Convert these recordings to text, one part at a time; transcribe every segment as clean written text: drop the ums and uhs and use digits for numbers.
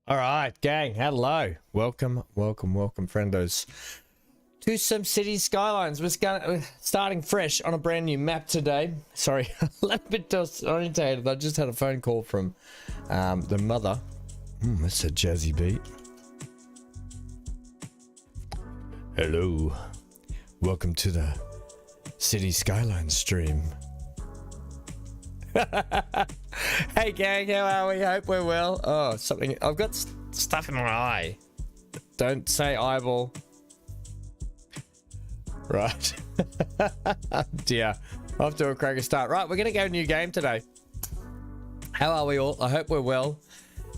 All right, gang. Hello. Welcome, friendos, to SimCity Skylines. We're starting fresh on a brand new map today. Sorry, a little bit disorientated. I just had a phone call from the mother. That's a jazzy beat. Hello. Welcome to the City Skylines stream. Hey gang, how are we? Hope we're well. Oh, something. I've got stuff in my eye. Don't say eyeball. Right. Dear. Off to a cracker start. Right, we're going to go new game today. How are we all? I hope we're well.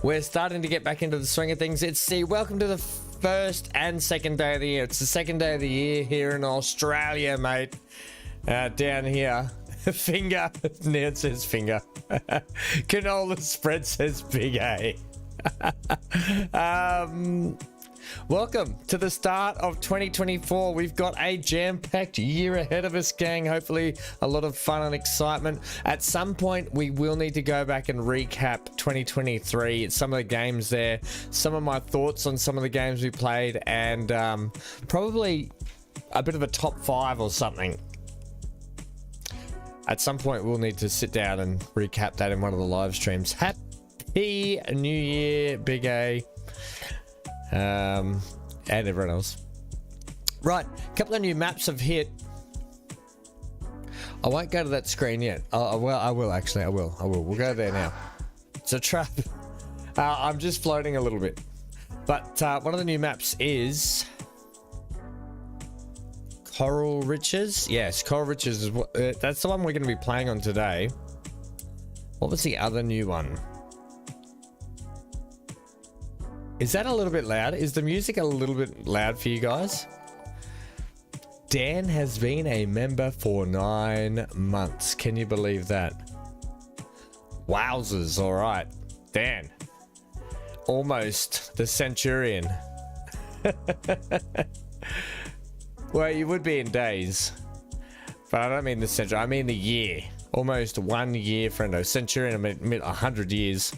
We're starting to get back into the swing of things. Welcome to the first and second day of the year. It's the second day of the year here in Australia, mate. Down here. Finger. Ned says finger. Canola spread says big A. Welcome to the start of 2024. We've got a jam-packed year ahead of us, gang. Hopefully a lot of fun and excitement. At some point we will need to go back and recap 2023, some of the games there, some of my thoughts on some of the games we played, and probably a bit of a top 5 or something. At some point, we'll need to sit down and recap that in one of the live streams. Happy New Year, Big A, and everyone else. Right, a couple of new maps have hit. I won't go to that screen yet. Well, I will actually. I will. We'll go there now. It's a trap. I'm just floating a little bit. But one of the new maps is Coral Riches. Yes, Coral Riches is what that's the one we're going to be playing on today. What was the other new one? Is that a little bit loud? Is the music a little bit loud for you guys? Dan has been a member for 9 months. Can you believe that? Wowzers. All right, Dan, almost the centurion. Well, you would be in days, but I don't mean the century. I mean the year. Almost 1 year, friendo. Centurion, I mean 100 years.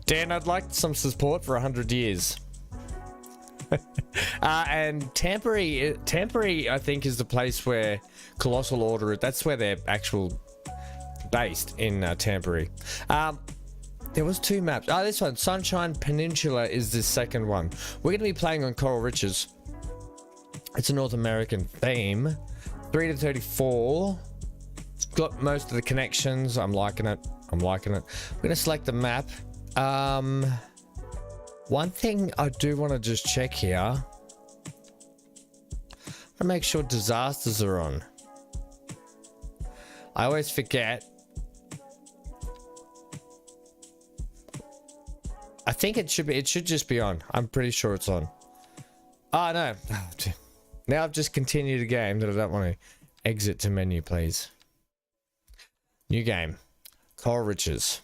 Dan, I'd like some support for 100 years. And Tampere, I think, is the place where Colossal Order. That's where they're actual based in Tampere. There was 2 maps. Oh, this one, Sunshine Peninsula, is the second one. We're going to be playing on Coral Riches. It's a North American theme. 3 to 34. It's got most of the connections. I'm liking it. I'm going to select the map. One thing I do want to just check here. I want to make sure disasters are on. I always forget. I think it should just be on. I'm pretty sure it's on. Oh, no. Now I've just continued a game that I don't want to exit to menu, please. New game. Coral Riches.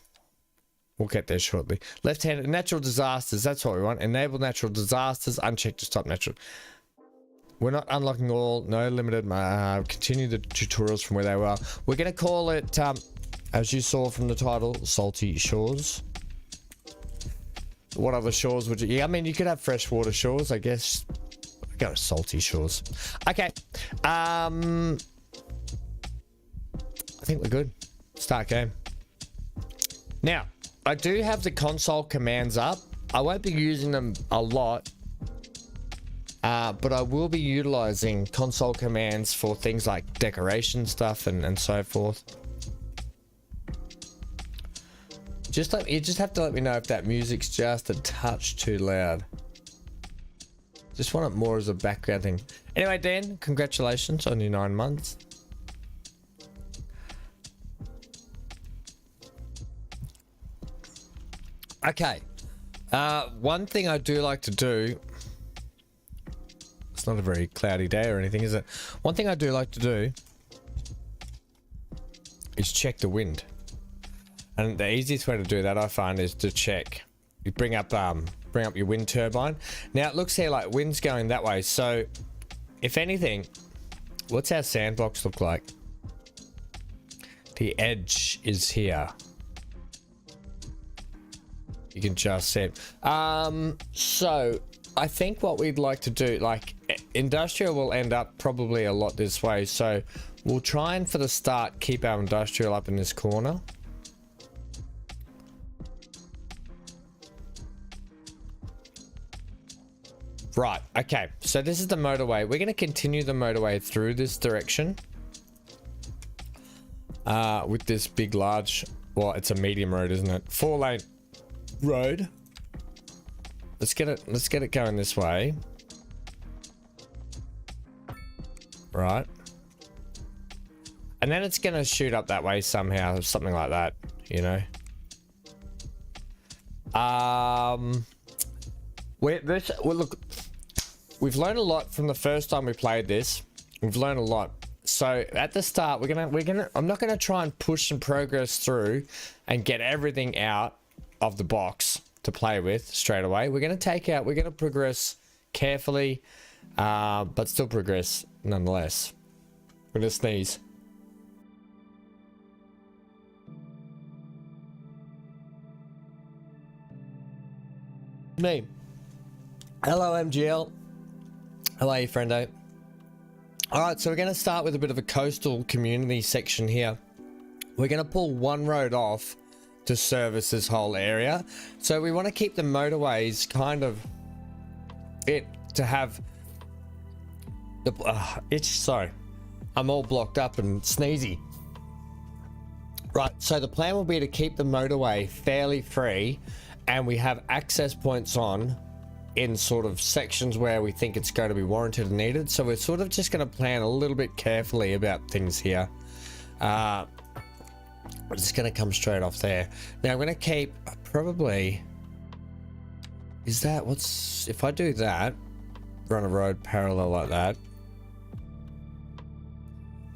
We'll get there shortly. Left-handed natural disasters. That's what we want. Enable natural disasters. Uncheck to stop natural. We're not unlocking all. No limited. Continue the tutorials from where they were. We're going to call it, as you saw from the title, Salty Shores. What other shores would you... Yeah, I mean, you could have freshwater shores, I guess. Go to Salty Shores. Okay. I think we're good. Start game. Now, I do have the console commands up. I won't be using them a lot. But I will be utilizing console commands for things like decoration stuff and so forth. You just have to let me know if that music's just a touch too loud. Just want it more as a background thing. Anyway, Dan, congratulations on your 9 months. Okay. One thing I do like to do... It's not a very cloudy day or anything, is it? One thing I do like to do is check the wind. And the easiest way to do that, I find, is to check. You bring up your wind turbine. Now it looks here like wind's going that way, so if anything, what's our sandbox look like? The edge is here. You can just see it. So I think what we'd like to do, like industrial will end up probably a lot this way. So we'll try and for the start, keep our industrial up in this corner. Right, okay, so this is the motorway. We're going to continue the motorway through this direction. With this big, large, well, it's a medium road, isn't it? 4-lane road. Let's get it going this way. Right. And then it's going to shoot up that way somehow, something like that, you know. Look, we've learned a lot from the first time we played this. We've learned a lot. So at the start, I'm not gonna try and push and progress through and get everything out of the box to play with straight away. We're gonna progress carefully, but still progress nonetheless. I'm gonna sneeze. Me. Hello, MGL. How are you, friendo? All right, so we're going to start with a bit of a coastal community section here. We're going to pull one road off to service this whole area. So we want to keep the motorways kind of to have the sorry, I'm all blocked up and sneezy. Right, so the plan will be to keep the motorway fairly free, and we have access points on in sort of sections where we think it's going to be warranted and needed. So we're sort of just going to plan a little bit carefully about things here. We're just going to come straight off there. Now I'm going to keep probably, if I do that, run a road parallel like that.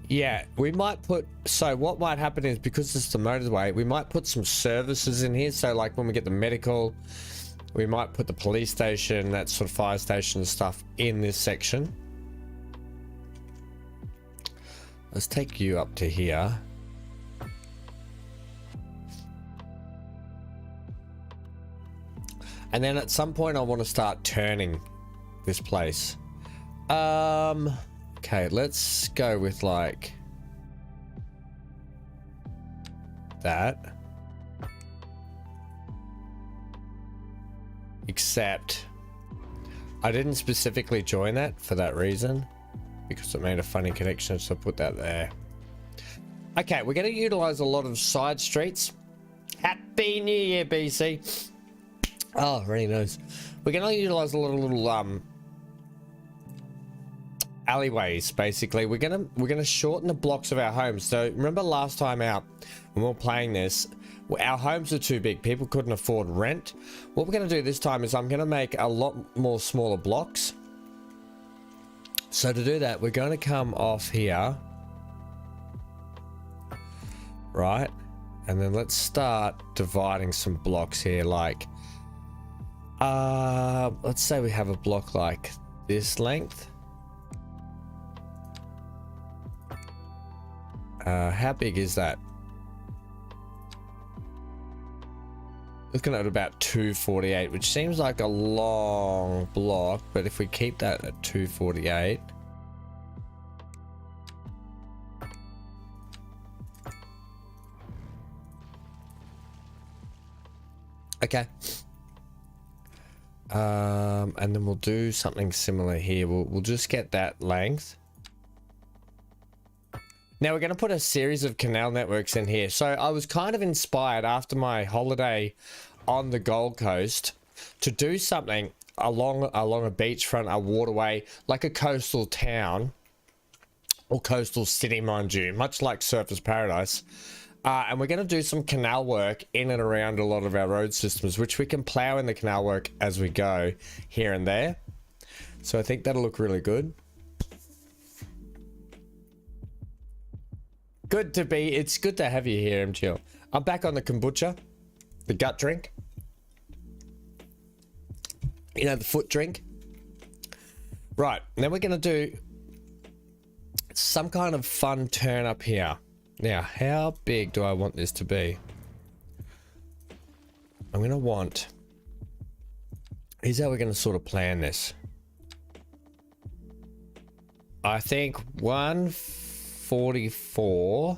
Yeah, we might put, so what might happen is, because it's the motorway, we might put some services in here. So like when we get the medical, we might put the police station, that sort of fire station stuff in this section. Let's take you up to here. And then at some point I want to start turning this place. Okay, let's go with like that. Except I didn't specifically join that for that reason, because it made a funny connection, so I put that there. Okay, we're going to utilize a lot of side streets. Happy New Year, BC. Oh, really nice. We're going to utilize a lot of little alleyways. Basically, we're gonna shorten the blocks of our homes. So remember last time out when we were playing this, our homes are too big, people couldn't afford rent. What we're going to do this time is I'm going to make a lot more smaller blocks. So to do that, we're going to come off here, right, and then let's start dividing some blocks here. Like let's say we have a block like this length. How big is that? Looking at about 248, which seems like a long block, but if we keep that at 248, okay. And then we'll do something similar here. We'll just get that length. Now we're going to put a series of canal networks in here. So I was kind of inspired after my holiday on the Gold Coast to do something along a beachfront, a waterway, like a coastal town or coastal city, mind you, much like Surfers Paradise. And we're going to do some canal work in and around a lot of our road systems, which we can plow in the canal work as we go here and there. So I think that'll look really good. It's good to have you here, MGL. I'm back on the kombucha, the gut drink. You know, the foot drink. Right, now we're going to do some kind of fun turn up here. Now, how big do I want this to be? I'm gonna want, here's how we're gonna sort of plan this. I think 144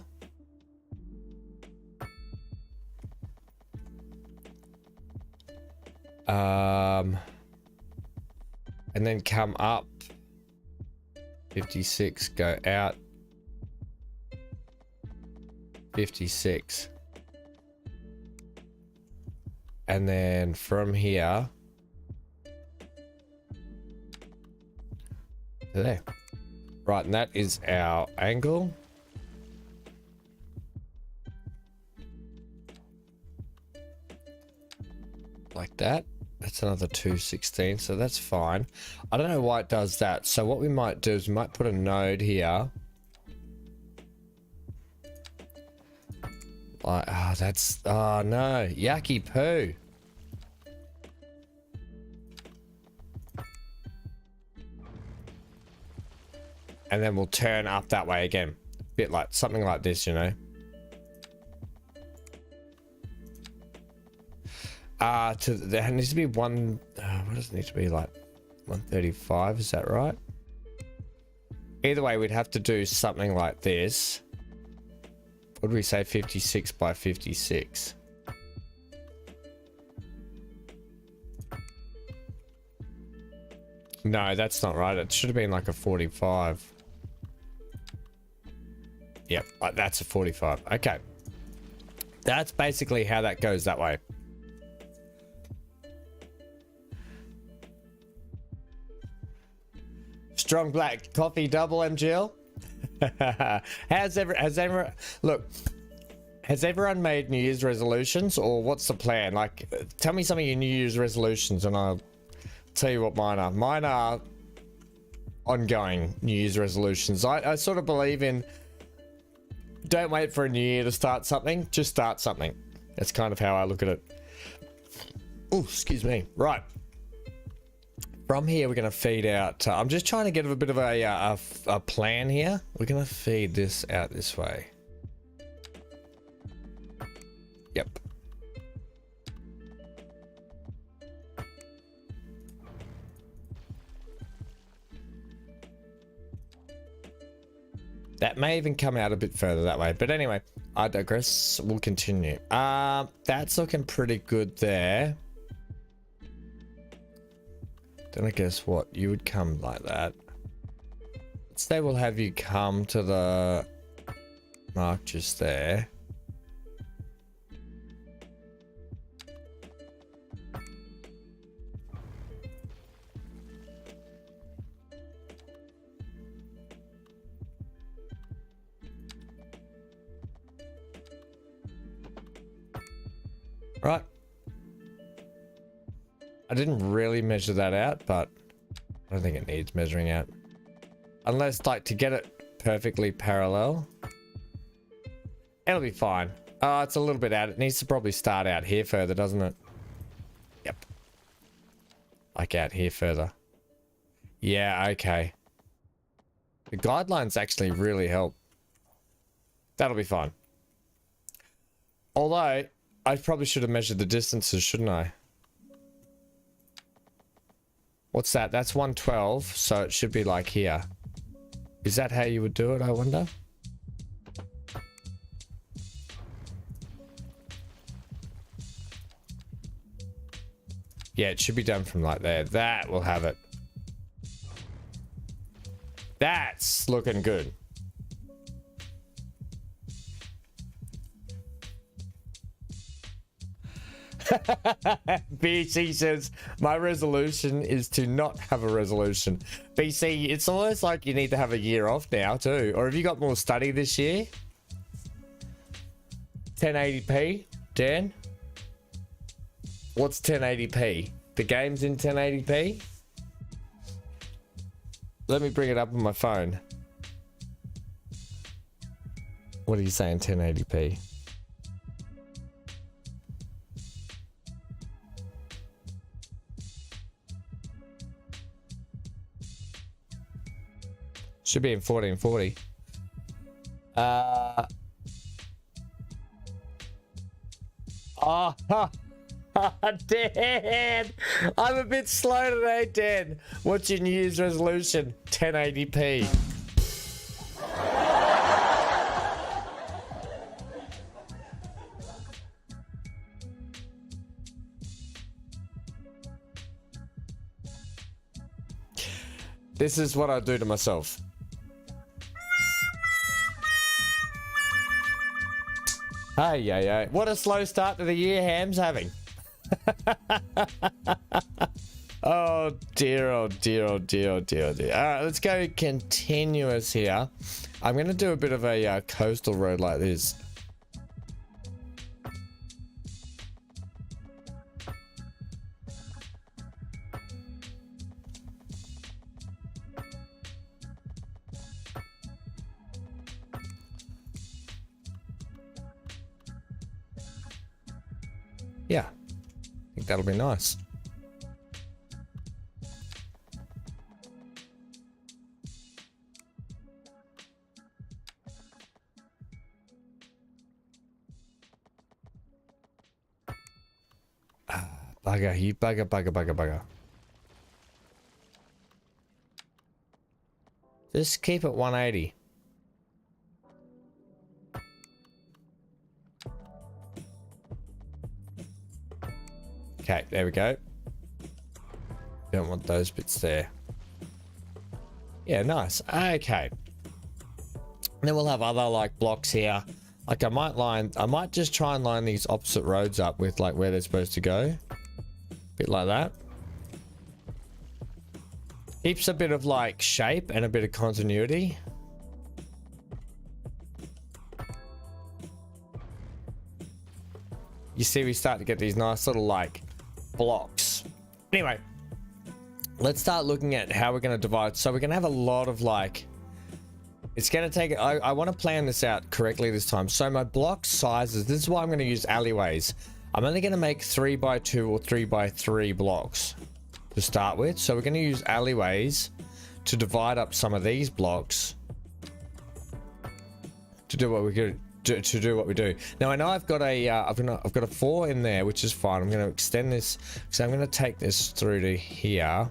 and then come up 56, go out 56, and then from here to there. Right, and that is our angle. Like that. That's another 216, so that's fine. I don't know why it does that. So what we might do is we might put a node here. Like, that's, oh no, yucky poo. And then we'll turn up that way again. Bit like, something like this, you know. There needs to be one, what does it need to be, like 135, is that right? Either way, we'd have to do something like this. What do we say, 56 by 56? No, that's not right. It should have been like a 45. Yep, that's a 45. Okay. That's basically how that goes that way. Strong black coffee double, MGL. Has everyone made New Year's resolutions, or what's the plan? Like, tell me some of your New Year's resolutions and I'll tell you what mine are. Mine are ongoing New Year's resolutions. I sort of believe in, don't wait for a new year to start something, just start something. That's kind of how I look at it. Oh, excuse me. Right. From here, we're going to feed out. I'm just trying to get a bit of a plan here. We're going to feed this out this way. Yep. That may even come out a bit further that way. But anyway, I digress. We'll continue. That's looking pretty good there. Then I guess what? You would come like that. Let's say we'll have you come to the mark just there. Right. I didn't really measure that out, but I don't think it needs measuring out. Unless, like, to get it perfectly parallel. It'll be fine. It's a little bit out. It needs to probably start out here further, doesn't it? Yep. Like out here further. Yeah, okay. The guidelines actually really help. That'll be fine. Although, I probably should have measured the distances, shouldn't I? What's that? That's 112, so it should be like here. Is that how you would do it, I wonder? Yeah, it should be done from like there. That will have it. That's looking good. BC says, my resolution is to not have a resolution. BC, it's almost like you need to have a year off now too. Or have you got more study this year? 1080p, Dan? What's 1080p? The game's in 1080p? Let me bring it up on my phone. What are you saying, 1080p? Should be in 1440. Dan, I'm a bit slow today, Dan. What's your New Year's resolution? 1080p. This is what I do to myself. Hey, yeah. What a slow start to the year Ham's having. Oh dear, oh dear, oh dear, oh dear, oh dear. All right, let's go continuous here. I'm going to do a bit of a coastal road like this. Yeah, I think that'll be nice. Bugger, you bugger. Just keep it 180. Okay, there we go. Don't want those bits there. Yeah, nice. Okay. Then we'll have other like blocks here. Like I might just try and line these opposite roads up with like where they're supposed to go. Bit like that. Keeps a bit of like shape and a bit of continuity. You see, we start to get these nice little like blocks. Anyway, let's start looking at how we're going to divide. So we're going to have a lot of like, it's going to take, I want to plan this out correctly this time. So my block sizes, this is why I'm going to use alleyways. I'm only going to make 3x2 or 3x3 blocks to start with. So we're going to use alleyways to divide up some of these blocks to do what we're going to do what we do. Now I know I've got a 4 in there, which is fine. I'm going to extend this, so I'm going to take this through to here.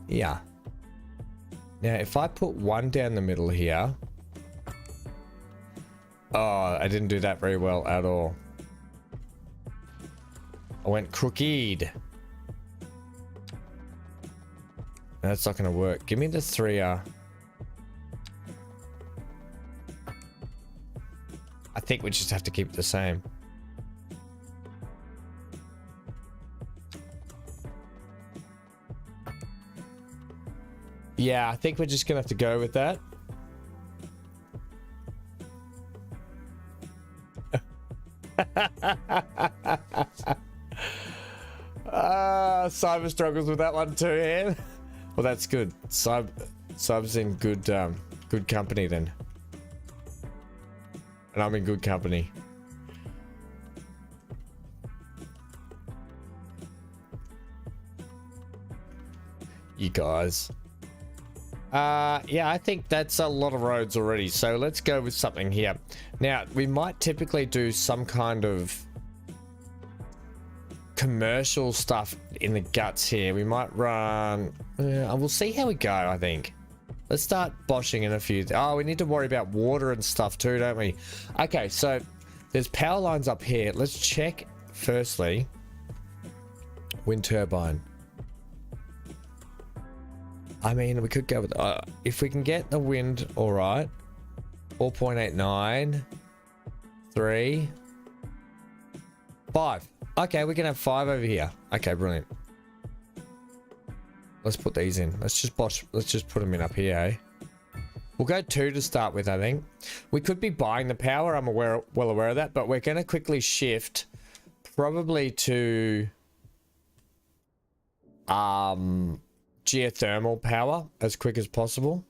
Yeah. Now if I put 1 down the middle here. Oh, I didn't do that very well at all. I went crooked. That's not going to work. Give me the 3R. I think we just have to keep it the same. Yeah, I think we're just going to have to go with that. Cyber struggles with that one too, Anne. Well, that's good. Cyber's in good company then. And I'm in good company. You guys. Yeah, I think that's a lot of roads already. So let's go with something here. Now, we might typically do some kind of commercial stuff in the guts here. We might run... we'll see how we go, I think. Let's start boshing in a few... Oh, we need to worry about water and stuff too, don't we? Okay, so there's power lines up here. Let's check, firstly, wind turbine. I mean, we could go with... if we can get the wind all right. 4.89. 3. 5. Okay, we can have 5 over here. Okay, brilliant. Let's put these in. Let's just put them in up here, eh? We'll go 2 to start with, I think. We could be buying the power. I'm well aware of that, but we're going to quickly shift probably to geothermal power as quick as possible.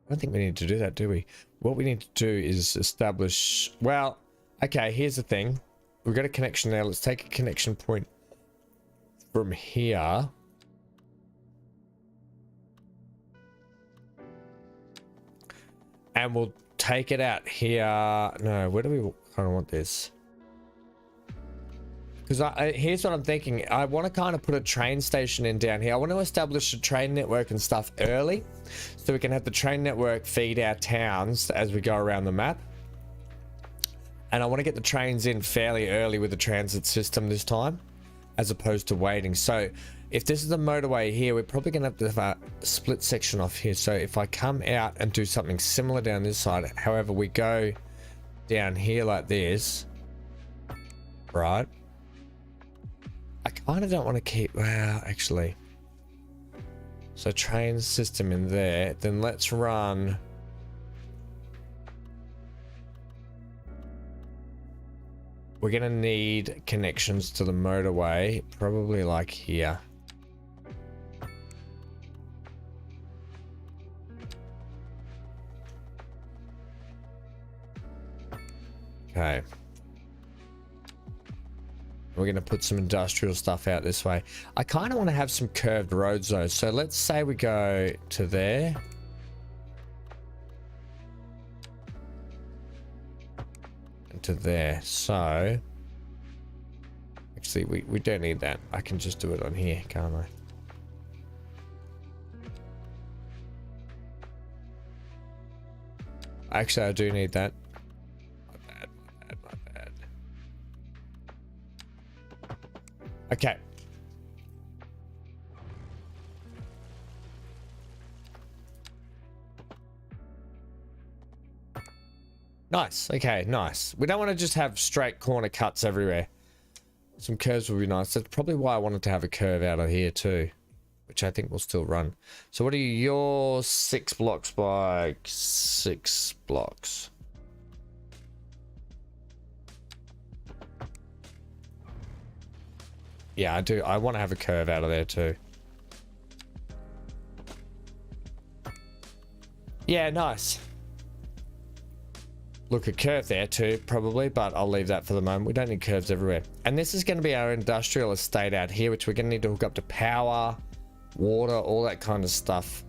I don't think we need to do that, do we? What we need to do is establish... Well, okay, here's the thing. We've got a connection there. Let's take a connection point from here. and we'll take it out here. No, where do we kind of want this? Because here's what I'm thinking. I want to kind of put a train station in down here. I want to establish a train network and stuff early, so we can have the train network feed our towns as we go around the map. And I want to get the trains in fairly early with the transit system this time, as opposed to waiting. So if this is the motorway here, we're probably going to have a split section off here. So if I come out and do something similar down this side, however, we go down here like this, right? I kind of don't want to keep, well, actually. So train system in there, then let's run. We're going to need connections to the motorway, probably like here. Okay. We're going to put some industrial stuff out this way. I kind of want to have some curved roads though. So let's say we go to there. And to there. So actually we don't need that. I can just do it on here, can't I? Actually, I do need that. Okay. Nice. Okay, nice. We don't want to just have straight corner cuts everywhere. Some curves would be nice. That's probably why I wanted to have a curve out of here too, which I think will still run. So what are your 6 blocks by 6 blocks? Yeah, I do. I want to have a curve out of there too. Yeah, nice. Look, a curve there too, probably, but I'll leave that for the moment. We don't need curves everywhere. And this is going to be our industrial estate out here, which we're going to need to hook up to power, water, all that kind of stuff.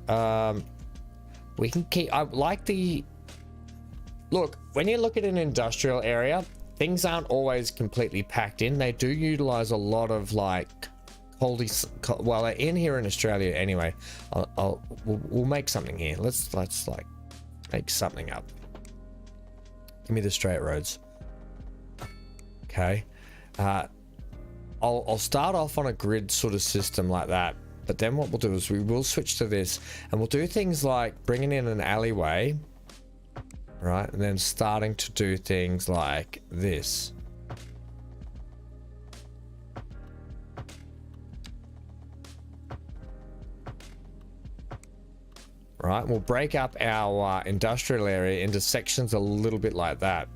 We can keep... I like the... Look, when you look at an industrial area, things aren't always completely packed in. They do utilize a lot of like well, they're in here in Australia anyway. We'll make something here. Let's like make something up. Give me the straight roads. Okay. I'll start off on a grid sort of system like that. But then what we'll do is we will switch to this and we'll do things like bringing in an alleyway. Right, and then starting to do things like this. Right, we'll break up our industrial area into sections a little bit like that.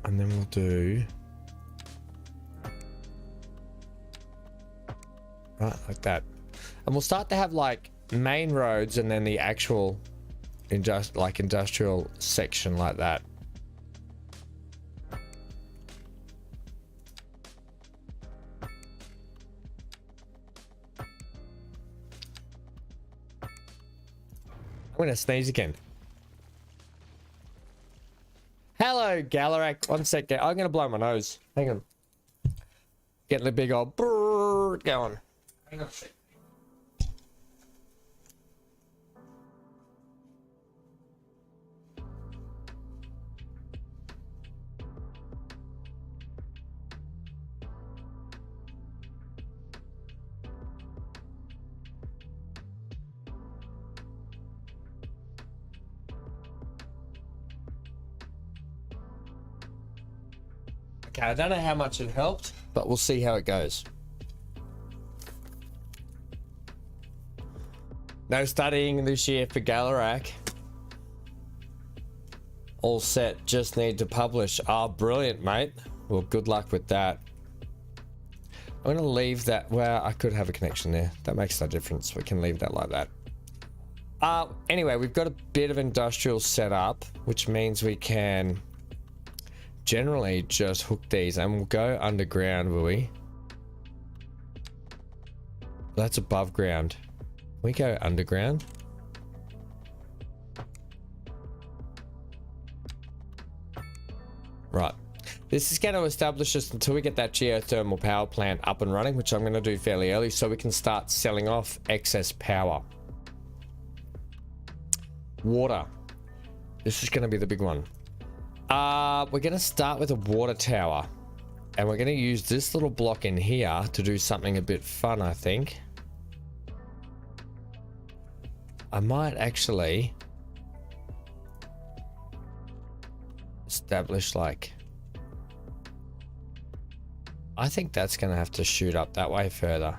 And then we'll do right like that, and we'll start to have like main roads and then the actual industrial section like that. I'm gonna sneeze again. Hello, Galarak. 1 second. I'm going to blow my nose. Hang on. Getting a big old brrrr going. Hang on a second. Okay, I don't know how much it helped, but we'll see how it goes. No studying this year for Galarak. All set, just need to publish. Ah, brilliant, mate. Well, good luck with that. I'm gonna leave that. Well, I could have a connection there. That makes no difference. We can leave that like that. Anyway, we've got a bit of industrial setup, which means we can generally just hook these and we'll go underground, will we? That's above ground. We go underground. Right. This is going to establish us until we get that geothermal power plant up and running, which I'm going to do fairly early so we can start selling off excess power. Water. This is going to be the big one. We're going to start with a water tower. And we're going to use this little block in here to do something a bit fun, I think. I might actually establish like... I think that's going to have to shoot up that way further.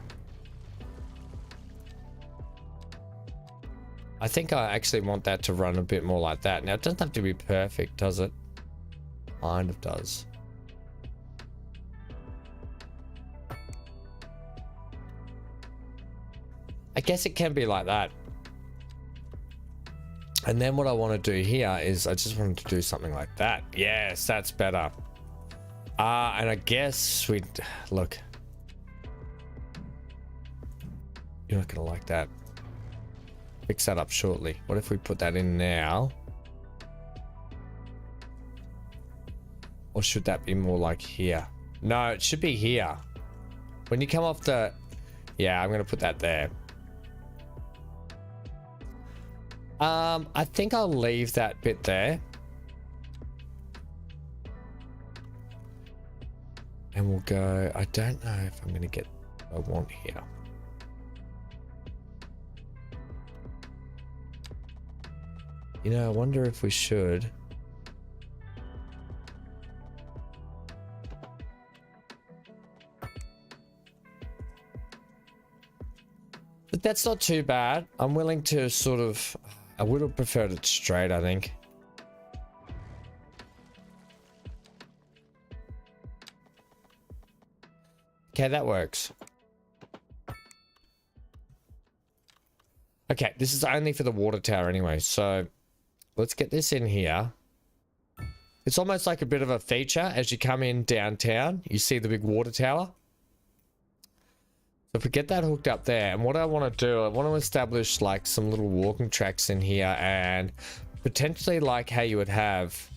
I think I actually want that to run a bit more like that. Now, it doesn't have to be perfect, does it? Kind of does. I guess it can be like that. And then what I want to do here is I just wanted to do something like that. Yes, that's better. And I guess we'd... Look. You're not going to like that. Fix that up shortly. What if we put that in now? Or should that be more like here? No, it should be here. When you come off the... Yeah, I'm going to put that there. I think I'll leave that bit there. And we'll go... I don't know if I'm going to get what I want here. You know, I wonder if we should... But that's not too bad. I'm willing to sort of... I would have preferred it straight, I think. Okay, that works. Okay, this is only for the water tower anyway, so let's get this in here. It's almost like a bit of a feature as you come in downtown. You see the big water tower. So if we get that hooked up there, and what I want to do, I want to establish like some little walking tracks in here and potentially like how you would have,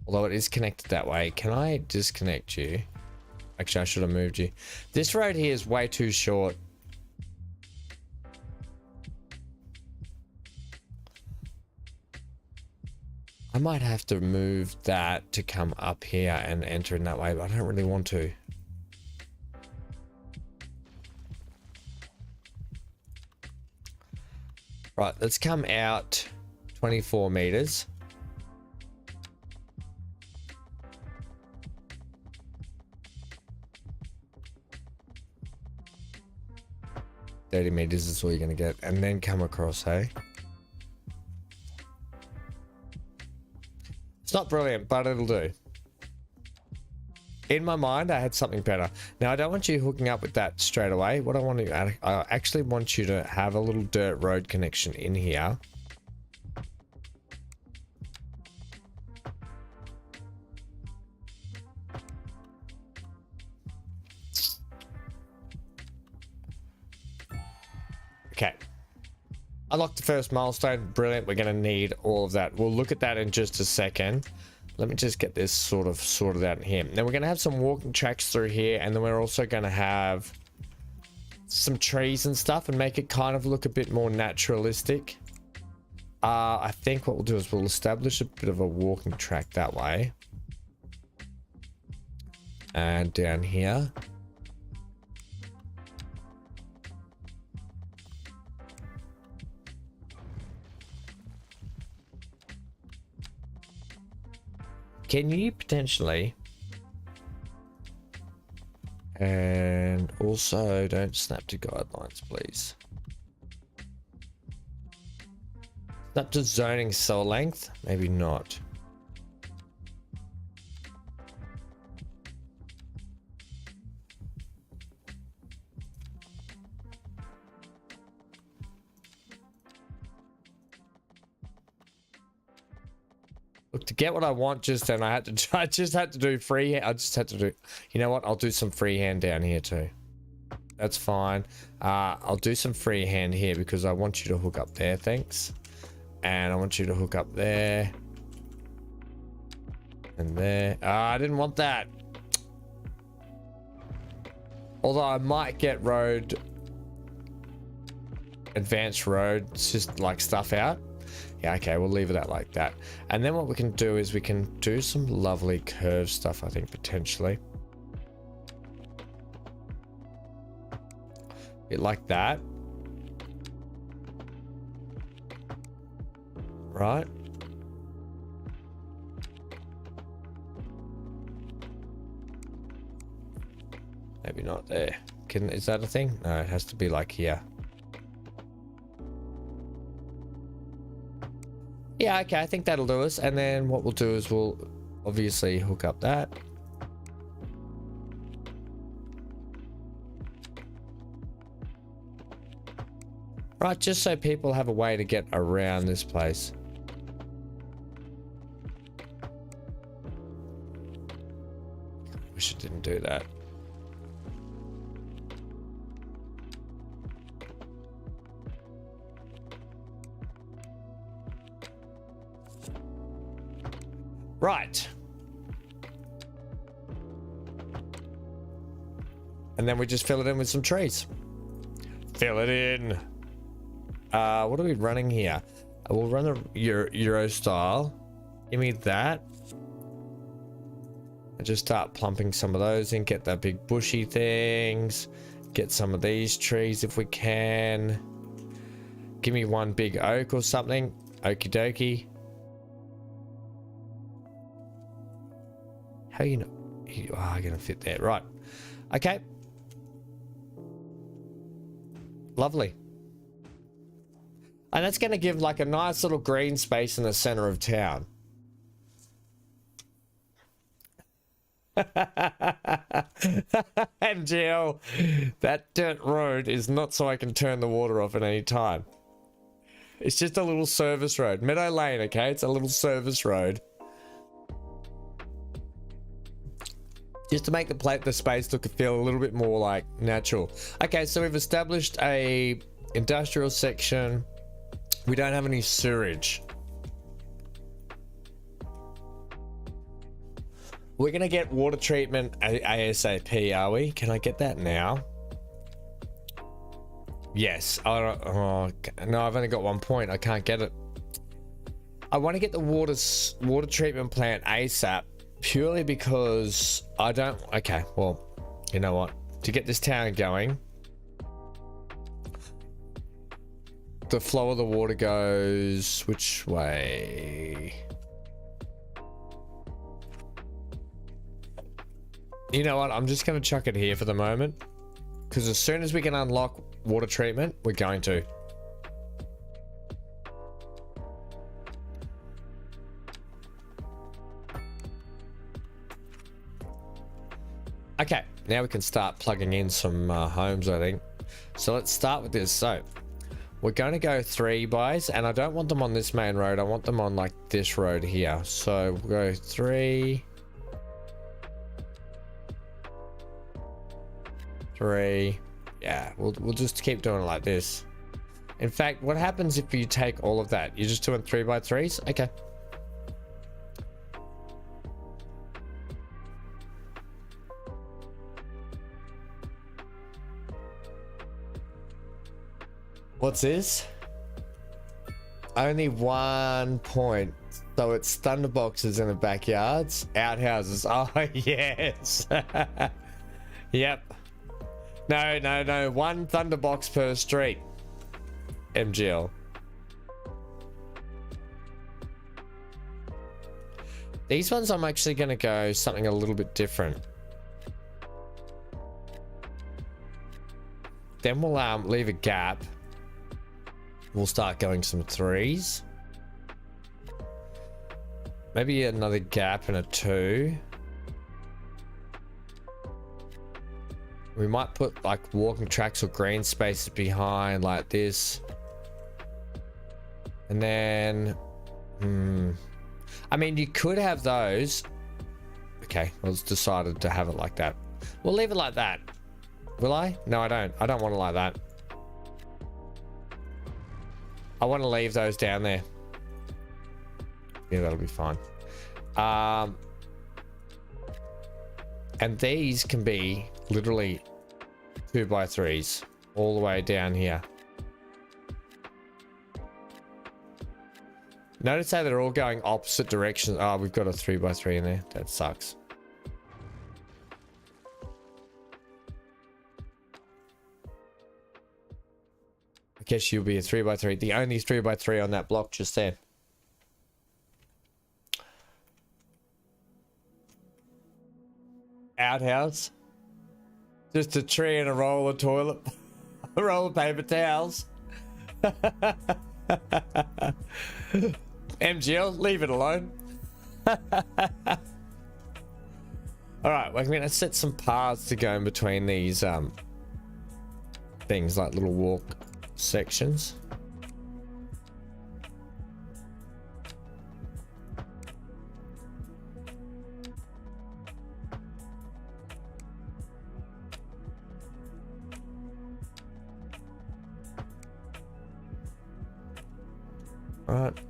although it is connected that way. Can I disconnect you? Actually, I should have moved you. This road here is way too short. I might have to move that to come up here and enter in that way, but I don't really want to. Right, let's come out 24 meters. $30 meters is all you're going to get. And then come across, hey? It's not brilliant, but it'll do. In my mind, I had something better. Now, I don't want you hooking up with that straight away. What I want to... I actually want you to have a little dirt road connection in here. Okay. Unlock the first milestone. Brilliant. We're going to need all of that. We'll look at that in just a second. Let me just get this sort of sorted out in here. Then we're going to have some walking tracks through here. And then we're also going to have some trees and stuff and make it kind of look a bit more naturalistic. I think what we'll do is we'll establish a bit of a walking track that way. And down here. Can you potentially... And also, don't snap to guidelines, please. Snap to zoning cell length? Maybe not. to get what I want just then, I just had to do freehand. I just had to do, you know what? I'll do some freehand down here too. That's fine. I'll do some freehand here because I want you to hook up there, thanks. And I want you to hook up there. And there. I didn't want that. Although I might get road, advanced road, just like stuff out. Yeah, okay, we'll leave it out like that. And then what we can do is we can do some lovely curve stuff, I think, potentially. Bit like that. Right. Maybe not there. Is that a thing? No, it has to be like here. Yeah, okay, I think that'll do us. And then what we'll do is we'll obviously hook up that. Right, just so people have a way to get around this place. Wish it didn't do that. Right. And then we just fill it in with some trees. Fill it in. What are we running here? We'll run the Euro style. Give me that. And just start plumping some of those in. Get that big bushy things. Get some of these trees if we can. Give me one big oak or something. Okie dokie. How you know? You are gonna fit there, right? Okay. Lovely. And that's gonna give like a nice little green space in the center of town. MGL, that dirt road is not so I can turn the water off at any time. It's just a little service road. Meadow Lane, okay? It's a little service road. Just to make the space look and feel a little bit more like natural. Okay, so we've established a industrial section. We don't have any sewerage. We're gonna get water treatment ASAP, are we? Can I get that now? Yes. Oh, no, I've only got 1 point. I can't get it. I want to get the water treatment plant ASAP. Purely because I don't... Okay, well, you know what? To get this town going, the flow of the water goes which way? You know what? I'm just going to chuck it here for the moment. Because as soon as we can unlock water treatment, we're going to. Okay, now we can start plugging in some homes, I think. So let's start with this. So we're going to go 3 bys, and I don't want them on this main road. I want them on like this road here. So we'll go 3, 3. Yeah, we'll just keep doing it like this. In fact, what happens if you take all of that? You're just doing 3 by 3s? Okay. What's this? Only 1 point. So it's thunderboxes in the backyards. Outhouses. Oh, yes. Yep. No. 1 thunderbox per street. MGL. These ones I'm actually going to go something a little bit different. Then we'll leave a gap. We'll start going some 3s. Maybe another gap and a 2. We might put like walking tracks or green spaces behind like this. And then I mean, you could have those. Okay, well, it's decided to have it like that. We'll leave it like that. Will I? No, I don't. I don't want it like that. I want to leave those down there. Yeah, that'll be fine. And these can be literally 2x3s all the way down here. Notice how they're all going opposite directions. Oh, we've got a 3x3 in there. That sucks. I guess you'll be a 3x3. The only 3x3 on that block just there. Outhouse. Just a tree and a roll of toilet. A roll of paper towels. MGL, leave it alone. Alright, we're going to set some paths to go in between these things, like little walk sections. Alright.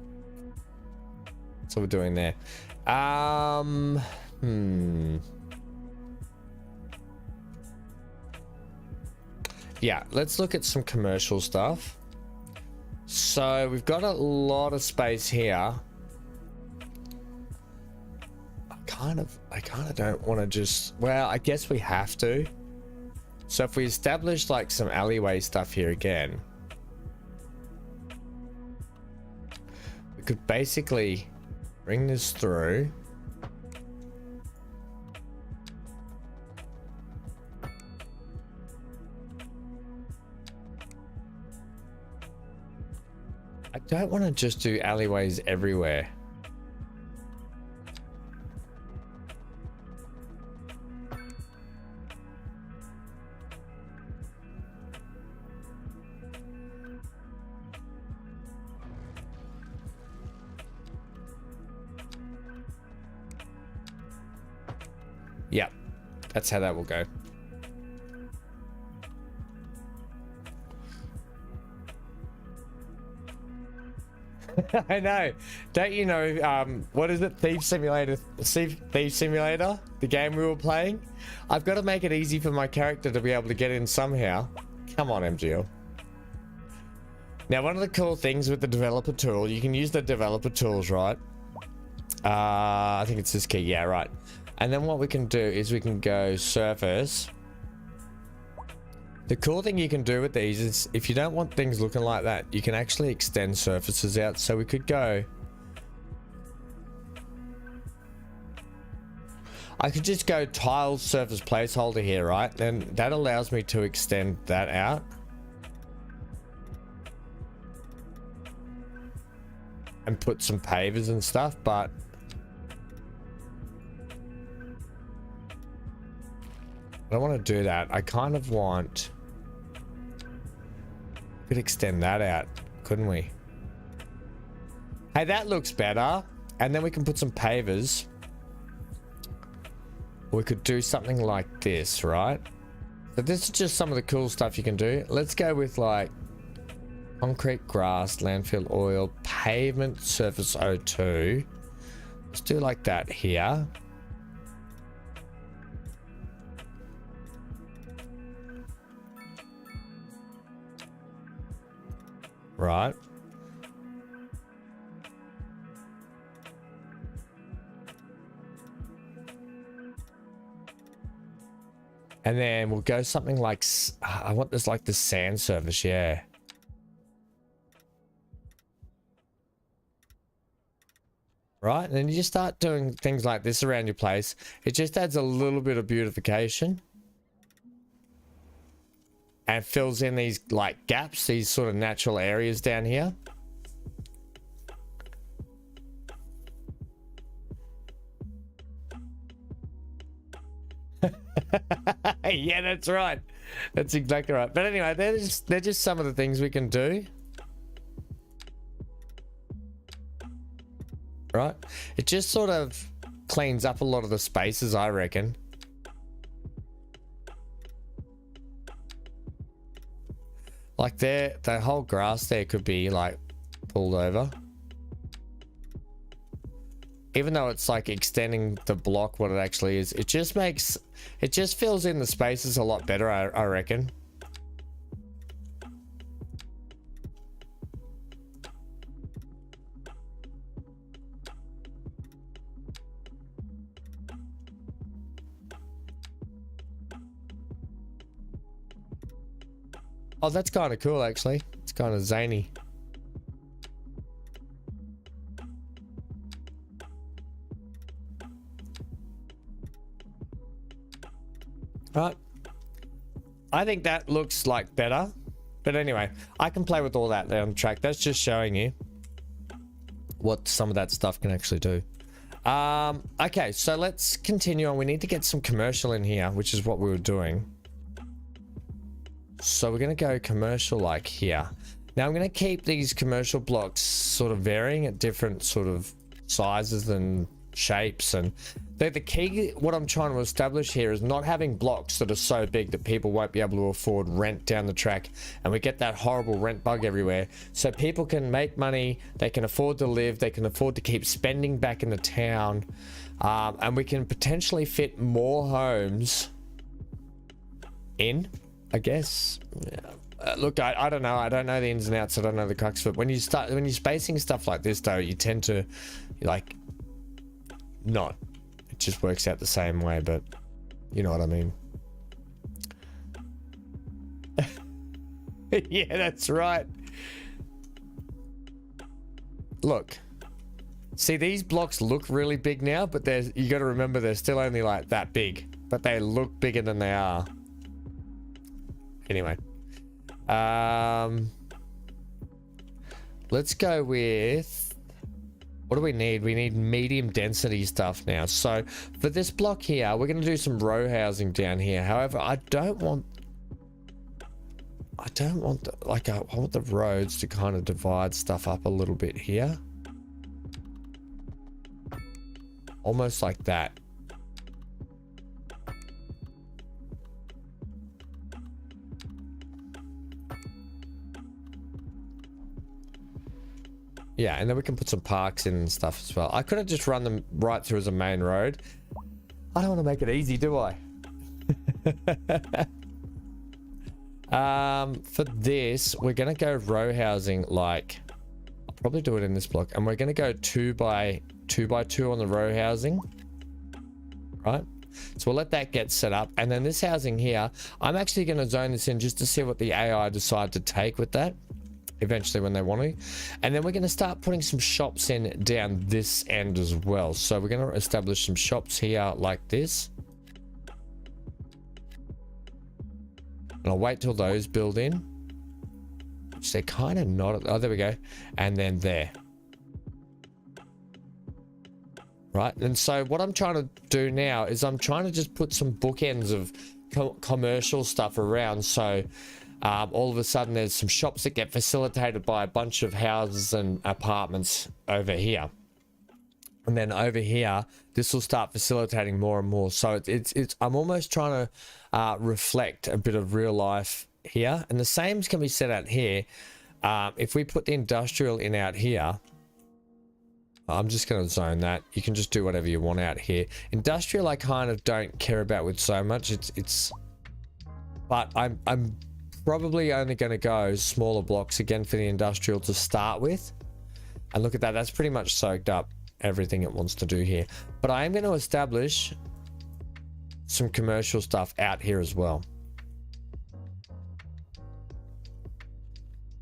So we're doing there. Yeah, let's look at some commercial stuff. So we've got a lot of space here. I kind of don't want to just, well, I guess we have to. So if we establish like some alleyway stuff here again, we could basically bring this through. I don't want to just do alleyways everywhere. Yep, that's how that will go. I know. Don't you know, what is it? Thief Simulator? Thief Simulator? The game we were playing? I've got to make it easy for my character to be able to get in somehow. Come on, MGL. Now, one of the cool things with the developer tool, you can use the developer tools, right? I think it's this key. Yeah, right. And then what we can do is we can go surface. The cool thing you can do with these is if you don't want things looking like that, you can actually extend surfaces out. So we could go, I could just go tile surface placeholder here, right? And that allows me to extend that out. And put some pavers and stuff, but I don't want to do that. I kind of want, we could extend that out, couldn't we? Hey, that looks better. And then we can put some pavers. We could do something like this, right? So this is just some of the cool stuff you can do. Let's go with like concrete, grass, landfill, oil, pavement, surface O2. Let's do like that here. Right. And then we'll go something like, I want this like the sand surface, yeah. Right, and then you just start doing things like this around your place. It just adds a little bit of beautification. And fills in these like gaps, these sort of natural areas down here. Yeah, that's right. That's exactly right. But anyway, they're just some of the things we can do. right? It just sort of cleans up a lot of the spaces, I reckon. Like there, the whole grass there could be like pulled over. Even though it's like extending the block what it actually is, it just fills in the spaces a lot better, I reckon. Oh, that's kind of cool, actually. It's kind of zany. Right. I think that looks like better. But anyway, I can play with all that there on the track. That's just showing you what some of that stuff can actually do. Okay, so let's continue on. We need to get some commercial in here, which is what we were doing. So we're going to go commercial like here. Now I'm going to keep these commercial blocks sort of varying at different sort of sizes and shapes. And the key, what I'm trying to establish here is not having blocks that are so big that people won't be able to afford rent down the track. And we get that horrible rent bug everywhere. So people can make money, they can afford to live, they can afford to keep spending back in the town. And we can potentially fit more homes in, I guess. Yeah. Look, I don't know. I don't know the ins and outs. I don't know the crux. But when you're spacing stuff like this, though, you tend to like not. It just works out the same way. But you know what I mean. Yeah, that's right. Look, see, these blocks look really big now, but you got to remember they're still only like that big, but they look bigger than they are. Anyway, let's go with, what do we need? We need medium density stuff now. So for this block here, we're going to do some row housing down here. However, I want the roads to kind of divide stuff up a little bit here. Almost like that. Yeah, and then we can put some parks in and stuff as well. I could have just run them right through as a main road. I don't want to make it easy, do I? For this, we're going to go row housing like... I'll probably do it in this block. And we're going to go 2 by 2 on the row housing. Right? So we'll let that get set up. And then this housing here, I'm actually going to zone this in just to see what the AI decide to take with that. Eventually when they want to. And then we're going to start putting some shops in down this end as well. So we're going to establish some shops here like this. And I'll wait till those build in. Which they're kind of not. Oh, there we go. And then there. Right. And so what I'm trying to do now is I'm trying to just put some bookends of commercial stuff around. So all of a sudden there's some shops that get facilitated by a bunch of houses and apartments over here. And then over here, this will start facilitating more and more. So I'm almost trying to reflect a bit of real life here. And the same can be said out here. If we put the industrial in out here, I'm just going to zone that. You can just do whatever you want out here. Industrial, I kind of don't care about with so much. But I'm probably only going to go smaller blocks again for the industrial to start with. And look at that. That's pretty much soaked up everything it wants to do here. But I am going to establish some commercial stuff out here as well.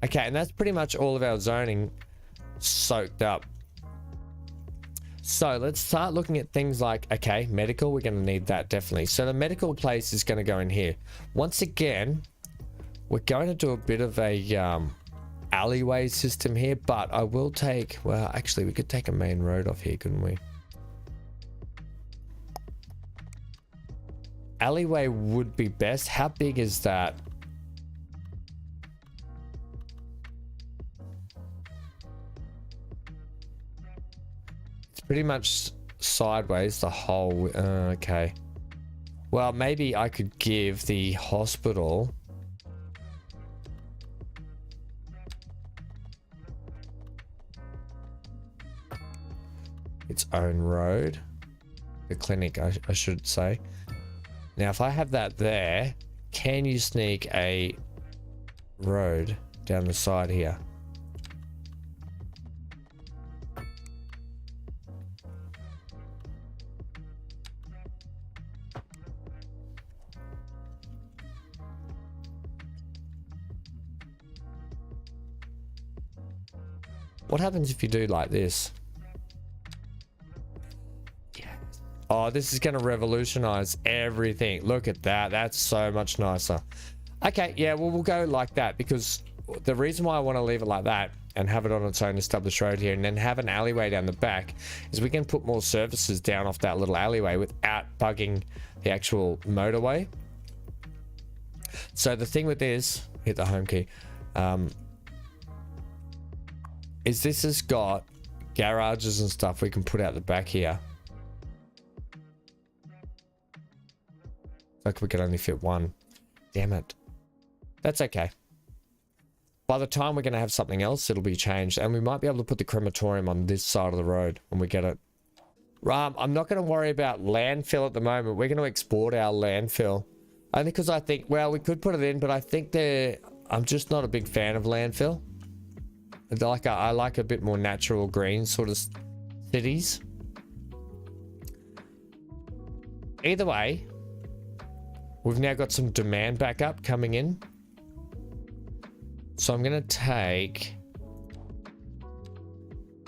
Okay, and that's pretty much all of our zoning soaked up. So let's start looking at things like, okay, medical, we're going to need that definitely. So the medical place is going to go in here. Once again, we're going to do a bit of a alleyway system here, but I will take, well, actually we could take a main road off here, couldn't we? Alleyway would be best. How big is that? pretty much sideways the whole, okay. Well, maybe I could give the hospital its own road. The clinic, I should say. Now, if I have that there, can you sneak a road down the side here? What happens if you do like this? Oh, this is going to revolutionize everything. Look at that. That's so much nicer. Okay, yeah, well, we'll go like that, because the reason why I want to leave it like that and have it on its own established road here and then have an alleyway down the back is we can put more services down off that little alleyway without bugging the actual motorway. So the thing with this, hit the home key, is this has got garages and stuff we can put out the back here. Like we could only fit one. Damn it. That's okay. By the time we're going to have something else, it'll be changed. And we might be able to put the crematorium on this side of the road when we get it. I'm not going to worry about landfill at the moment. We're going to export our landfill. Only because I think, well, we could put it in, but I think I'm just not a big fan of landfill. I like a bit more natural green sort of cities. Either way, we've now got some demand back up coming in. So I'm going to take...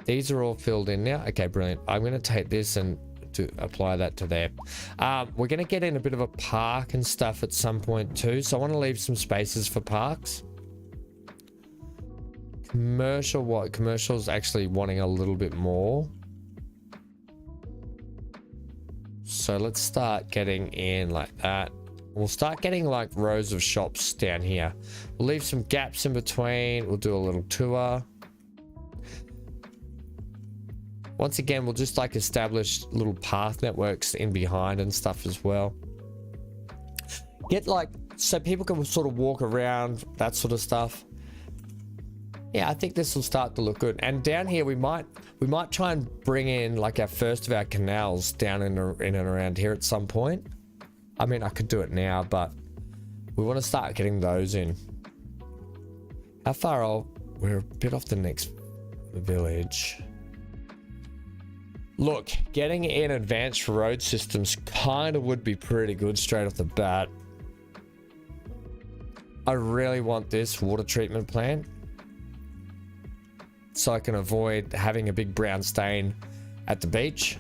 These are all filled in now. Okay, brilliant. I'm going to take this and to apply that to there. We're going to get in a bit of a park and stuff at some point too. So I want to leave some spaces for parks. Commercial, what? Commercial's actually wanting a little bit more. So let's start getting in like that. We'll start getting like rows of shops down here. We'll leave some gaps in between. We'll do a little tour. Once again, we'll just like establish little path networks in behind and stuff as well. Get like, so people can sort of walk around, that sort of stuff. Yeah, I think this will start to look good. And down here, we might try and bring in like our first of our canals down in and around here at some point. I mean, I could do it now, but we want to start getting those in. How far off? We're a bit off the next village. Look, getting in advanced road systems kind of would be pretty good straight off the bat. I really want this water treatment plant, so I can avoid having a big brown stain at the beach.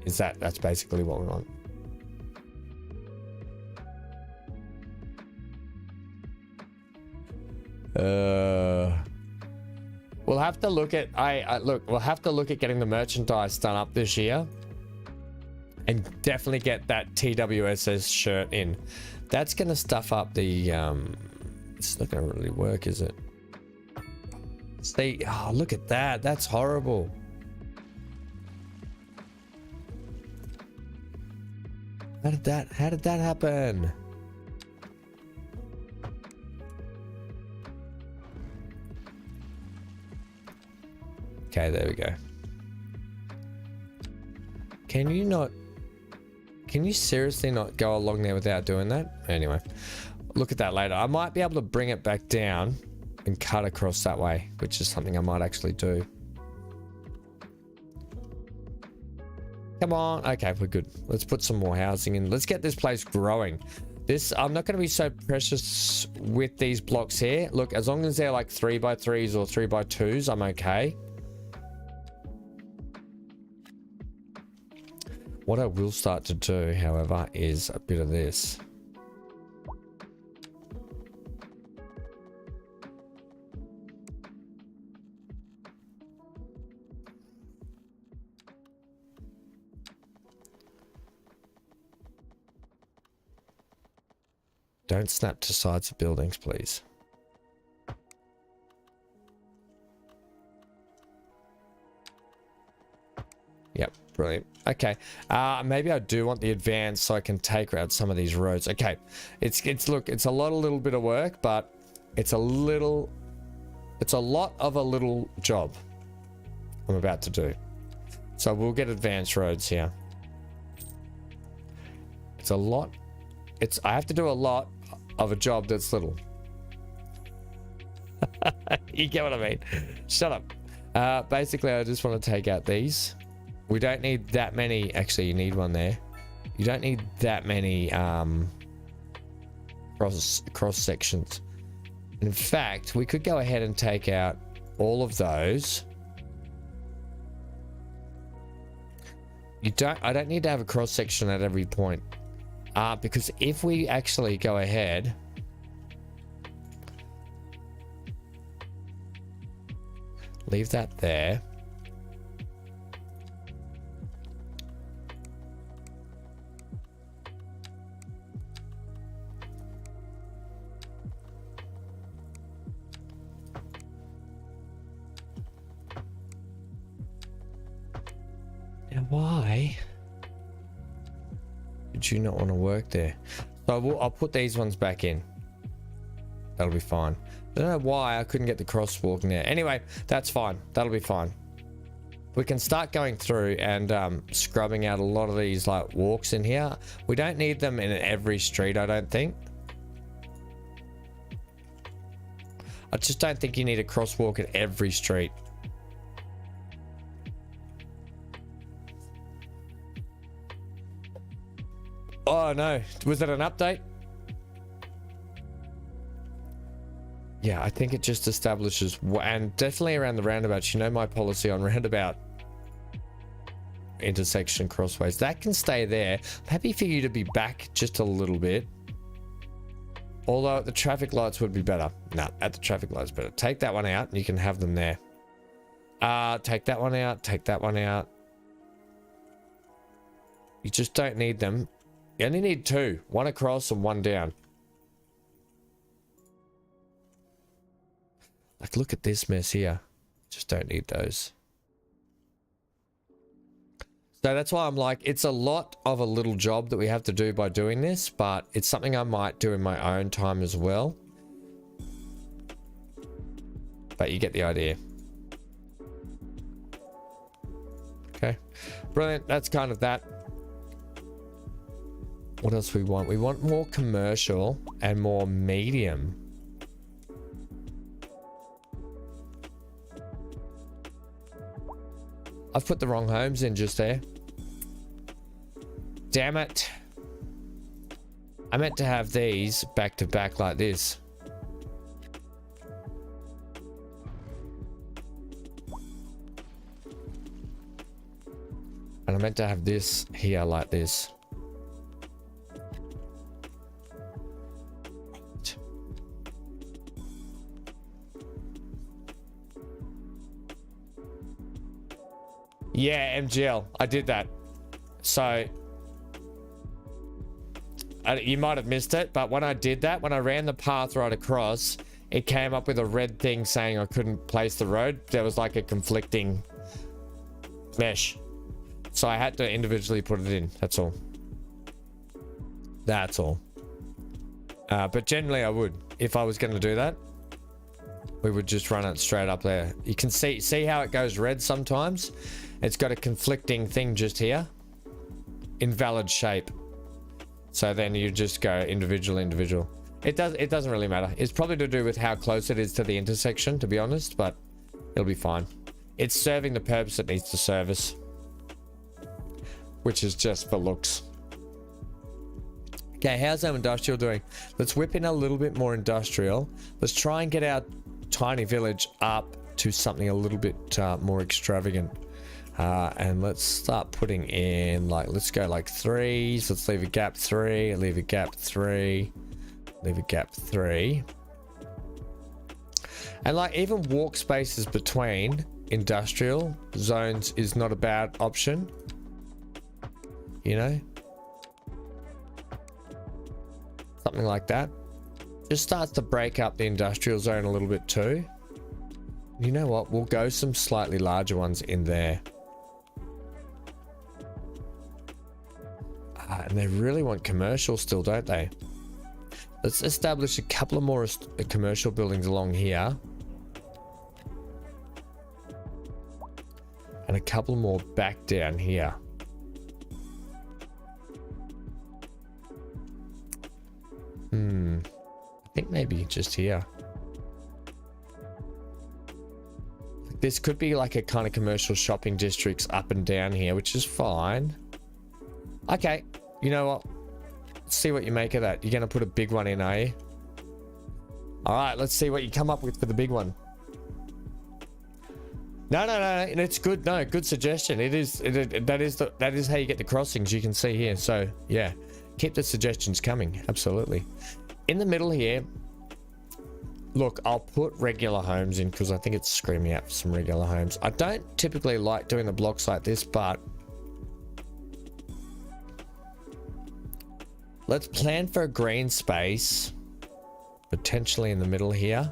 That's basically what we want. We'll have to look at we'll have to look at getting the merchandise done up this year and definitely get that TWSS shirt in. That's gonna stuff up the it's not gonna really work, is it? See, oh, look at that. That's horrible. How did that happen? Okay, there we go. Can you seriously not go along there without doing that? Anyway, look at that later. I might be able to bring it back down and cut across that way, which is something I might actually do. Come on. Okay, we're good. Let's put some more housing in. Let's get this place growing. I'm not going to be so precious with these blocks here. Look, as long as they're like 3x3s or 3x2s, I'm okay. What I will start to do, however, is a bit of this. Don't snap to sides of buildings, please. Yep. Okay. Maybe I do want the advance so I can take out some of these roads. Okay. Look, it's a little bit of work, but it's a lot of a little job I'm about to do. So we'll get advanced roads here. I have to do a lot of a job that's little. You get what I mean? Shut up. Basically, I just want to take out these. We don't need that many. Actually, you need one there. You don't need that many cross sections. In fact, we could go ahead and take out all of those. I don't need to have a cross section at every point. Because if we actually go ahead, leave that there. Now, why did you not want to work there? So I'll put these ones back in. That'll be fine. I don't know why I couldn't get the crosswalk there. Anyway, that's fine. That'll be fine. We can start going through and scrubbing out a lot of these like walks in here. We don't need them in every street, I don't think. I just don't think you need a crosswalk at every street. Oh no, was it an update? Yeah, I think it just establishes, and definitely around the roundabouts, you know my policy on roundabout intersection crossways. That can stay there. I'm happy for you to be back just a little bit. Although at the traffic lights would be better. No, at the traffic lights better. Take that one out and you can have them there. Take that one out, take that one out. You just don't need them. You only need two. One across and one down. Like, look at this mess here. Just don't need those. So that's why I'm like, it's a lot of a little job that we have to do by doing this, but it's something I might do in my own time as well. But you get the idea. Okay. Brilliant. That's kind of that. What else we want? We want more commercial and more medium. I've put the wrong homes in just there. Damn it. I meant to have these back to back like this. And I meant to have this here like this. Yeah, MGL. I did that. So you might have missed it, but when I did that, when I ran the path right across, it came up with a red thing saying I couldn't place the road. There was like a conflicting mesh. So I had to individually put it in. That's all. That's all. But generally I would. If I was going to do that, we would just run it straight up there. You can see how it goes red sometimes. It's got a conflicting thing just here. Invalid shape. So then you just go individual. It doesn't really matter. It's probably to do with how close it is to the intersection, to be honest, but it'll be fine. It's serving the purpose it needs to service, which is just for looks. Okay, how's our industrial doing? Let's whip in a little bit more industrial. Let's try and get our tiny village up to something a little bit more extravagant. And let's start putting in, like, let's go like 3s. Let's leave a gap 3, leave a gap 3, leave a gap 3. And like even walk spaces between industrial zones is not a bad option. You know? Something like that. Just starts to break up the industrial zone a little bit too. You know what? We'll go some slightly larger ones in there. And they really want commercial still, don't they? Let's establish a couple of more commercial buildings along here. And a couple more back down here. I think maybe just here. This could be like a kind of commercial shopping districts up and down here, which is fine. Okay, you know what? Let's see what you make of that. You're going to put a big one in, are you? All right, let's see what you come up with for the big one. No, it's good. No, good suggestion. It is. That is how you get the crossings. You can see here. So yeah, keep the suggestions coming. Absolutely. In the middle here, look, I'll put regular homes in because I think it's screaming out for some regular homes. I don't typically like doing the blocks like this, but let's plan for a green space, potentially in the middle here.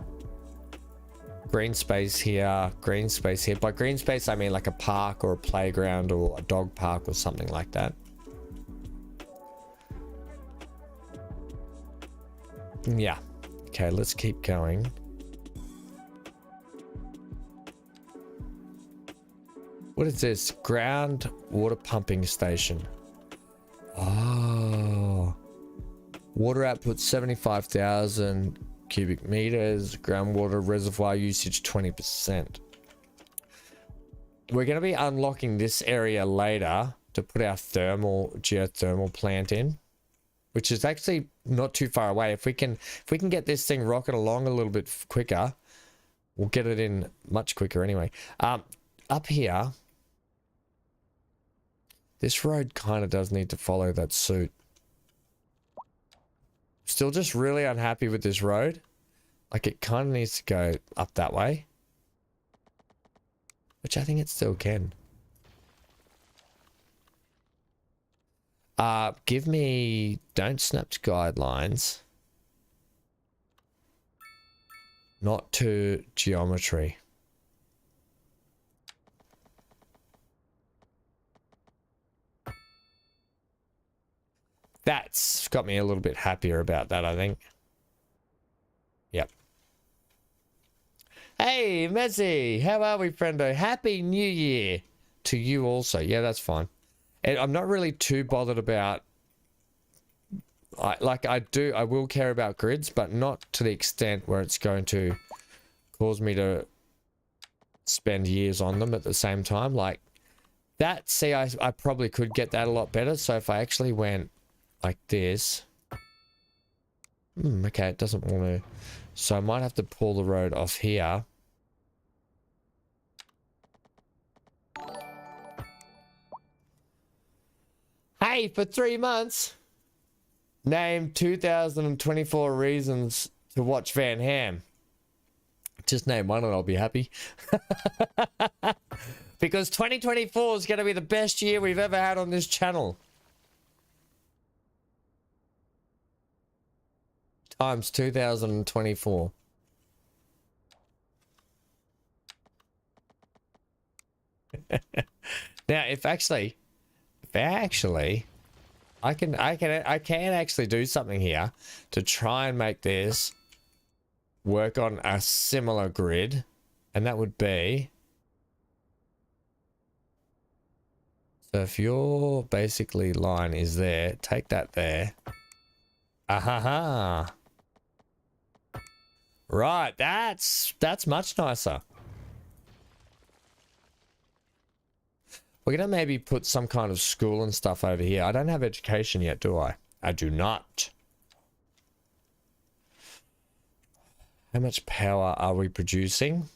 Green space here, green space here. By green space, I mean like a park or a playground or a dog park or something like that. Yeah. Okay, let's keep going. What is this? Ground water pumping station. Oh. Water output 75,000 cubic meters. Groundwater reservoir usage 20%. We're going to be unlocking this area later to put our geothermal plant in, which is actually not too far away. If we can get this thing rocking along a little bit quicker, we'll get it in much quicker anyway. Up here, this road kind of does need to follow that suit. Still just really unhappy with this road. Like it kind of needs to go up that way, which I think it still can. Give me, don't snap to guidelines. Not to geometry. That's got me a little bit happier about that, I think. Yep. Hey, Messi, how are we, friendo? Happy New Year to you also. Yeah, that's fine. And I'm not really too bothered about, I will care about grids, but not to the extent where it's going to cause me to spend years on them at the same time. Like that, see, I probably could get that a lot better. So if I actually went like this, okay, it doesn't want to, so I might have to pull the road off here. Hey, for 3 months, name 2024 reasons to watch Van Ham. Just name one and I'll be happy. Because 2024 is going to be the best year we've ever had on this channel. Times 2024. Now, if actually, I can actually do something here to try and make this work on a similar grid, and that would be, so if your basically line is there, take that there. Ahaha. Right, that's much nicer. We're gonna maybe put some kind of school and stuff over here. I don't have education yet, do I? I do not. How much power are we producing?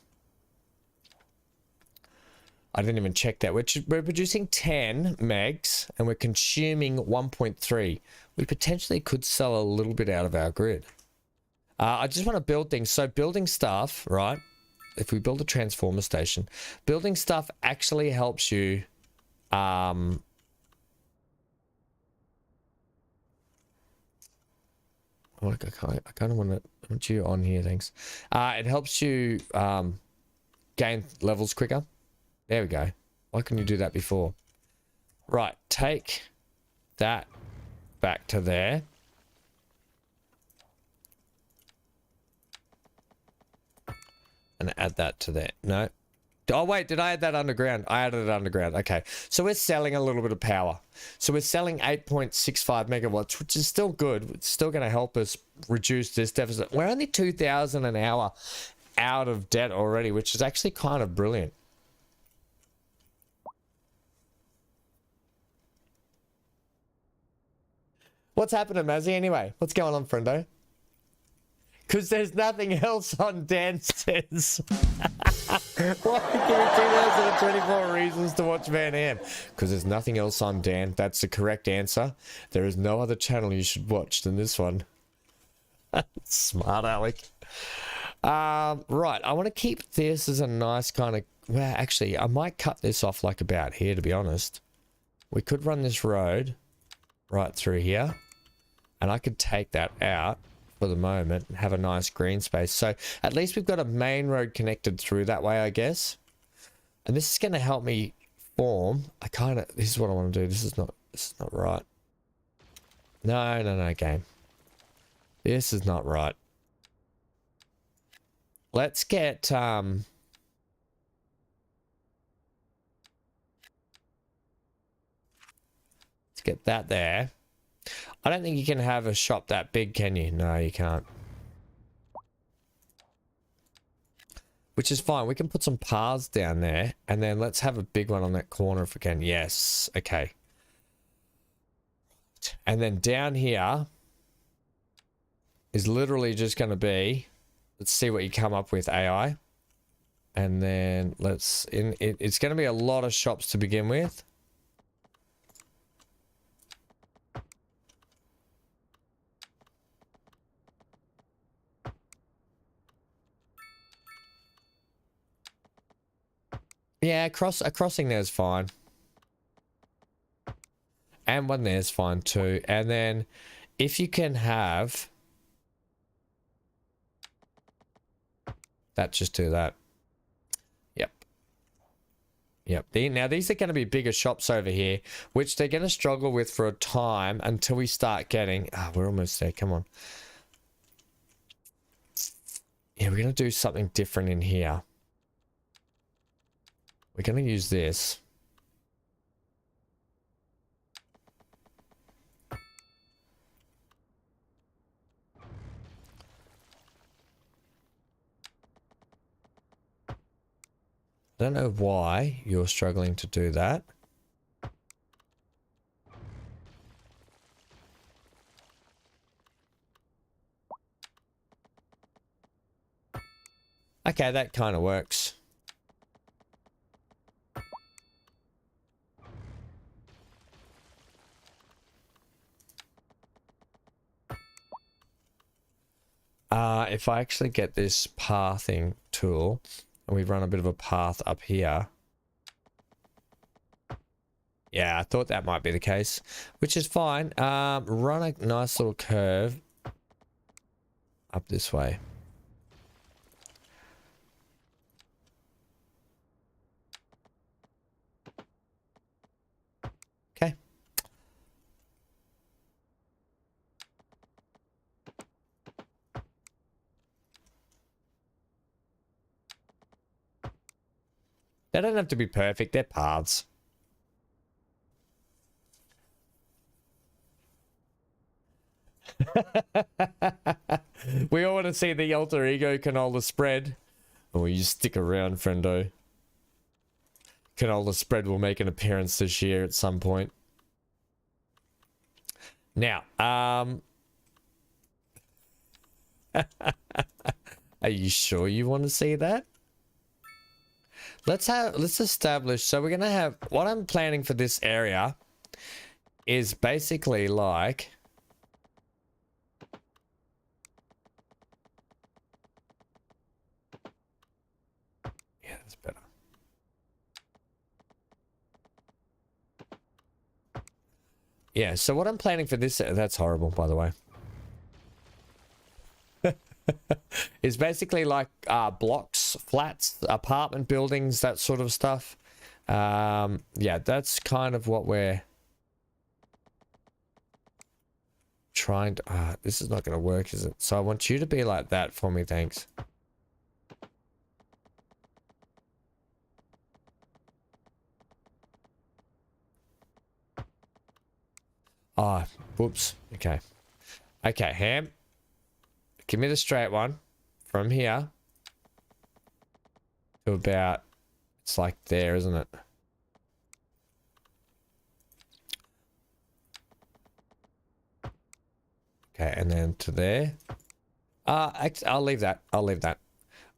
I didn't even check that. We're producing 10 megs and we're consuming 1.3. We potentially could sell a little bit out of our grid. I just want to build things. So building stuff, right? If we build a transformer station, building stuff actually helps you. I kind of want you on here, thanks. It helps you gain levels quicker. There we go. Why couldn't you do that before? Right, take that back to there. And add that to there. No. Oh, wait, did I add that underground? I added it underground. Okay. So we're selling a little bit of power. So we're selling 8.65 megawatts, which is still good. It's still going to help us reduce this deficit. We're only 2,000 an hour out of debt already, which is actually kind of brilliant. What's happening, Mazzy, anyway? What's going on, friendo? Because there's nothing else on, Dan says. Why give me 2024 reasons to watch Van Am? Because there's nothing else on, Dan. That's the correct answer. There is no other channel you should watch than this one. Smart Alec. Right, I want to keep this as a nice kind of... Well, actually, I might cut this off like about here, to be honest. We could run this road right through here. And I could take that out for the moment and have a nice green space. So at least we've got a main road connected through that way, I guess. And this is going to help me form. This is what I want to do. This is not right. No, game. This is not right. Let's get, let's get that there. I don't think you can have a shop that big, can you? No, you can't. Which is fine. We can put some paths down there. And then let's have a big one on that corner if we can. Yes. Okay. And then down here is literally just going to be... Let's see what you come up with, AI. And then it's going to be a lot of shops to begin with. Yeah, a crossing there's fine. And one there's fine too. And then if you can have that, just do that. Yep. Now these are going to be bigger shops over here, which they're going to struggle with for a time until we start getting... we're almost there. Come on. Yeah, we're going to do something different in here. We're going to use this. I don't know why you're struggling to do that. Okay, that kind of works. If I actually get this pathing tool and we run a bit of a path up here. Yeah, I thought that might be the case, which is fine. Run a nice little curve up this way. Okay. They don't have to be perfect, they're paths. We all want to see the alter ego canola spread. Oh, you stick around, friendo. Canola spread will make an appearance this year at some point. Now, are you sure you want to see that? Let's establish, so we're going to have, what I'm planning for this area is basically like, yeah, that's better. Yeah, so what I'm planning for this, that's horrible, by the way. Is basically like blocks, flats, apartment buildings, that sort of stuff. Yeah, that's kind of what we're... trying to... this is not going to work, is it? So I want you to be like that for me, thanks. Ah, whoops. Okay. Okay, Ham. Give me the straight one. From here. To about... It's like there, isn't it? Okay, and then to there. I'll leave that. I'll leave that.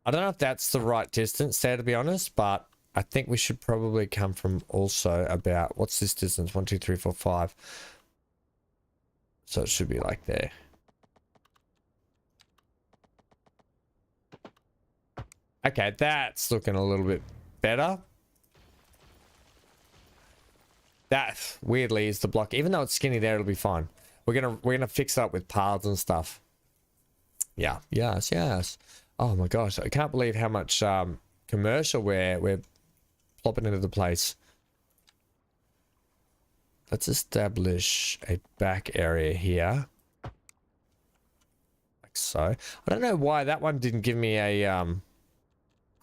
I don't know if that's the right distance there, to be honest, but I think we should probably come from also about... What's this distance? 1, 2, 3, 4, 5. So it should be like there. Okay, that's looking a little bit better. That weirdly is the block. Even though it's skinny there, it'll be fine. We're gonna fix it up with paths and stuff. Yeah, yes, yes. Oh my gosh, I can't believe how much commercial we're plopping into the place. Let's establish a back area here. Like so. I don't know why that one didn't give me a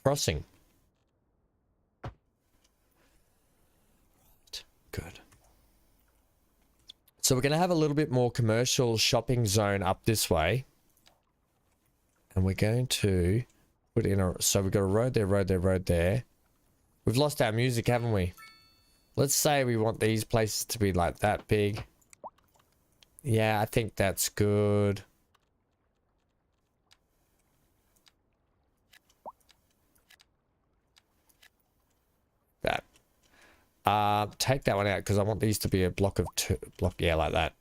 crossing. Good. So we're going to have a little bit more commercial shopping zone up this way. And we're going to put in a... So we've got a road there, road there, road there. We've lost our music, haven't we? Let's say we want these places to be like that big. Yeah, I think that's good. That. Take that one out because I want these to be a block of two. Yeah, like that.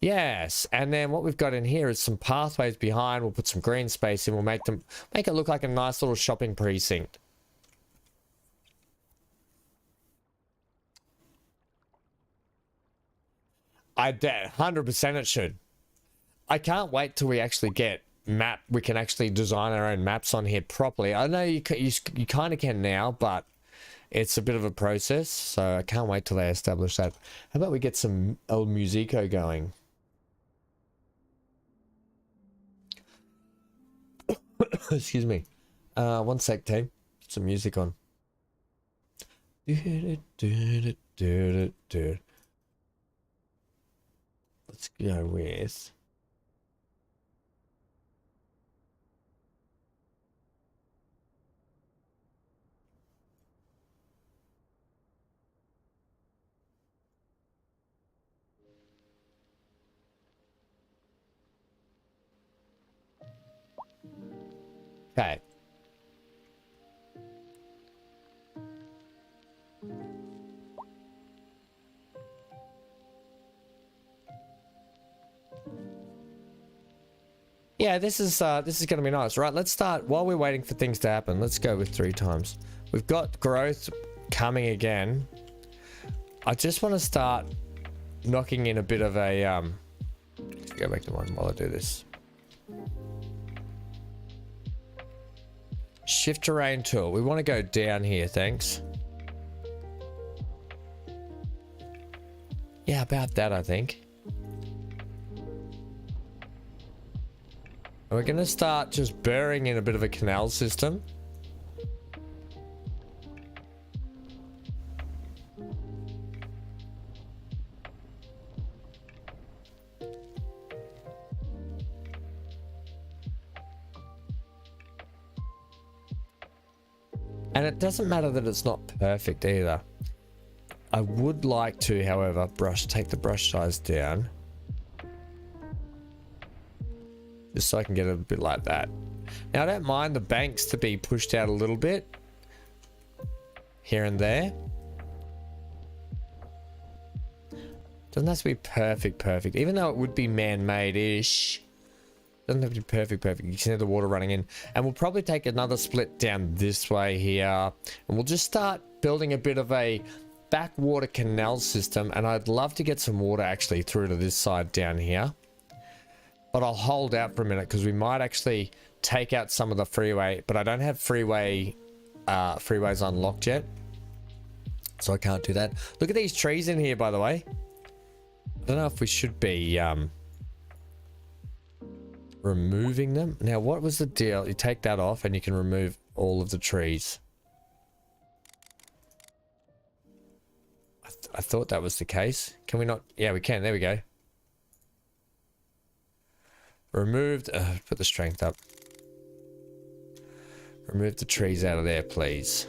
Yes, and then what we've got in here is some pathways behind. We'll put some green space in. We'll make it look like a nice little shopping precinct. I bet 100% it should. I can't wait till we actually get map. We can actually design our own maps on here properly. I know you kind of can now, but it's a bit of a process. So I can't wait till they establish that. How about we get some El Musico going? Excuse me. One sec, team. Put some music on. Let's go with... Okay. Yeah, this is going to be nice. Right, let's start while we're waiting for things to happen. Let's go with 3 times. We've got growth coming again. I just want to start knocking in a bit of a let's go back to one while I do this. Shift terrain tool. We want to go down here, thanks. Yeah, about that, I think. And we're going to start just burying in a bit of a canal system. And it doesn't matter that it's not perfect either. I would like to, however, take the brush size down. Just so I can get a bit like that. Now, I don't mind the banks to be pushed out a little bit. Here and there. Doesn't have to be perfect. Even though it would be man-made-ish. Doesn't have to be perfect. You can see the water running in. And we'll probably take another split down this way here. And we'll just start building a bit of a backwater canal system. And I'd love to get some water actually through to this side down here. But I'll hold out for a minute because we might actually take out some of the freeway. But I don't have freeways unlocked yet. So I can't do that. Look at these trees in here, by the way. I don't know if we should be removing them. Now, what was the deal? You take that off and you can remove all of the trees. I thought that was the case. Can we not? Yeah, we can. There we go. Removed. Put the strength up. Remove the trees out of there, please.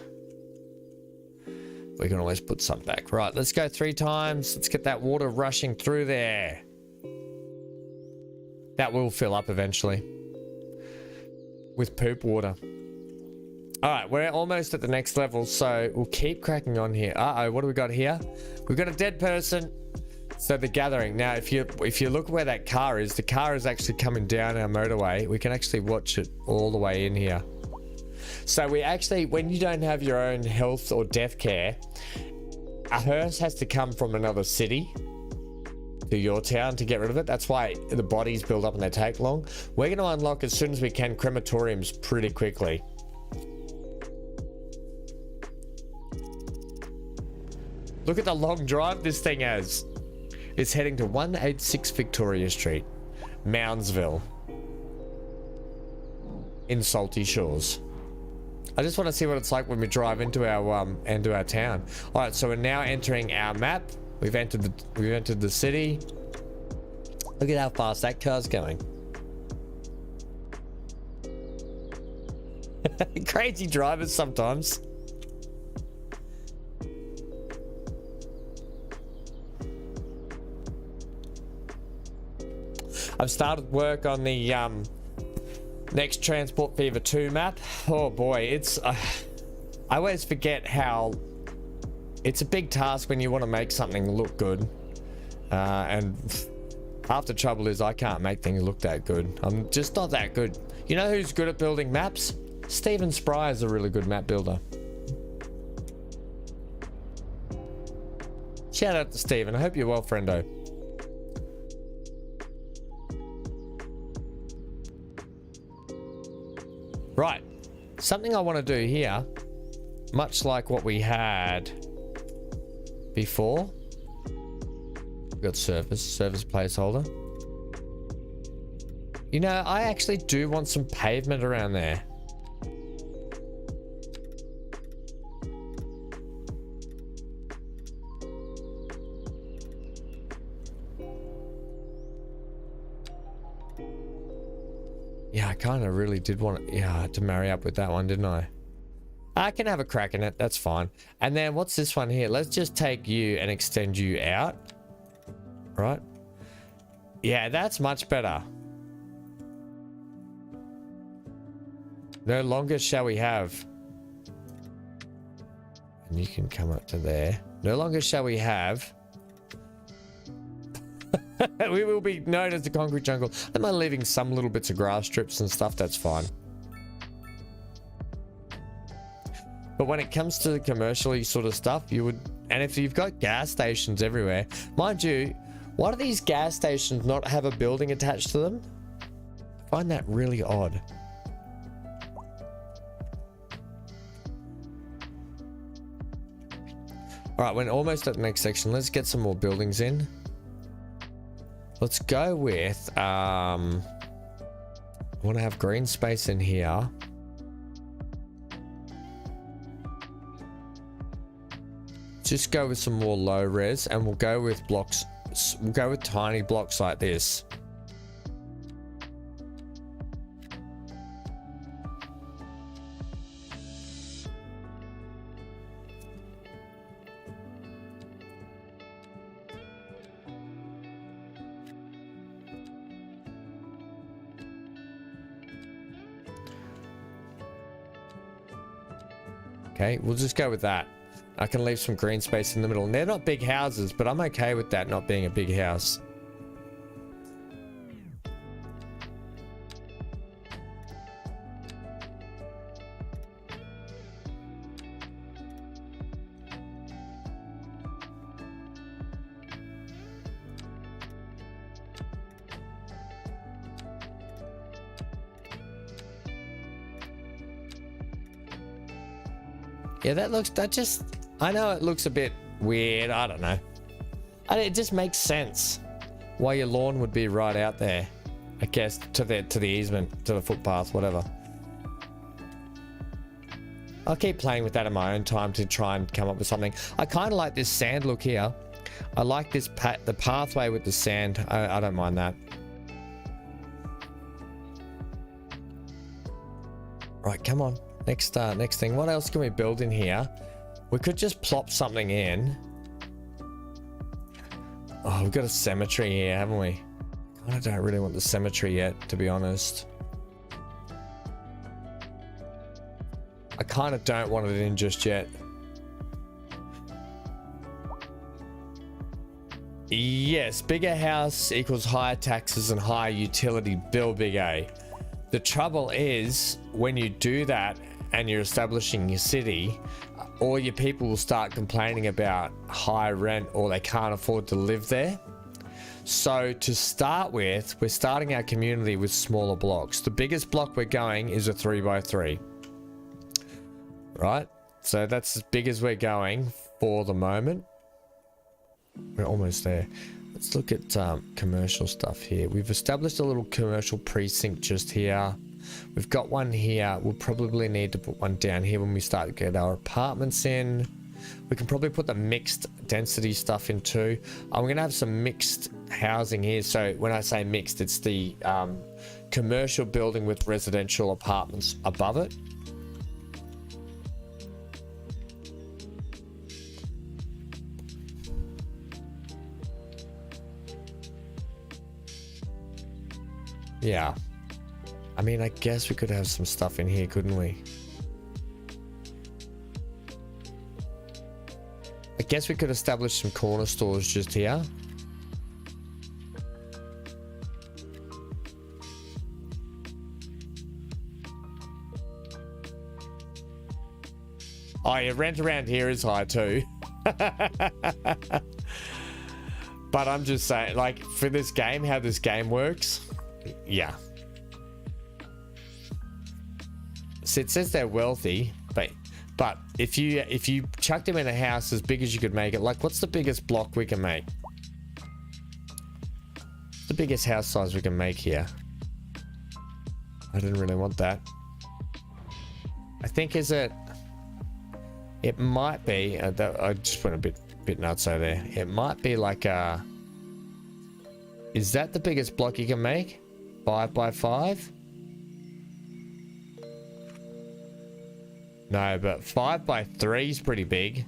We can always put some back. Right, let's go 3 times. Let's get that water rushing through there. That will fill up eventually. With poop water. Alright, we're almost at the next level, so we'll keep cracking on here. Uh-oh, what do we got here? We've got a dead person. So the gathering. Now, if you look where that car is, the car is actually coming down our motorway. We can actually watch it all the way in here. So we actually, when you don't have your own health or death care, a hearse has to come from another city to your town to get rid of it. That's why the bodies build up and they take long. We're going to unlock as soon as we can crematoriums pretty quickly. Look at the long drive this thing has. It's heading to 186 Victoria Street, Moundsville, in Salty Shores. I just want to see what it's like when we drive into our town. All right, so we're now entering our map. We've entered the city. Look at how fast that car's going. Crazy drivers sometimes. I've started work on the next Transport Fever 2 map. Oh boy, it's I always forget how it's a big task when you want to make something look good, and half the trouble is I can't make things look that good. I'm just not that good. You know who's good at building maps? Stephen Spry is a really good map builder. Shout out to Stephen. I hope you're well, friendo. Right, something I want to do here, much like what we had before. We've got service placeholder. You know, I actually do want some pavement around there. Yeah, I kind of really did want to marry up with that one, didn't I? I can have a crack in it. That's fine. And then what's this one here? Let's just take you and extend you out. Right? Yeah, that's much better. No longer shall we have. And you can come up to there. No longer shall we have. We will be known as the concrete jungle. Am I leaving some little bits of grass strips and stuff? That's fine. But when it comes to the commercially sort of stuff, you would, and if you've got gas stations everywhere, mind you, why do these gas stations not have a building attached to them? I find that really odd. All right, we're almost at the next section. Let's get some more buildings in. Let's go with, I want to have green space in here. Just go with some more low res, and we'll go with blocks. We'll go with tiny blocks like this. Okay, we'll just go with that. I can leave some green space in the middle. And they're not big houses, but I'm okay with that not being a big house. Yeah, I know it looks a bit weird. I don't know. It just makes sense. why your lawn would be right out there. I guess to the easement, to the footpath, whatever. I'll keep playing with that in my own time to try and come up with something. I kind of like this sand look here. I like this the pathway with the sand. I don't mind that. Right, come on. Next thing. What else can we build in here? We could just plop something in. Oh, we've got a cemetery here, haven't we? I don't really want the cemetery yet, to be honest. I kind of don't want it in just yet. Yes, bigger house equals higher taxes and higher utility bill, big A. The trouble is, when you do that and you're establishing your city, all your people will start complaining about high rent or they can't afford to live there. So to start with, we're starting our community with smaller blocks. The biggest block we're going is a 3x3. Right? So that's as big as we're going for the moment. We're almost there. Let's look at commercial stuff here. We've established a little commercial precinct just here. We've got one here. We'll probably need to put one down here when we start to get our apartments in. We can probably put the mixed density stuff in too. I'm going to have some mixed housing here. So when I say mixed, it's the commercial building with residential apartments above it. Yeah. I mean, I guess we could have some stuff in here, couldn't we? I guess we could establish some corner stores just here. Oh yeah, rent around here is high too. But I'm just saying, like, for this game, how this game works, yeah. So it says they're wealthy, but if you chucked them in a house as big as you could make it, like, what's the biggest block we can make? The biggest house size we can make here. I didn't really want that. I think it might be. I just went a bit nuts over there. It might be like a. Is that the biggest block you can make? 5x5? No, but 5x3 is pretty big.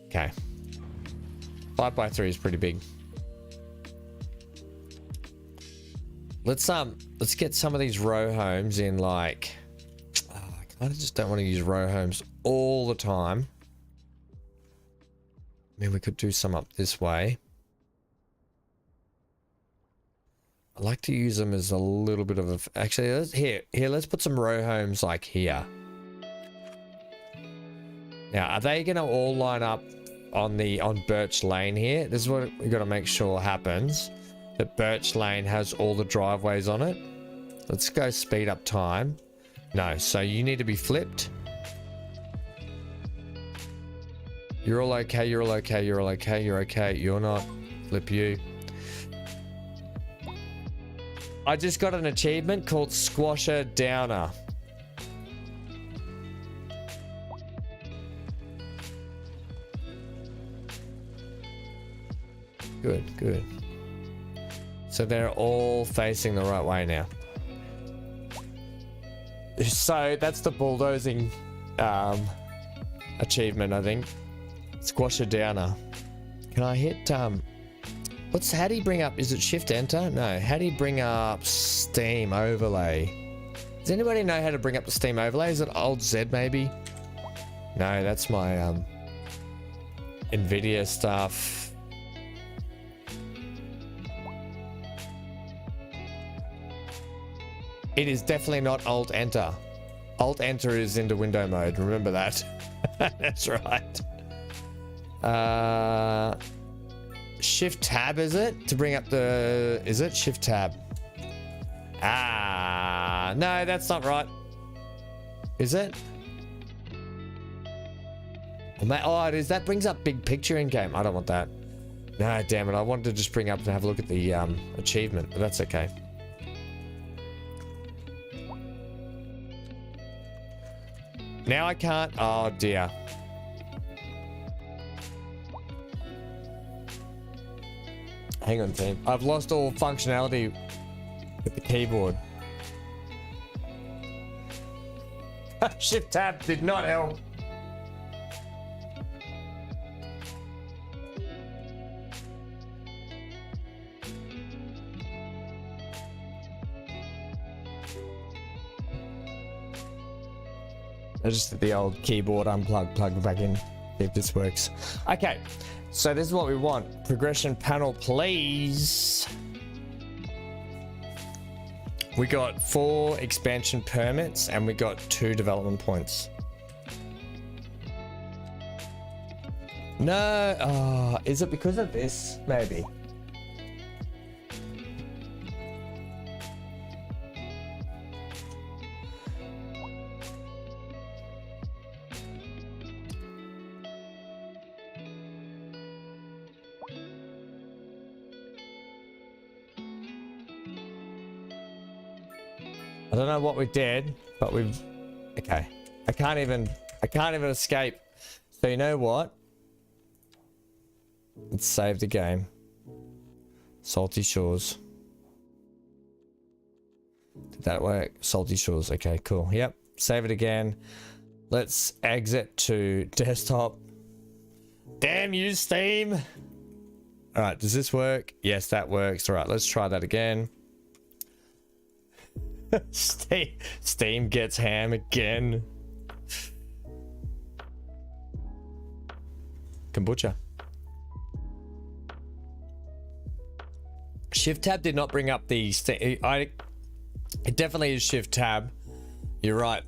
Okay. 5x3 is pretty big. Let's get some of these row homes in, like, I kind of just don't want to use row homes all the time. I mean, we could do some up this way. I like to use them as a little bit of a, actually, let's put some row homes like here. Now, are they going to all line up on Birch Lane here? This is what we got to make sure happens. That Birch Lane has all the driveways on it. Let's go speed up time. No, so you need to be flipped. You're all okay, you're all okay, you're all okay, you're okay, you're not. Flip you. I just got an achievement called Squasher Downer. Good, good. So they're all facing the right way now. So that's the bulldozing achievement, I think. Squasher Downer. Can I hit how do you bring up, is it shift enter? No, how do you bring up Steam overlay? Does anybody know how to bring up the Steam overlay? Is it Alt Z maybe? No, that's my Nvidia stuff. It is definitely not Alt Enter. Alt Enter is into window mode. Remember that. That's right. Shift Tab, is it? To bring up the... Is it Shift Tab? Ah, no, that's not right. Is it? Oh, it is. That brings up big picture in game. I don't want that. No, damn it. I wanted to just bring up and have a look at the achievement, but that's okay. Now I can't. Oh, dear. Hang on, team. I've lost all functionality with the keyboard. Shift tab did not help. I just did the old keyboard unplug, plug back in. See if this works. Okay, so this is what we want. Progression panel, please. We got 4 expansion permits and we got 2 development points. No, oh, is it because of this? Maybe. I don't know what we did, but we've... Okay. I can't even escape. So you know what? Let's save the game. Salty Shores. Did that work? Salty Shores. Okay, cool. Yep. Save it again. Let's exit to desktop. Damn you, Steam! Alright, does this work? Yes, that works. Alright, let's try that again. Steam gets ham again. Kombucha. Shift tab did not bring up the it definitely is shift tab. You're right,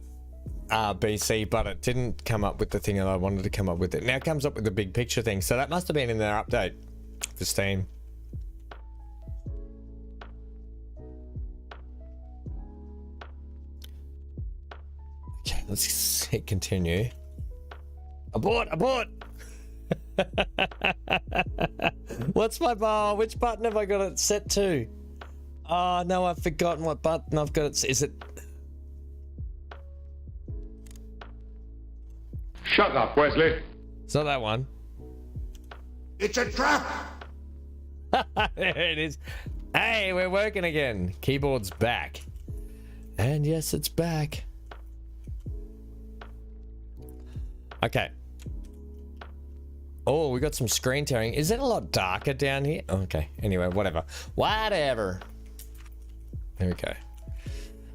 BC, but it didn't come up with the thing that I wanted to come up with. It now comes up with the big picture thing, so that must have been in their update for Steam. Okay, let's hit continue. Abort! Abort! What's my bar? Which button have I got it set to? Oh no, I've forgotten what button I've got it. Is it? Shut up, Wesley. It's not that one. It's a trap. There it is. Hey, we're working again. Keyboard's back. And yes, it's back. Okay. Oh, we got some screen tearing. Is it a lot darker down here? Okay. Anyway, whatever. Whatever. There we go.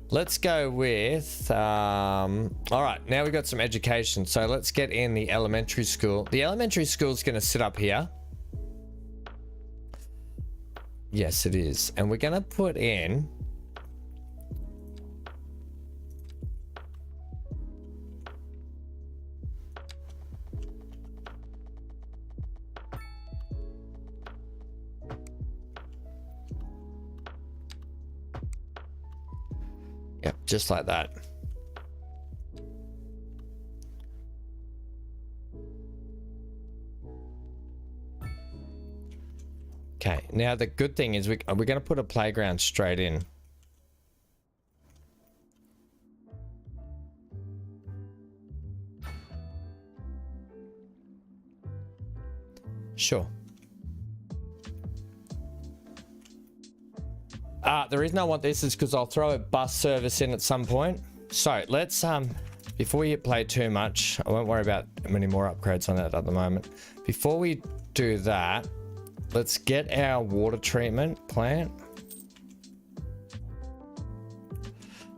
Let's go with... all right. Now we got some education. So let's get in the elementary school. The elementary school is going to sit up here. Yes, it is. And we're going to put in... Yep, just like that. Okay, now the good thing is we're going to put a playground straight in. Sure. The reason I want this is because I'll throw a bus service in at some point. So let's, before we hit play too much, I won't worry about many more upgrades on that at the moment. Before we do that, let's get our water treatment plant.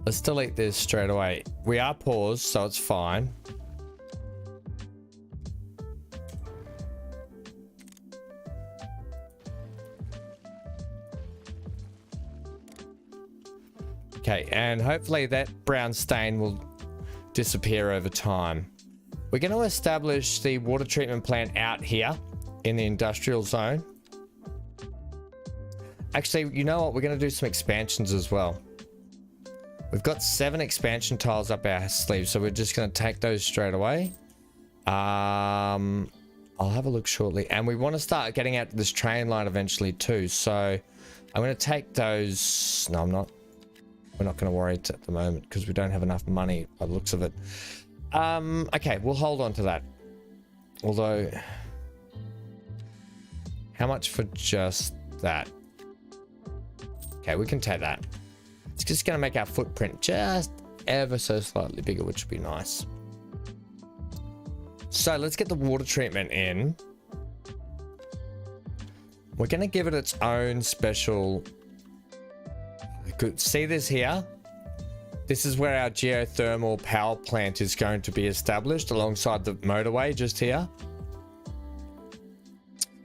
Let's delete this straight away. We are paused, so it's fine. Okay, and hopefully that brown stain will disappear over time. We're going to establish the water treatment plant out here in the industrial zone. Actually, you know what? We're going to do some expansions as well. We've got 7 expansion tiles up our sleeve, so we're just going to take those straight away. I'll have a look shortly. And we want to start getting out this train line eventually too. So I'm going to take those. No, I'm not. We're not going to worry at the moment because we don't have enough money by the looks of it. Okay, we'll hold on to that. Although, how much for just that? Okay, we can take that. It's just going to make our footprint just ever so slightly bigger, which would be nice. So let's get the water treatment in. We're going to give it its own special. See this here? This is where our geothermal power plant is going to be established alongside the motorway just here.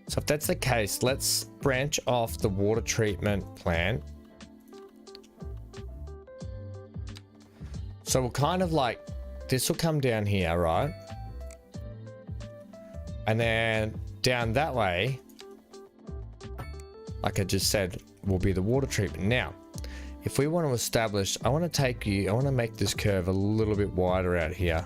So if that's the case, let's branch off the water treatment plant. So we'll kind of like, this will come down here, right? And then down that way, like I just said, will be the water treatment. Now, if we want to establish, I want to make this curve a little bit wider out here.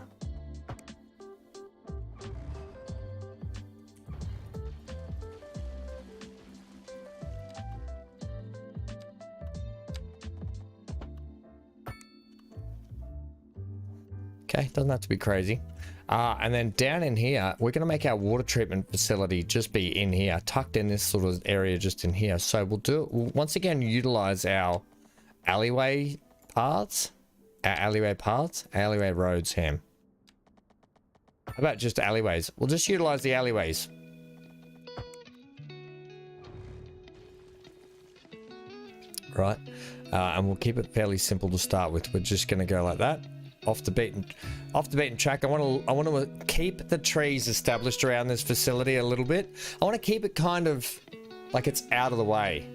Okay, doesn't have to be crazy. And then down in here, we're going to make our water treatment facility just be in here, tucked in this sort of area just in here. So we'll once again utilize our alleyway paths, alleyway roads, Ham. How about just alleyways? We'll just utilize the alleyways. Right, and we'll keep it fairly simple to start with. We're just going to go like that. Off the beaten track. I want to keep the trees established around this facility a little bit. I want to keep it kind of like it's out of the way.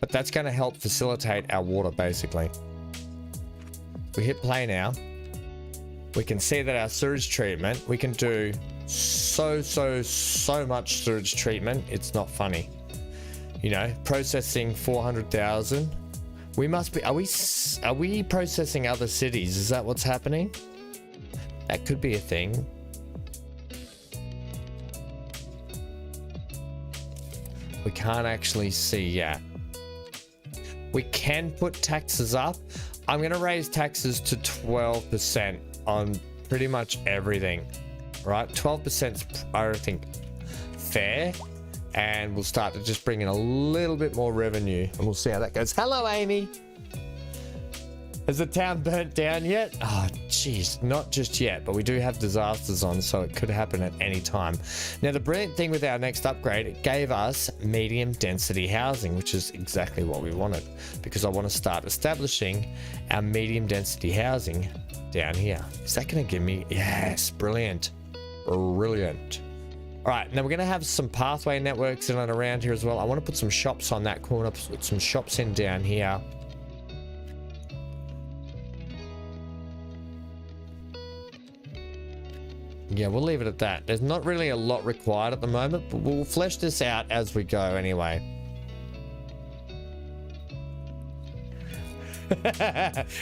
But that's going to help facilitate our water, basically. We hit play now. We can see that our sewage treatment, we can do so much sewage treatment. It's not funny. You know, processing 400,000. We must be, are we processing other cities? Is that what's happening? That could be a thing. We can't actually see yet. We can put taxes up. I'm going to raise taxes to 12% on pretty much everything, right? 12% I think fair. And we'll start to just bring in a little bit more revenue and we'll see how that goes. Hello, Amy. Has the town burnt down yet? Oh, jeez, not just yet, but we do have disasters on, so it could happen at any time. Now, the brilliant thing with our next upgrade, it gave us medium density housing, which is exactly what we wanted, because I want to start establishing our medium density housing down here. Is that going to give me? Yes, brilliant. Brilliant. All right, now we're going to have some pathway networks in and around here as well. I want to put some shops on that corner, put some shops in down here. Yeah, we'll leave it at that. There's not really a lot required at the moment, but we'll flesh this out as we go anyway.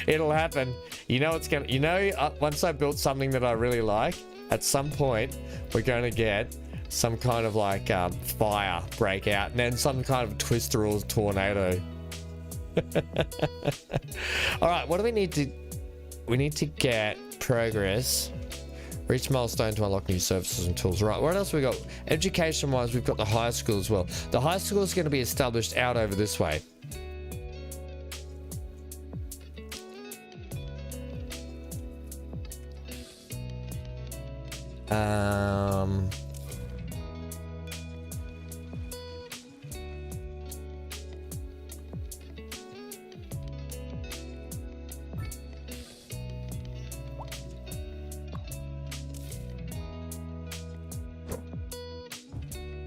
It'll happen. You know, it's gonna, once I build something that I really like, at some point, we're going to get some kind of like fire break out and then some kind of twister or tornado. All right, what do we need to? We need to get progress. Reach milestone to unlock new services and tools. Right, what else we got? Education wise, we've got the high school as well. The high school is going to be established out over this way.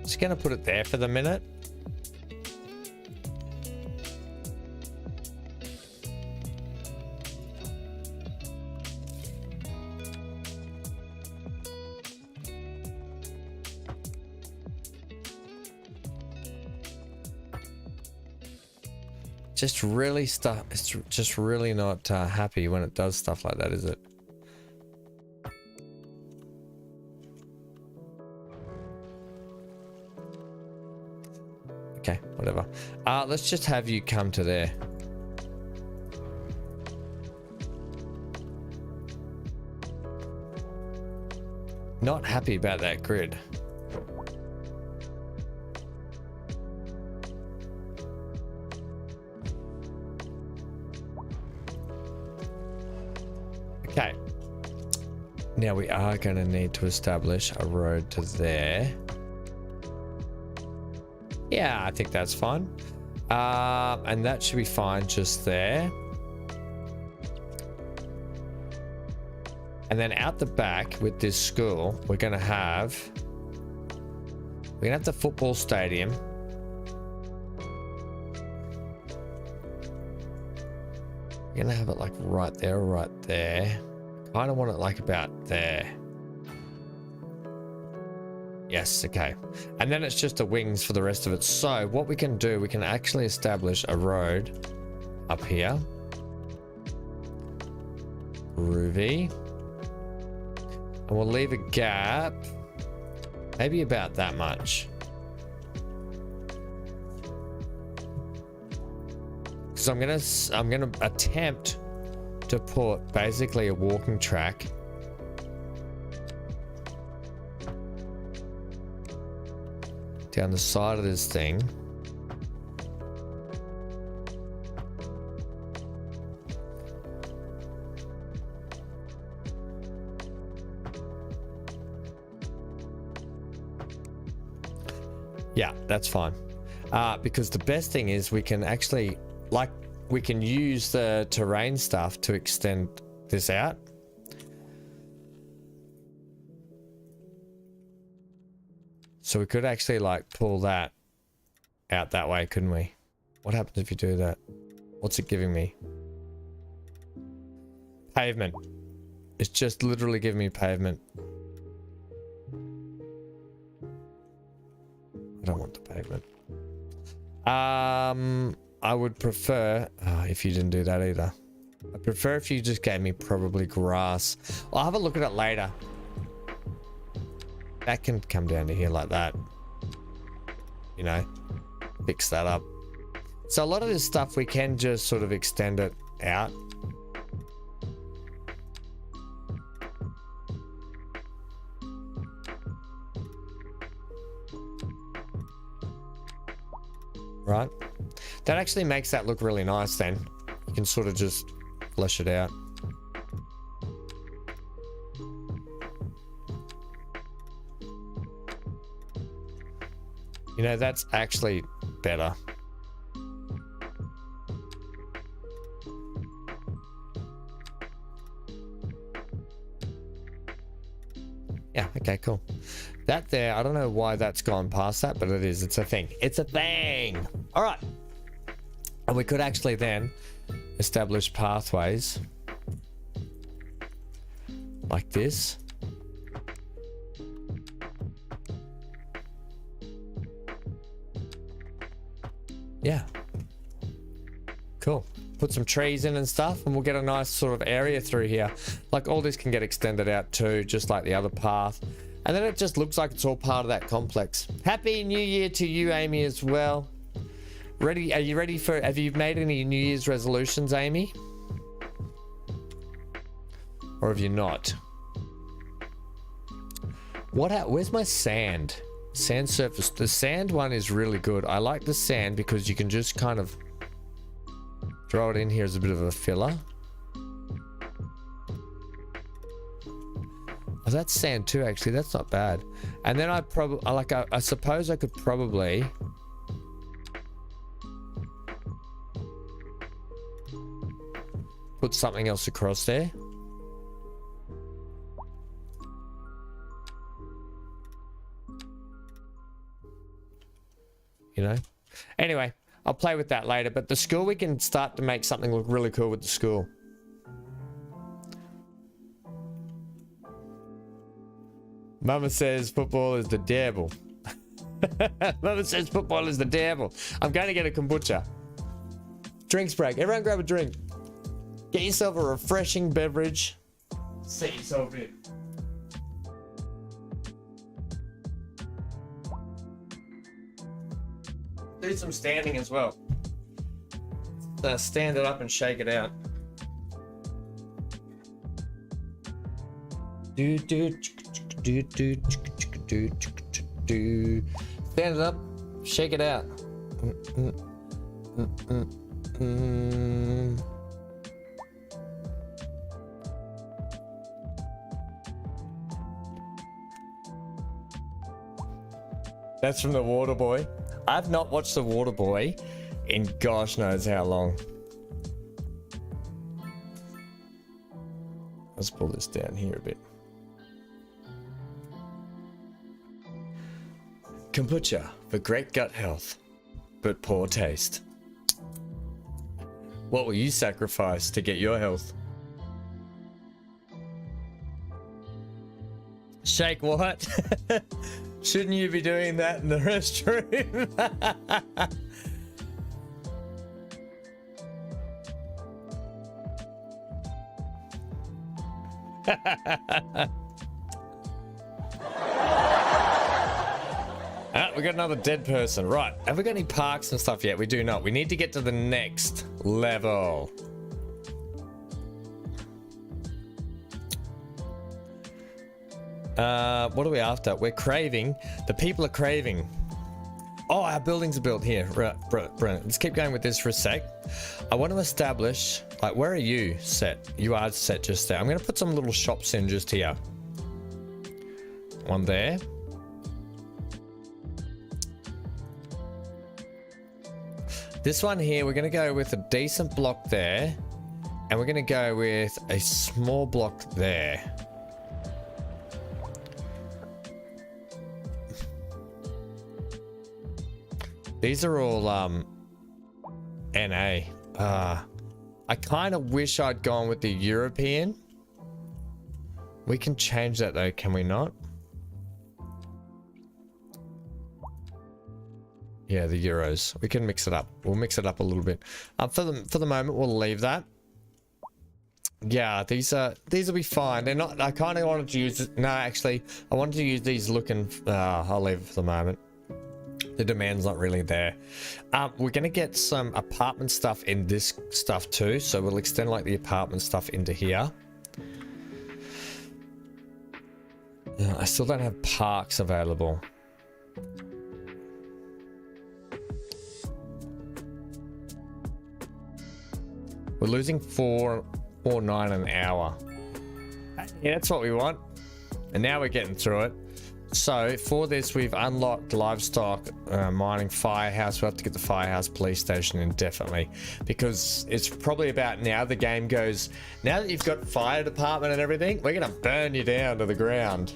Just gonna put it there for the minute. just really stuff. It's just really not happy when it does stuff like that, is it? Okay, whatever. Let's just have you come to there. Not happy about that grid. Okay. Now we are going to need to establish a road to there. Yeah, I think that's fine. And that should be fine just there. And then out the back with this school, we're gonna have the football stadium. We're gonna have it like right there, right there. Kind of want it like about there. Yes, okay. And then it's just the wings for the rest of it. So what we can do, we can actually establish a road up here. Groovy. And we'll leave a gap, maybe about that much. Because I'm gonna attempt to put basically a walking track down the side of this thing. Yeah, that's fine. Because the best thing is we can actually, like, we can use the terrain stuff to extend this out. So we could actually like pull that out that way, couldn't we? What happens if you do that? What's it giving me? Pavement. It's just literally giving me pavement. I don't want the pavement. I would prefer if you didn't do that either. I prefer if you just gave me probably grass. I'll have a look at it later. That can come down to here like that. You know, fix that up. So a lot of this stuff we can just sort of extend it out. Right, that actually makes that look really nice. Then you can sort of just flesh it out. You know, that's actually better. Yeah, okay, cool. That there, I don't know why that's gone past that, but it is. It's a thing. It's a thing. All right. And we could actually then establish pathways like this. Yeah. Cool. Put some trees in and stuff, and we'll get a nice sort of area through here. Like all this can get extended out too, just like the other path. And then it just looks like it's all part of that complex. Happy New Year to you, Amy, as well. Ready? Are you ready for, have you made any New Year's resolutions, Amy? Or have you not? Where's my sand? Sand surface. The sand one is really good. I like the sand because you can just kind of throw it in here as a bit of a filler. Oh, that's sand too, actually. That's not bad. And then I suppose I could probably put something else across there. You know? Anyway, I'll play with that later. But the school, we can start to make something look really cool with the school. Mama says football is the devil. Mama says football is the devil. I'm going to get a kombucha. Drinks break. Everyone grab a drink. Get yourself a refreshing beverage. Set yourself in. Do some standing as well. Stand it up and shake it out. Stand it up, shake it out. That's from The Waterboy. I've not watched The Waterboy in gosh knows how long. Let's pull this down here a bit. Kombucha for great gut health, but poor taste. What will you sacrifice to get your health? Shake what? Shouldn't you be doing that in the restroom? We got another dead person. Right. Have we got any parks and stuff yet? We do not. We need to get to the next level. What are we after? We're craving. The people are craving. Oh, our buildings are built here. Right, brilliant. Let's keep going with this for a sec. I want to establish, like, where are you set? You are set just there. I'm going to put some little shops in just here. One there. This one here, we're going to go with a decent block there. And we're going to go with a small block there. These are all NA. I kind of wish I'd gone with the European. We can change that though, can we not? Yeah, the euros. We can mix it up. We'll mix it up a little bit. For the moment, we'll leave that. Yeah, these will be fine. They're not. I kind of wanted to use. No, actually, I wanted to use these looking. I'll leave it for the moment. The demand's not really there. We're gonna get some apartment stuff in this stuff too, so we'll extend like the apartment stuff into here. I still don't have parks available. We're losing 4.9 an hour. Yeah, that's what we want. And now we're getting through it. So for this, we've unlocked livestock, mining, firehouse. We'll have to get the firehouse, police station in definitely, because it's probably about now the game goes, now that you've got fire department and everything, we're gonna burn you down to the ground.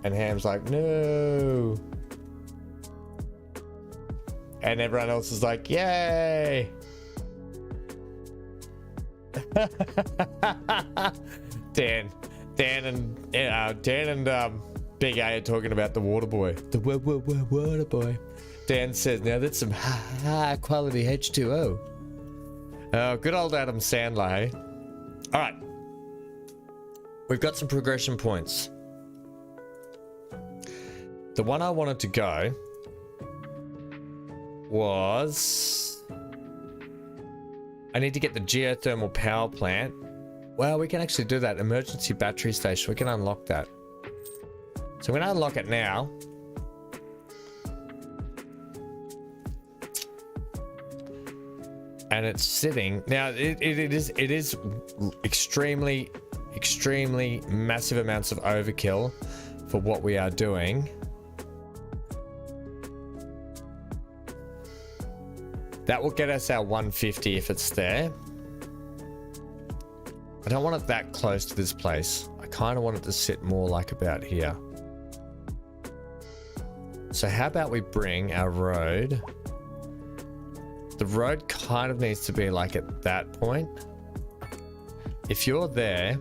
And Ham's like, no. And everyone else is like, yay. Dan and Big A are talking about the Waterboy. The Waterboy. Dan says, now that's some high quality H2O. Oh, good old Adam Sandler, hey? All right. We've got some progression points. The one I wanted to go was... I need to get the geothermal power plant. Well, we can actually do that. Emergency battery station. We can unlock that. So we're going to unlock it now. And it's sitting. Now, it is extremely massive amounts of overkill for what we are doing. That will get us our 150 if it's there. I don't want it that close to this place. I kind of want it to sit more like about here. So how about we bring our road? The road kind of needs to be like at that point. If you're there,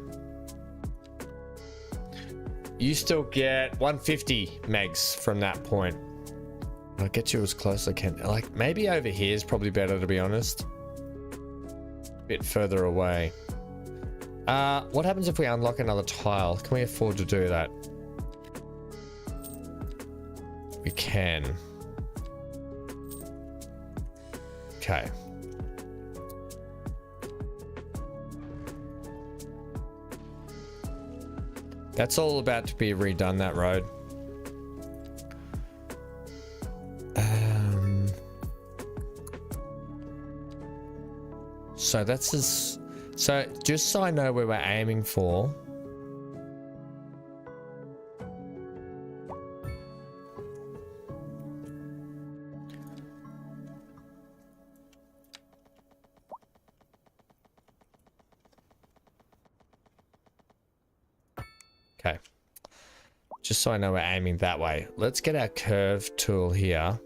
you still get 150 megs from that point. I'll get you as close as I can. Like maybe over here is probably better, to be honest. bit further away. What happens if we unlock another tile? Can we afford to do that? We can. Okay. That's all about to be redone, that road. So that's as... So just so I know where we're aiming for. Okay. Just so I know we're aiming that way. Let's get our curve tool here.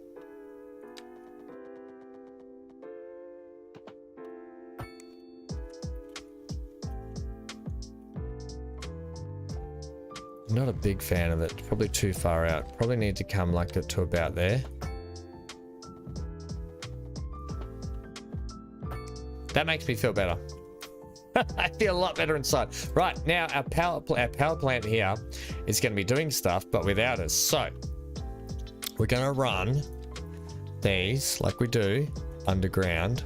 Not a big fan of it. Probably too far out. Probably need to come like it to about there. That makes me feel better. I feel a lot better inside. Right, now our power plant here is going to be doing stuff, but without us. So we're going to run these like we do underground.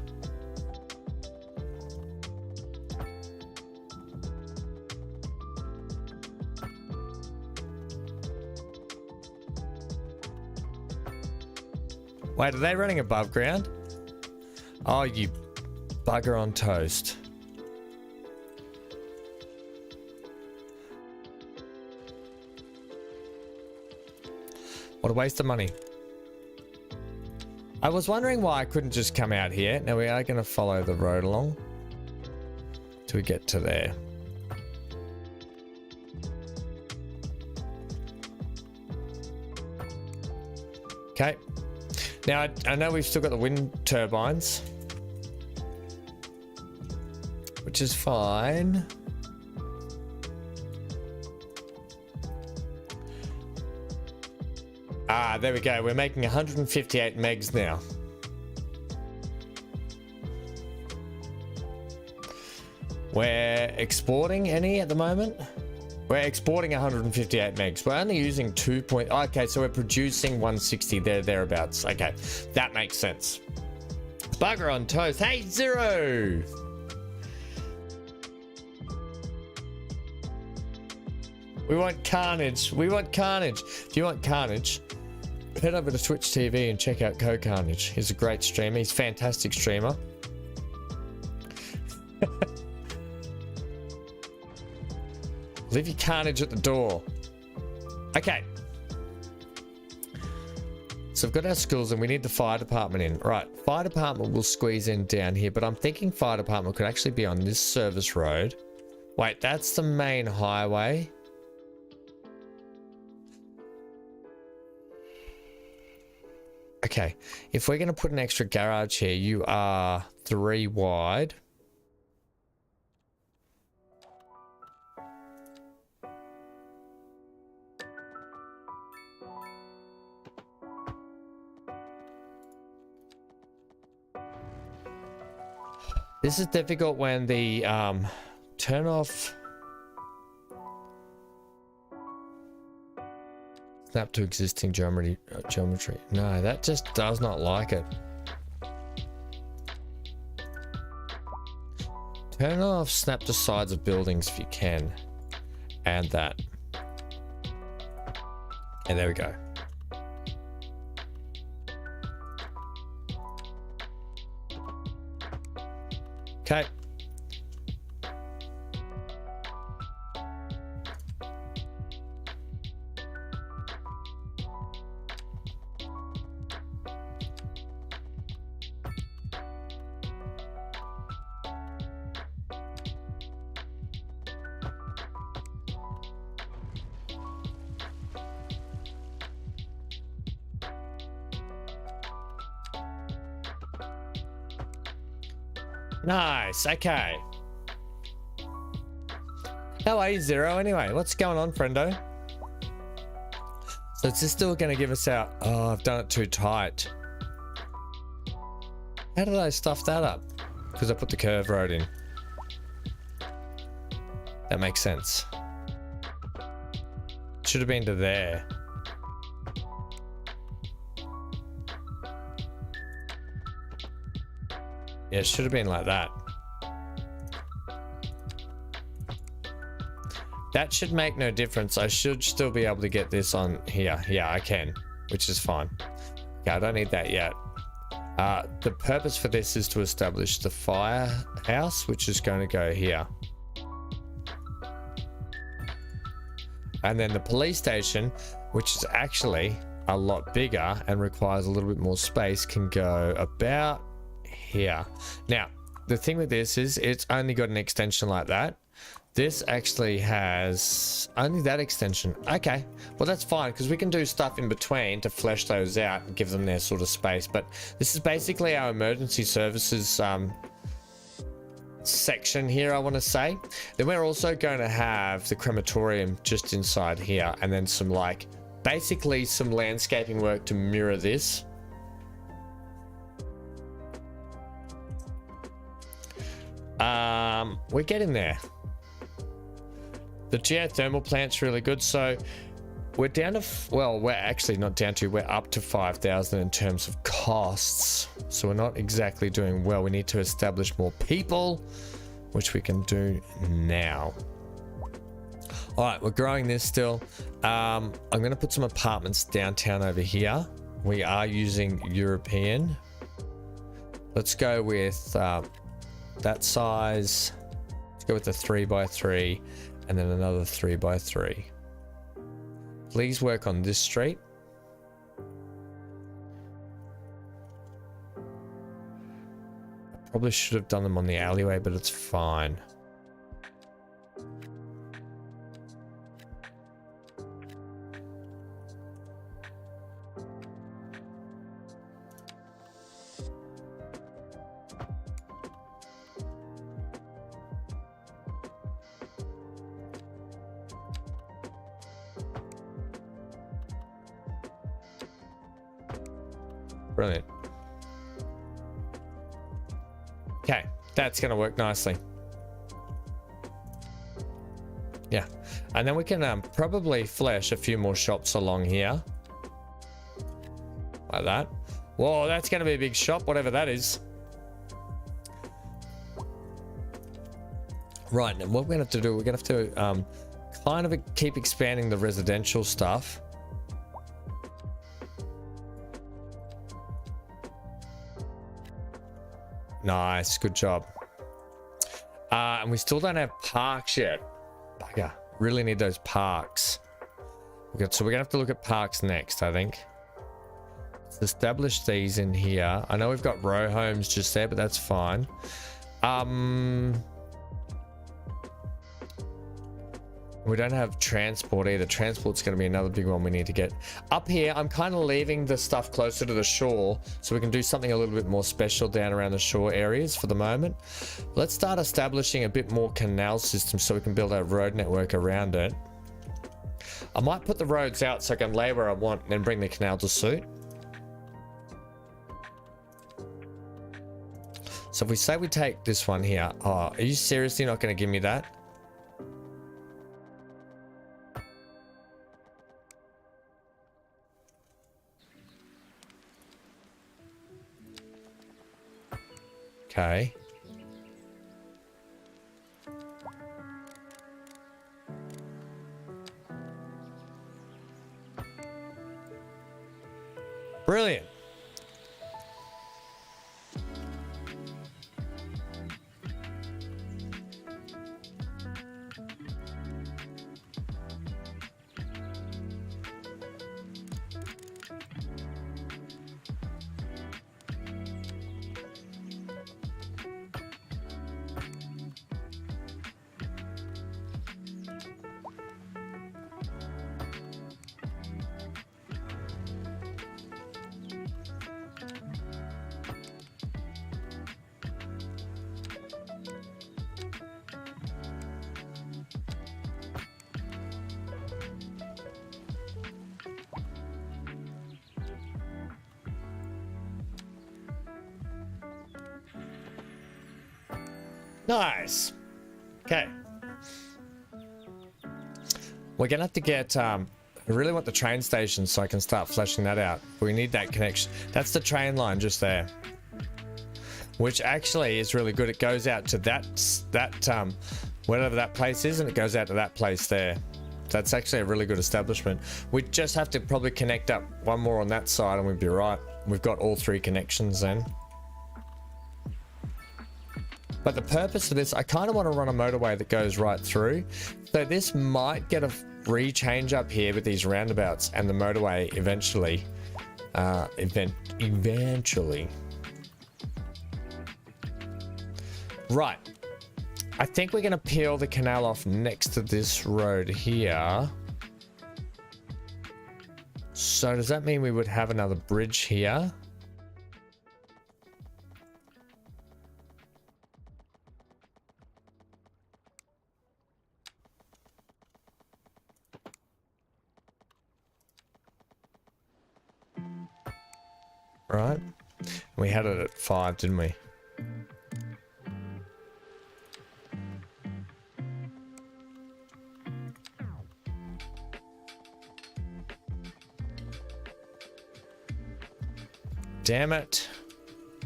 Wait, are they running above ground? Oh, you bugger on toast. What a waste of money. I was wondering why I couldn't just come out here. Now we are going to follow the road along till we get to there. Okay. Now, I know we've still got the wind turbines, which is fine. Ah, there we go. We're making 158 megs now. We're exporting any at the moment? We're exporting 158 megs. We're only using 2 point... Okay, so we're producing 160 thereabouts. Okay, that makes sense. Bugger on toast. Hey, Zero! We want carnage. We want carnage. If you want carnage, head over to Twitch TV and check out Carnage. He's a great streamer. He's a fantastic streamer. Leave your carnage at the door. Okay. So we've got our schools and we need the fire department in. Right, fire department will squeeze in down here, but I'm thinking fire department could actually be on this service road. Wait, that's the main highway. Okay, if we're going to put an extra garage here, you are 3 wide. This is difficult when the turn off snap to existing geometry. No, that just does not like it. Turn off snap to sides of buildings if you can. And that. And there we go. Okay. Nice, okay. How are you, Zero? Anyway, what's going on, friendo? So is this still going to give us our... Oh, I've done it too tight. How did I stuff that up? because I put the curve road in. That makes sense. Should have been to there. Yeah, it should have been like that. That should make no difference. I should still be able to get this on here. Yeah, I can, which is fine. Yeah, I don't need that yet. The purpose for this is to establish the firehouse, which is going to go here. And then the police station, which is actually a lot bigger and requires a little bit more space, can go about here. Now, the thing with this is it's only got an extension like that. This actually has only that extension. Okay, well that's fine because we can do stuff in between to flesh those out and give them their sort of space. But this is basically our emergency services section here, I want to say. Then we're also going to have the crematorium just inside here, and then some like basically some landscaping work to mirror this. We're getting there. The geothermal plant's really good. So we're down to, well, we're actually not down to, we're up to 5,000 in terms of costs. So we're not exactly doing well. We need to establish more people, which we can do now. All right, we're growing this still. I'm going to put some apartments downtown over here. We are using European. Let's go with that size. Let's go with the 3x3 and then another 3x3. Please work on this street. I probably should have done them on the alleyway, but it's fine. Brilliant. Okay, that's going to work nicely. Yeah, and then we can probably flesh a few more shops along here. Like that. Whoa, that's going to be a big shop, whatever that is. Right, and what we're going to have to do, we're going to have to kind of keep expanding the residential stuff. Nice, good job. And we still don't have parks yet. Bugger, really need those parks. So we're gonna have to look at parks next, I think. Let's establish these in here. I know we've got row homes just there, but that's fine. We don't have transport either. Transport's going to be another big one we need to get. Up here, I'm kind of leaving the stuff closer to the shore so we can do something a little bit more special down around the shore areas for the moment. Let's start establishing a bit more canal system so we can build our road network around it. I might put the roads out so I can lay where I want and then bring the canal to suit. So if we say we take this one here. Oh, are you seriously not going to give me that? Okay. Brilliant. Nice. Okay. We're gonna have to get, I really want the train station so I can start fleshing that out. We need that connection. That's the train line just there. Which actually is really good. It goes out to that whatever that place is, and it goes out to that place there. That's actually a really good establishment. We just have to probably connect up one more on that side and we'd be right. We've got all three connections then. But the purpose of this, I kind of want to run a motorway that goes right through. So this might get a free change up here with these roundabouts and the motorway eventually. Eventually. Right. I think we're going to peel the canal off next to this road here. So does that mean we would have another bridge here? Right. We had it at 5, didn't we? Damn it.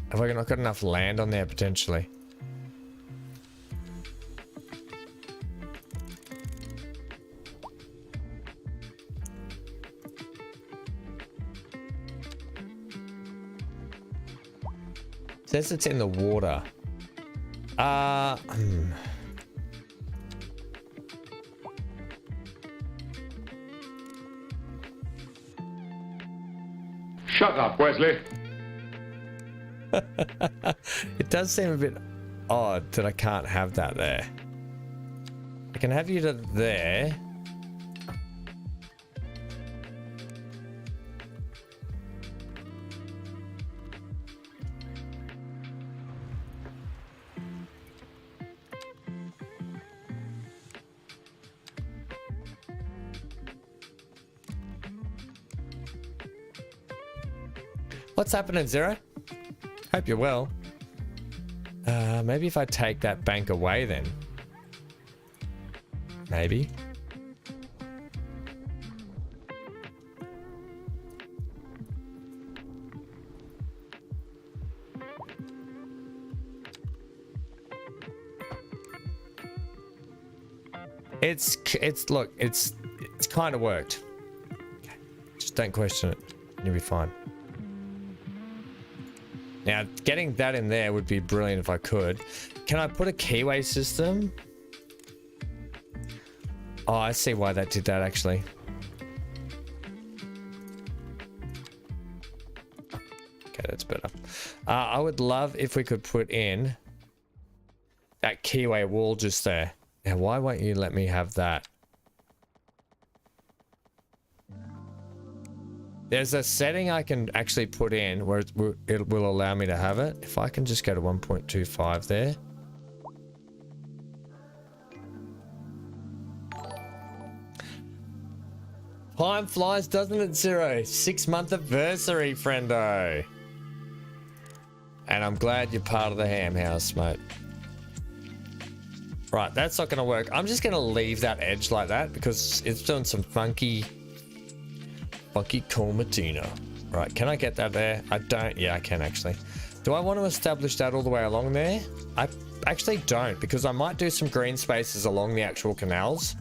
Have I not got enough land on there potentially? It says it's in the water. Shut up, Wesley. It does seem a bit odd that I can't have that there. I can have you to there. What's happening, Zero? Hope you're well. Maybe if I take that bank away then. Maybe. Look, it's kind of worked. Okay. Just don't question it. You'll be fine. Now, getting that in there would be brilliant if I could. Can I put a keyway system? Oh, I see why that did that, actually. Okay, that's better. I would love if we could put in that keyway wall just there. Now, why won't you let me have that? There's a setting I can actually put in where it will allow me to have it. If I can just go to 1.25 there. Time flies, doesn't it, Zero? 6-month anniversary, friendo. And I'm glad you're part of the ham house, mate. Right, that's not going to work. I'm just going to leave that edge like that because it's doing some funky Comatina. Right, can I get that there? I don't. Yeah, I can actually. Do I want to establish that all the way along there? I actually don't, because I might do some green spaces along the actual canals.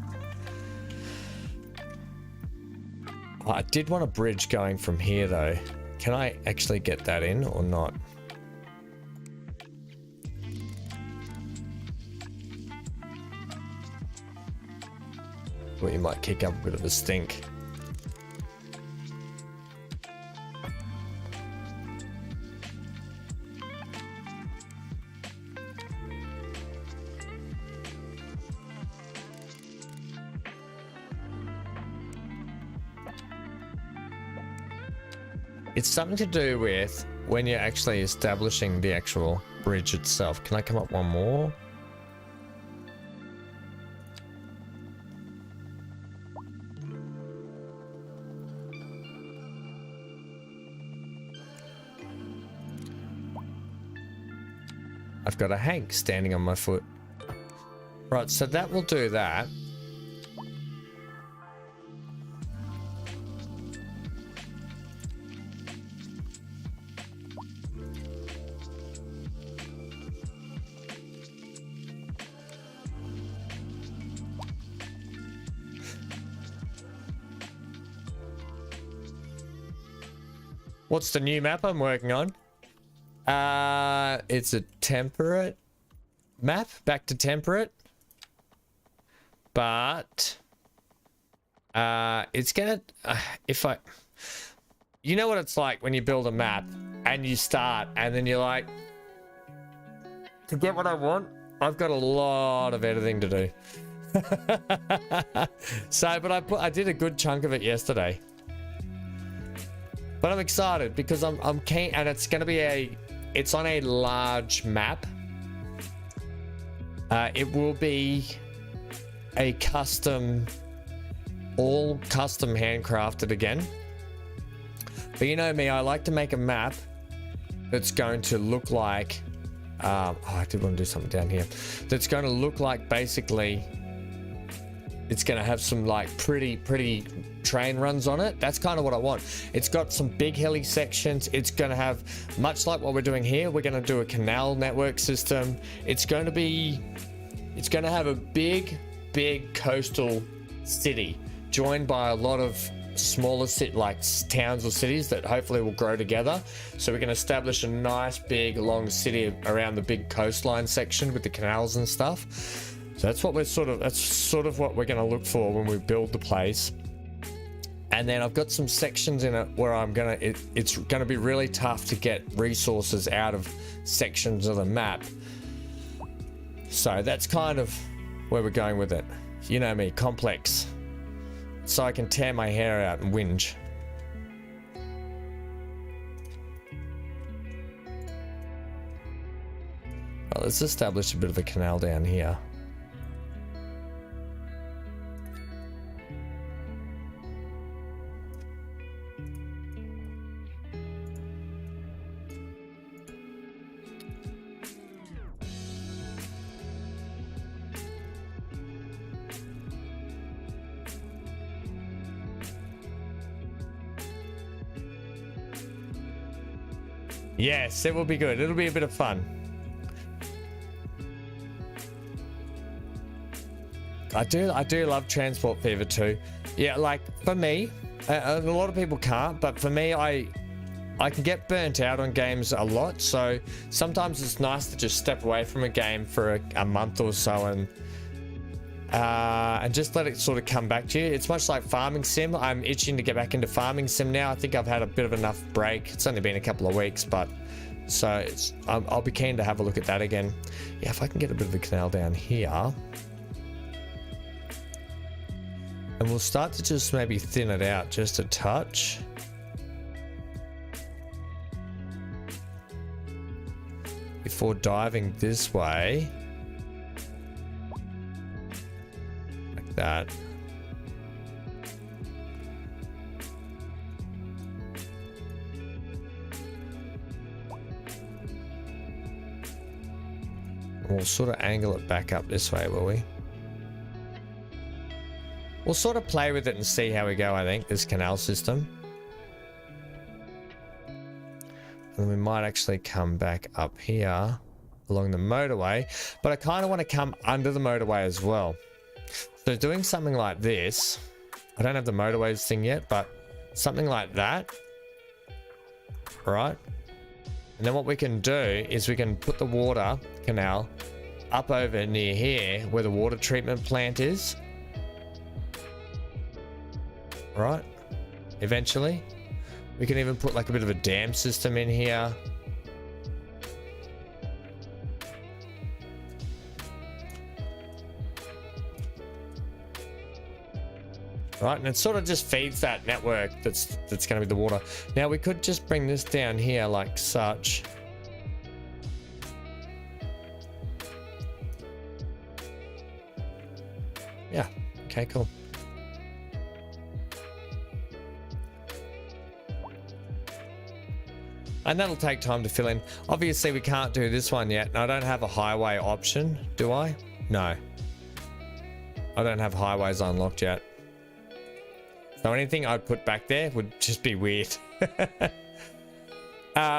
I did want a bridge going from here though. Can I actually get that in or not? Well, you might kick up a bit of a stink. It's something to do with when you're actually establishing the actual bridge itself. Can I come up one more? I've got a Hank standing on my foot. Right, so that will do that. What's the new map I'm working on? It's a temperate map, back to temperate. But it's gonna you know what it's like when you build a map and you start and then you're like, to get what I want, I've got a lot of editing to do. So, but I did a good chunk of it yesterday. But I'm excited because I'm keen, and it's going to be it's on a large map. It will be a all custom handcrafted again. But you know me, I like to make a map that's going to look like, I did want to do something down here. That's going to look like, basically, it's going to have some like pretty train runs on it. That's kind of what I want. It's got some big hilly sections. It's going to have, much like what we're doing here, we're going to do a canal network system. It's going to have a big coastal city joined by a lot of smaller towns or cities that hopefully will grow together, so we can establish a nice big long city around the big coastline section with the canals and stuff. So that's what that's sort of what we're going to look for when we build the place. And then I've got some sections in it where it's going to be really tough to get resources out of sections of the map. So that's kind of where we're going with it. You know me, complex. So I can tear my hair out and whinge. Well, let's establish a bit of a canal down here. Yes, it will be good. It'll be a bit of fun. I do love Transport Fever too. Yeah, like for me, a lot of people can't, but for me, I can get burnt out on games a lot. So sometimes it's nice to just step away from a game for a month or so and just let it sort of come back to you. It's much like Farming Sim. I'm itching to get back into Farming Sim now. I think I've had a bit of enough break. It's only been a couple of weeks, but so I'll be keen to have a look at that again. Yeah, if I can get a bit of a canal down here. And we'll start to just maybe thin it out just a touch. Before diving this way. Like that. We'll sort of angle it back up this way, will we? We'll sort of play with it and see how we go, I think, this canal system. And we might actually come back up here along the motorway, but I kind of want to come under the motorway as well. So doing something like this, I don't have the motorways thing yet, but something like that, right? And then what we can do is we can put the water canal up over near here where the water treatment plant is. Right, eventually we can even put like a bit of a dam system in here. Right, and it sort of just feeds that network that's going to be the water. Now we could just bring this down here like such. Yeah, okay, cool. And that'll take time to fill in. Obviously, we can't do this one yet. And I don't have a highway option, do I? No. I don't have highways unlocked yet. So anything I'd put back there would just be weird.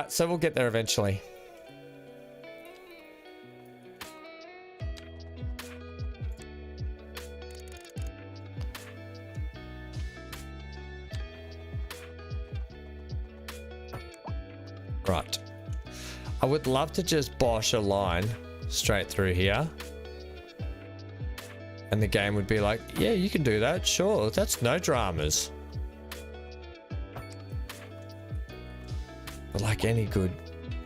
So we'll get there eventually. Right. I would love to just bosh a line straight through here. And the game would be like, yeah, you can do that. Sure, that's no dramas. But like any good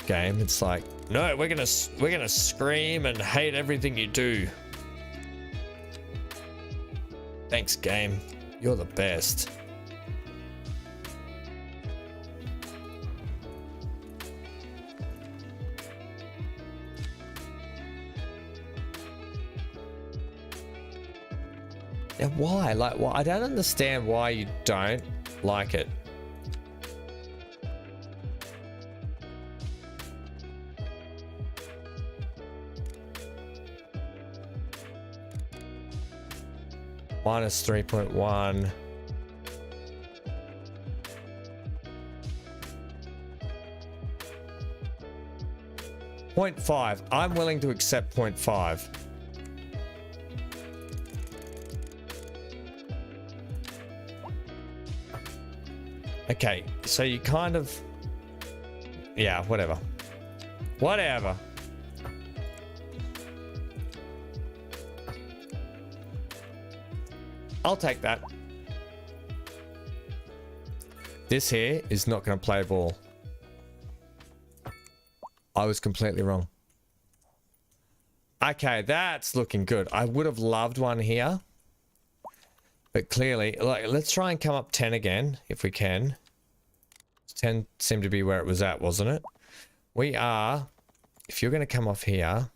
game, it's like, no, we're gonna scream and hate everything you do. Thanks, game. You're the best. Yeah, why? Like, why? I don't understand why you don't like it. Minus 3.1. .5. I'm willing to accept 0.5. Okay, so you kind of... Yeah, whatever. Whatever. I'll take that. This here is not going to play ball. I was completely wrong. Okay, that's looking good. I would have loved one here. But clearly, like, let's try and come up 10 again, if we can. 10 seemed to be where it was at, wasn't it? We are, if you're going to come off here.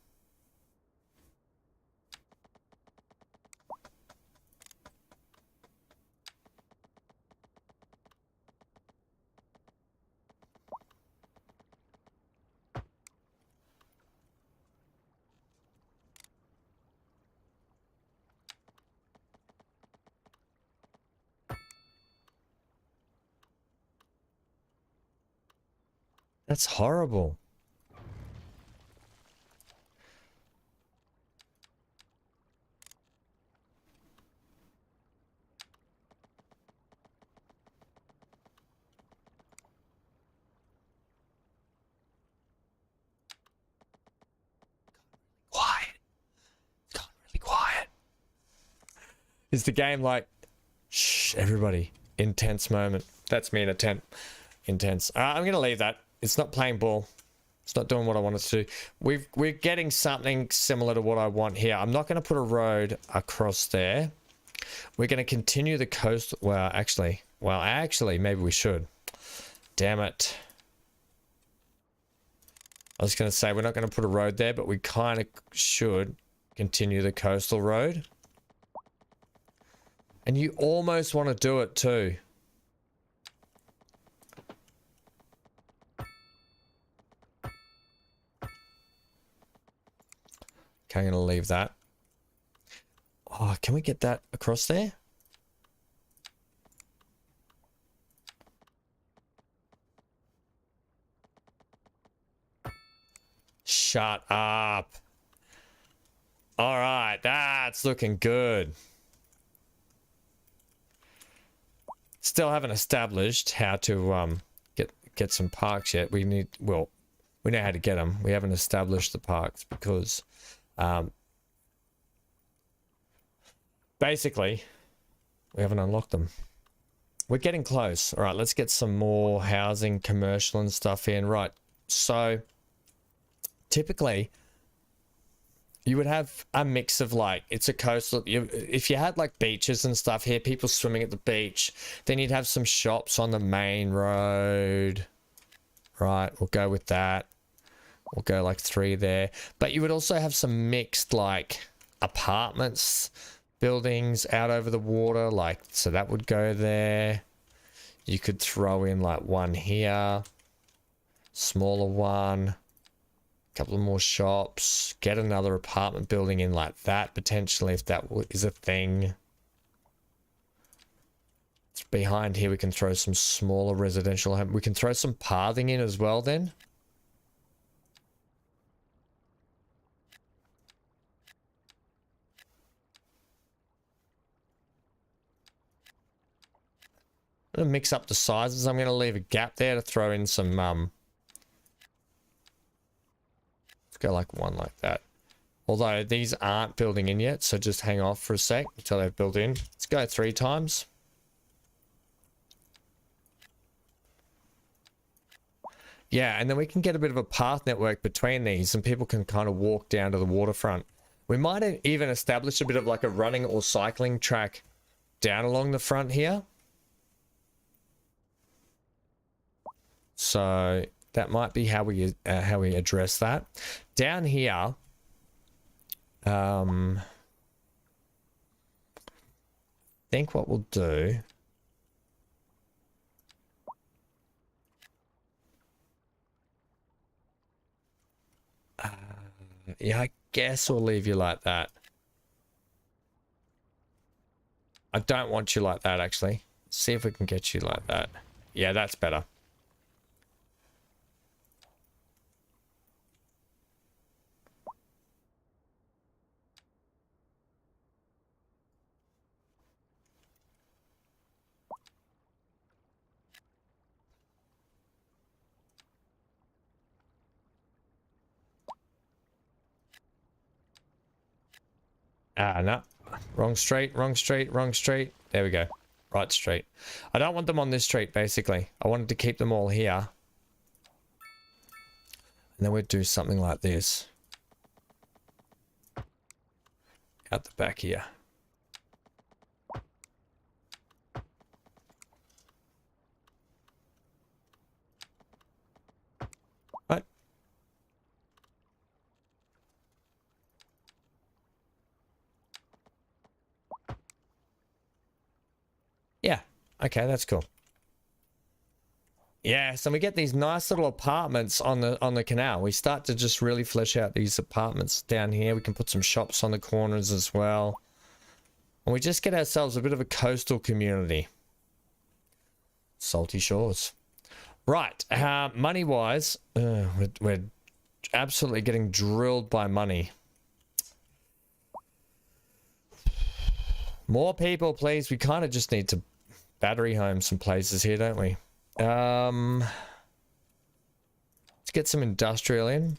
That's horrible. Quiet. It's gotten really quiet. Is the game like, shh, everybody, intense moment. That's me in a tent. Intense. I'm going to leave that. It's not playing ball. It's not doing what I want it to do. We're getting something similar to what I want here. I'm not going to put a road across there. We're going to continue the coast. Well, actually, maybe we should. Damn it. I was going to say we're not going to put a road there, but we kind of should continue the coastal road. And you almost want to do it too. Okay, I'm going to leave that. Oh, can we get that across there? Shut up. All right, that's looking good. Still haven't established how to get some parks yet. We need, well, we know how to get them. We haven't established the parks because basically we haven't unlocked them. We're getting close. All right, let's get some more housing, commercial and stuff in. Right, so typically you would have a mix of, like, it's a coastal, if you had like beaches and stuff here, people swimming at the beach, then you'd have some shops on the main road. Right, we'll go with that. We'll go like 3 there. But you would also have some mixed, like, apartments, buildings out over the water, like, so that would go there. You could throw in like one here, smaller one. Couple of more shops. Get another apartment building in like that, potentially, if that is a thing. It's behind here. We can throw some smaller residential home. We can throw some pathing in as well then. I'm going to mix up the sizes. I'm going to leave a gap there to throw in some, let's go like one like that. Although these aren't building in yet, so just hang off for a sec until they've built in. Let's go 3 times. Yeah, and then we can get a bit of a path network between these and people can kind of walk down to the waterfront. We might even establish a bit of like a running or cycling track down along the front here. So that might be how we address that. Down here, I think what we'll do, yeah, I guess we'll leave you like that. I don't want you like that, actually. See if we can get you like that. Yeah, that's better. No. Wrong street, wrong street, wrong street. There we go. Right street. I don't want them on this street, basically. I wanted to keep them all here. And then we'd do something like this. Out the back here. What? Yeah. Okay, that's cool. Yeah, so we get these nice little apartments on the canal. We start to just really flesh out these apartments down here. We can put some shops on the corners as well. And we just get ourselves a bit of a coastal community. Salty shores. Right, money-wise, we're absolutely getting drilled by money. More people, please. We kind of just need to battery home some places here, don't we? Let's get some industrial in.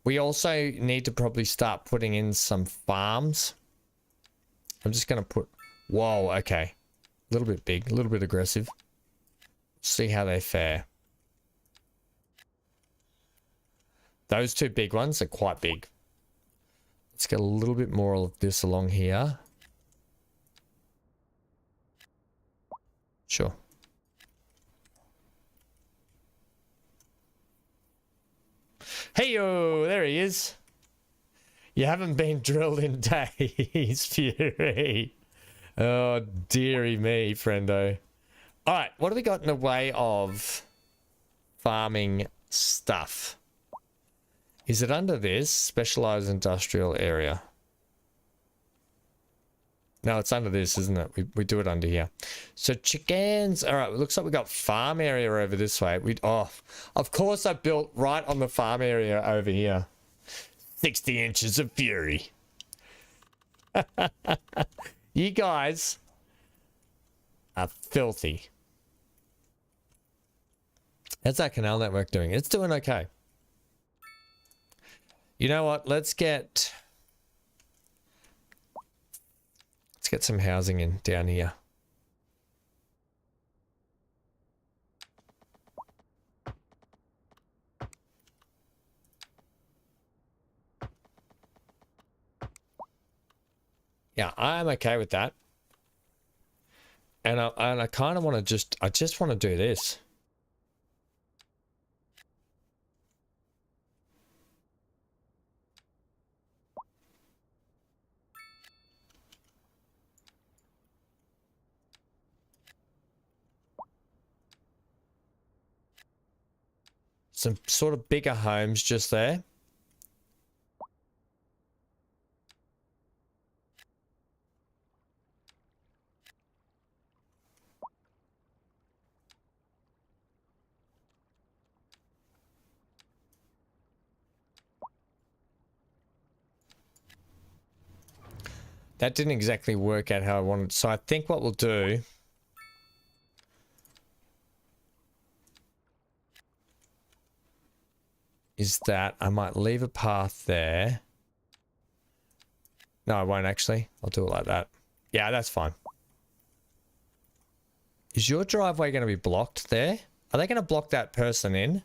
We also need to probably start putting in some farms. I'm just going to put... Whoa, okay. A little bit big, a little bit aggressive. See how they fare. Those two big ones are quite big. Let's get a little bit more of this along here. Sure. Hey-yo, there he is. You haven't been drilled in days, Fury. Oh, dearie me, friendo. All right, what do we got in the way of farming stuff? Is it under this specialized industrial area? No, it's under this, isn't it? We do it under here. So chickens. All right, it looks like we got farm area over this way. Oh, of course I built right on the farm area over here. 60 inches of fury. You guys are filthy. How's that canal network doing? It's doing okay. You know what? Let's get some housing in down here. Yeah, I'm okay with that. And I kind of want to I just want to do this. some sort of bigger homes just there. That didn't exactly work out how I wanted. So I think what we'll do is that I might leave a path there. No, I won't actually. I'll do it like that. Yeah, that's fine. Is your driveway going to be blocked there? Are they going to block that person in?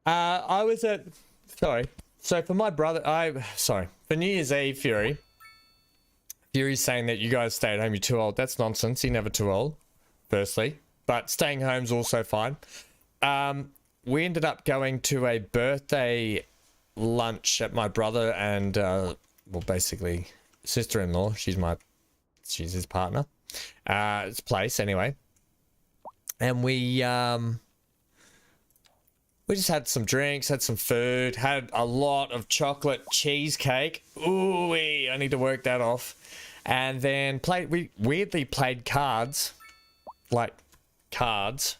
I was at... Sorry. So for my brother... Sorry. For New Year's Eve, Fury's saying that you guys stay at home, you're too old. That's nonsense. You're never too old, firstly. But staying home's also fine. We ended up going to a birthday lunch at my brother and, well, basically, sister-in-law. She's his partner. It's place, anyway. And we just had some drinks, had some food, had a lot of chocolate cheesecake. Ooh, I need to work that off. And then we weirdly played cards. Like, cards.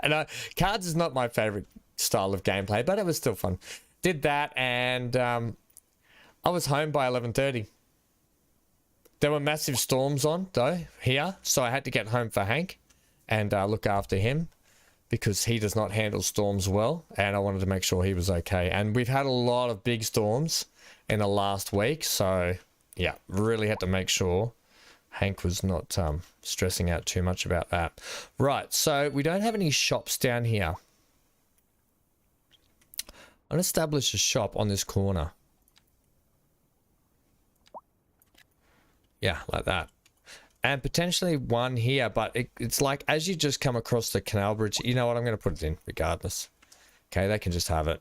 And cards is not my favorite style of gameplay, but it was still fun. Did that, and I was home by 11:30. There were massive storms on, though, here, so I had to get home for Hank and look after him, because he does not handle storms well, and I wanted to make sure he was okay. And we've had a lot of big storms in the last week, so yeah, really had to make sure Hank was not stressing out too much about that. Right, so we don't have any shops down here. I'll establish a shop on this corner. Yeah, like that. And potentially one here, but it's like as you just come across the canal bridge, you know what, I'm going to put it in regardless. Okay, they can just have it.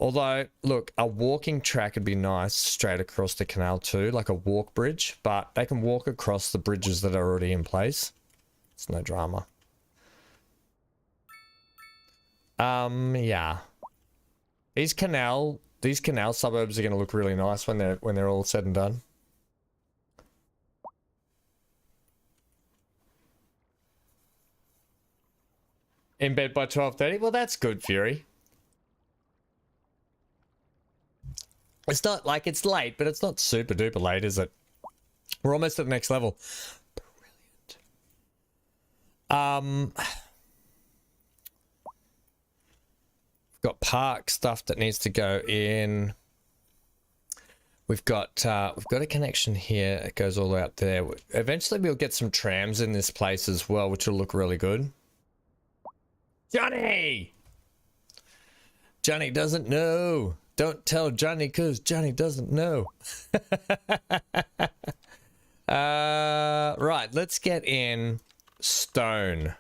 Although, look, a walking track would be nice straight across the canal too, like a walk bridge, but they can walk across the bridges that are already in place. It's no drama. Yeah. These canal suburbs are going to look really nice when they're all said and done. In bed by 12:30? Well, that's good, Fury. It's not like it's late, but it's not super duper late, is it? We're almost at the next level. Brilliant. Got park stuff that needs to go in. We've got a connection here. It goes all the way up there. Eventually we'll get some trams in this place as well, which will look really good. Johnny! Johnny doesn't know. Don't tell Johnny because Johnny doesn't know. Right, let's get in stone.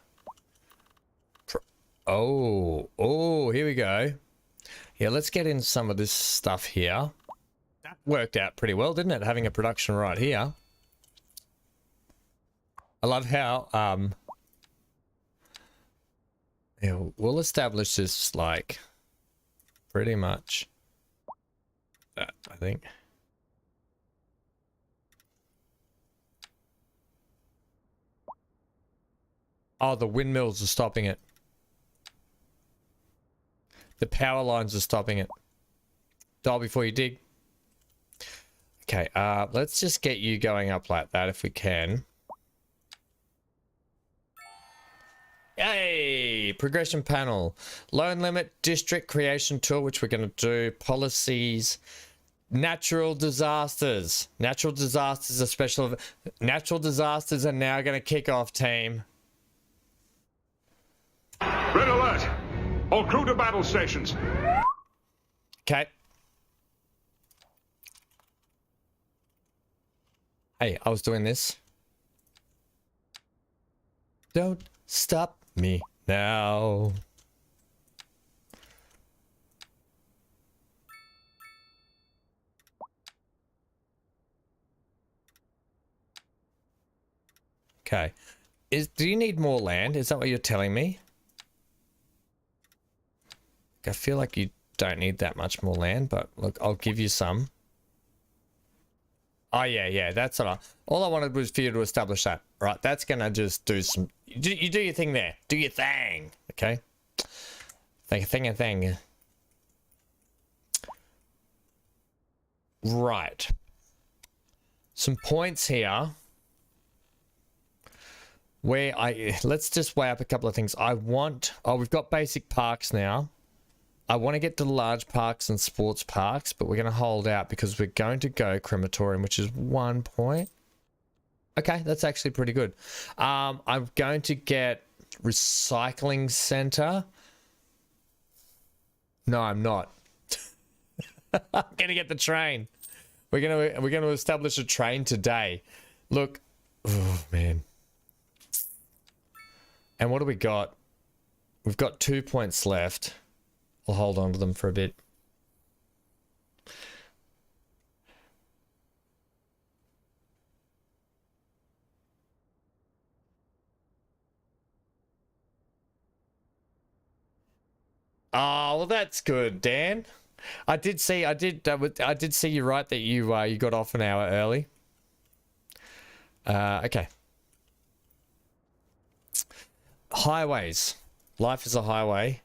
Oh, here we go. Yeah, let's get in some of this stuff here. That worked out pretty well, didn't it? Having a production right here. I love how, yeah, we'll establish this like pretty much that, I think. Oh, the windmills are stopping it. The power lines are stopping it. Dial before you dig. Okay, let's just get you going up like that if we can. Yay! Progression panel. Loan limit, district creation tool, which we're going to do. Policies. Natural disasters. Natural disasters are special. Natural disasters are now going to kick off, team. Red alert! All crew to battle stations. Okay. Hey, I was doing this. Don't stop me now. Okay. Do you need more land? Is that what you're telling me? I feel like you don't need that much more land, but look, I'll give you some. Oh, yeah, that's all I wanted was for you to establish that. Right, that's gonna just do some... You do your thing there. Do your thing, okay? Thing. Right. Some points here. Where let's just weigh up a couple of things. We've got basic parks now. I want to get to the large parks and sports parks, but we're going to hold out because we're going to go crematorium, which is 1 point. Okay, that's actually pretty good. I'm going to get recycling center. No, I'm not. I'm going to get the train. We're going to establish a train today. Look, oh man. And what do we got? We've got 2 points left. I'll hold on to them for a bit. Oh, well, that's good, Dan. I did see you right that you got off an hour early. Okay. Highways. Life is a highway.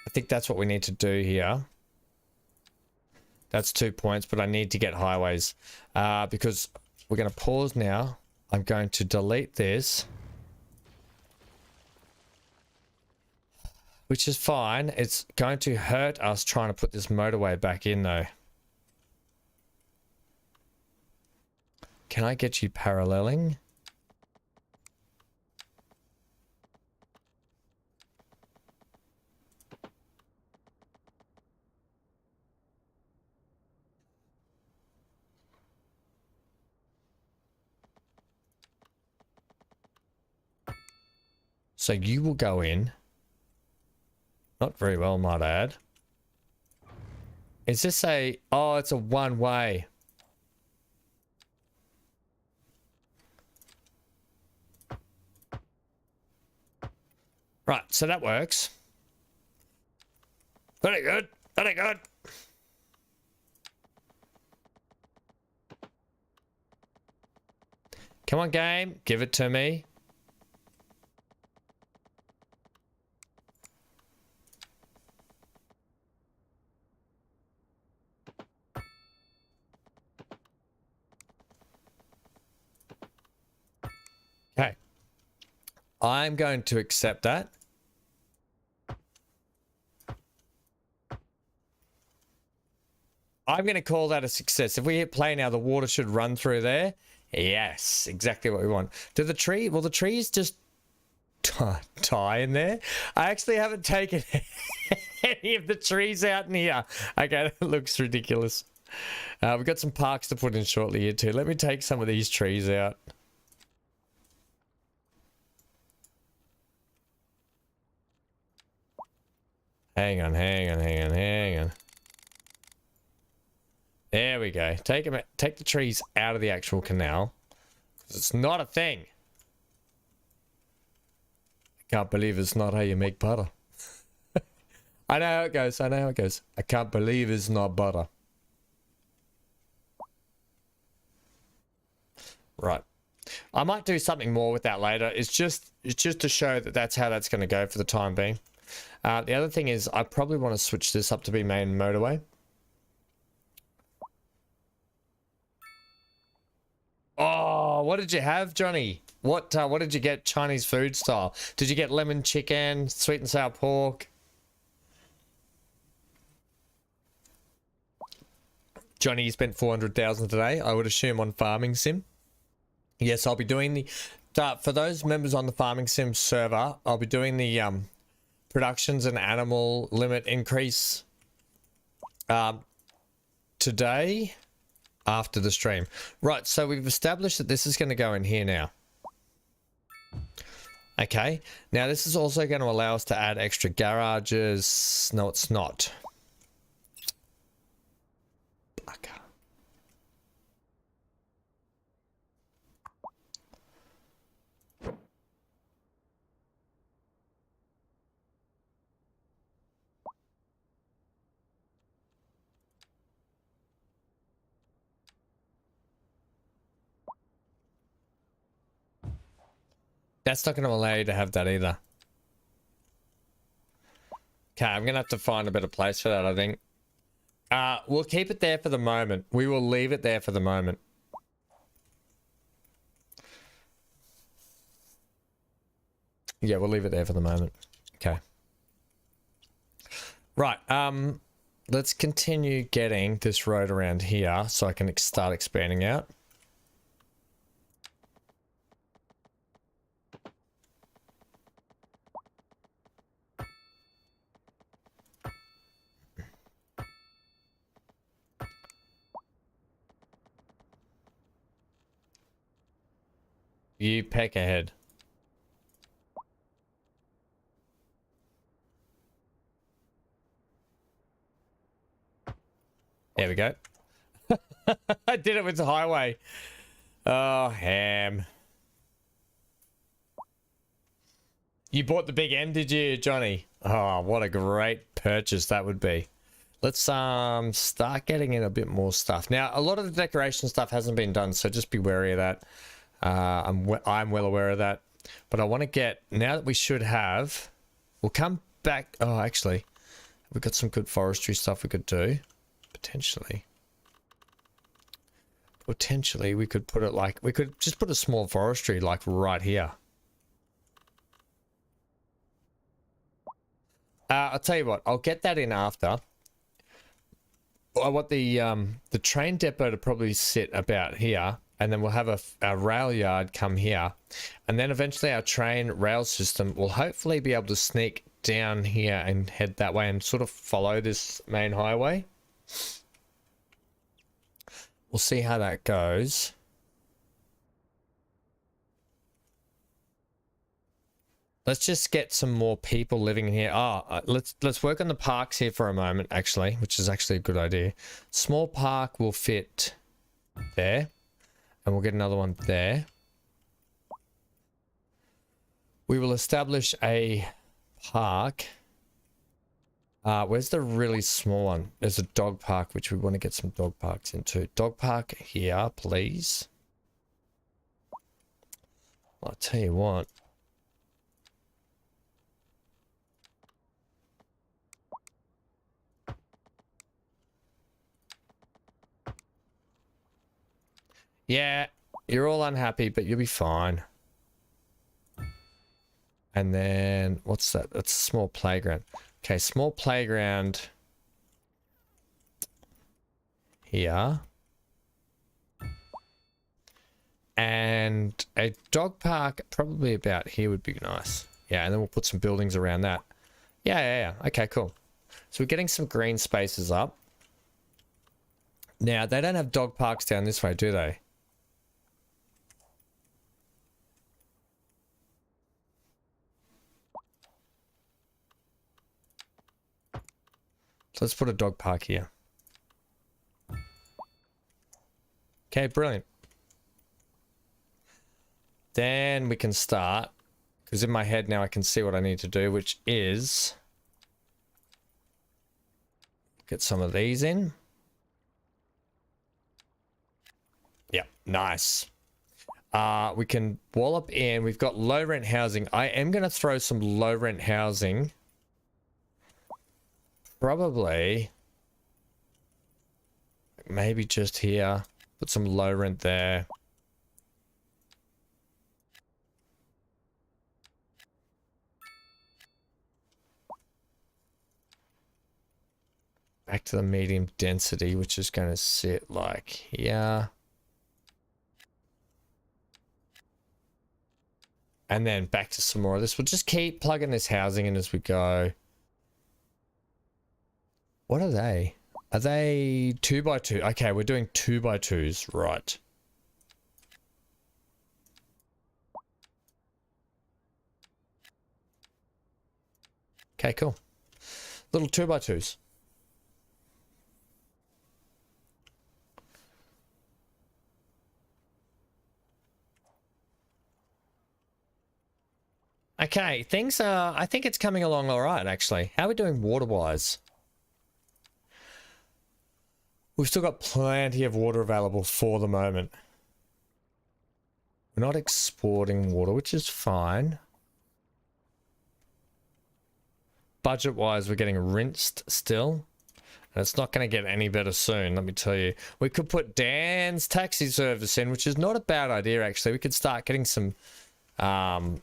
I think that's what we need to do here. That's 2 points, but I need to get highways because we're going to pause now. I'm going to delete this, which is fine. It's going to hurt us trying to put this motorway back in though. Can I get you paralleling? So you will go in. Not very well, might add. Is this a... Oh, it's a one-way. Right, so that works. Very good. Very good. Come on, game. Give it to me. Okay. I'm going to accept that. I'm going to call that a success. If we hit play now, the water should run through there. Yes, exactly what we want. Do the tree... Well, the trees just die in there. I actually haven't taken any of the trees out in here. Okay, that looks ridiculous. We've got some parks to put in shortly here too. Let me take some of these trees out. Hang on. There we go. Take the trees out of the actual canal. It's not a thing. I can't believe it's not how you make butter. I know how it goes. I can't believe it's not butter. Right. I might do something more with that later. It's just to show that that's how that's going to go for the time being. The other thing is I probably want to switch this up to be main motorway. Oh, what did you have, Johnny? What did you get Chinese food style? Did you get lemon chicken, sweet and sour pork? Johnny, you spent 400,000 today, I would assume, on Farming Sim. Yes, I'll be doing the... for those members on the Farming Sim server, I'll be doing the productions and animal limit increase today after the stream. Right, so we've established that this is going to go in here now. Okay, now this is also going to allow us to add extra garages. No, it's not. That's not going to allow you to have that either. Okay, I'm going to have to find a better place for that, I think. We'll keep it there for the moment. We will leave it there for the moment. Yeah, we'll leave it there for the moment. Okay. Right, let's continue getting this road around here so I can start expanding out. You peck ahead. There we go. I did it with the highway. Oh, ham. You bought the big M, did you, Johnny? Oh, what a great purchase that would be. Let's start getting in a bit more stuff. Now, a lot of the decoration stuff hasn't been done, so just be wary of that. I'm well aware of that. But I want to get, now that we should have, we'll come back. Oh, actually, we've got some good forestry stuff we could do. Potentially we could put it like, we could just put a small forestry like right here. I'll tell you what, I'll get that in after. I want the train depot to probably sit about here, and then we'll have a rail yard come here, and then eventually our train rail system will hopefully be able to sneak down here and head that way and sort of follow this main highway. We'll see how that goes. Let's just get some more people living in here. Let's work on the parks here for a moment, actually, which is actually a good idea. Small park will fit there, and we'll get another one there. We will establish a park. Where's the really small one? There's a dog park, which we want to get some dog parks into. Dog park here, please. I'll tell you what. Yeah, you're all unhappy, but you'll be fine. And then, what's that? That's a small playground. Okay, small playground here. And a dog park probably about here would be nice. Yeah, and then we'll put some buildings around that. Yeah. Okay, cool. So we're getting some green spaces up. Now, they don't have dog parks down this way, do they? Let's put a dog park here. Okay, brilliant. Then we can start, because in my head now I can see what I need to do, which is get some of these in. Yeah, nice. We can wallop in. We've got low rent housing. I am going to throw some low rent housing. Probably maybe just here, put some low rent there. Back to the medium density, which is going to sit like here. And then back to some more of this. We'll just keep plugging this housing in as we go. What are they? Are they 2x2? Okay, we're doing 2x2s, right. Okay, cool. Little 2x2s. Okay, things are, I think it's coming along all right, actually. How are we doing water-wise? We've still got plenty of water available for the moment. We're not exporting water, which is fine. Budget-wise, we're getting rinsed still. And it's not going to get any better soon, let me tell you. We could put Dan's taxi service in, which is not a bad idea, actually. We could start getting some... I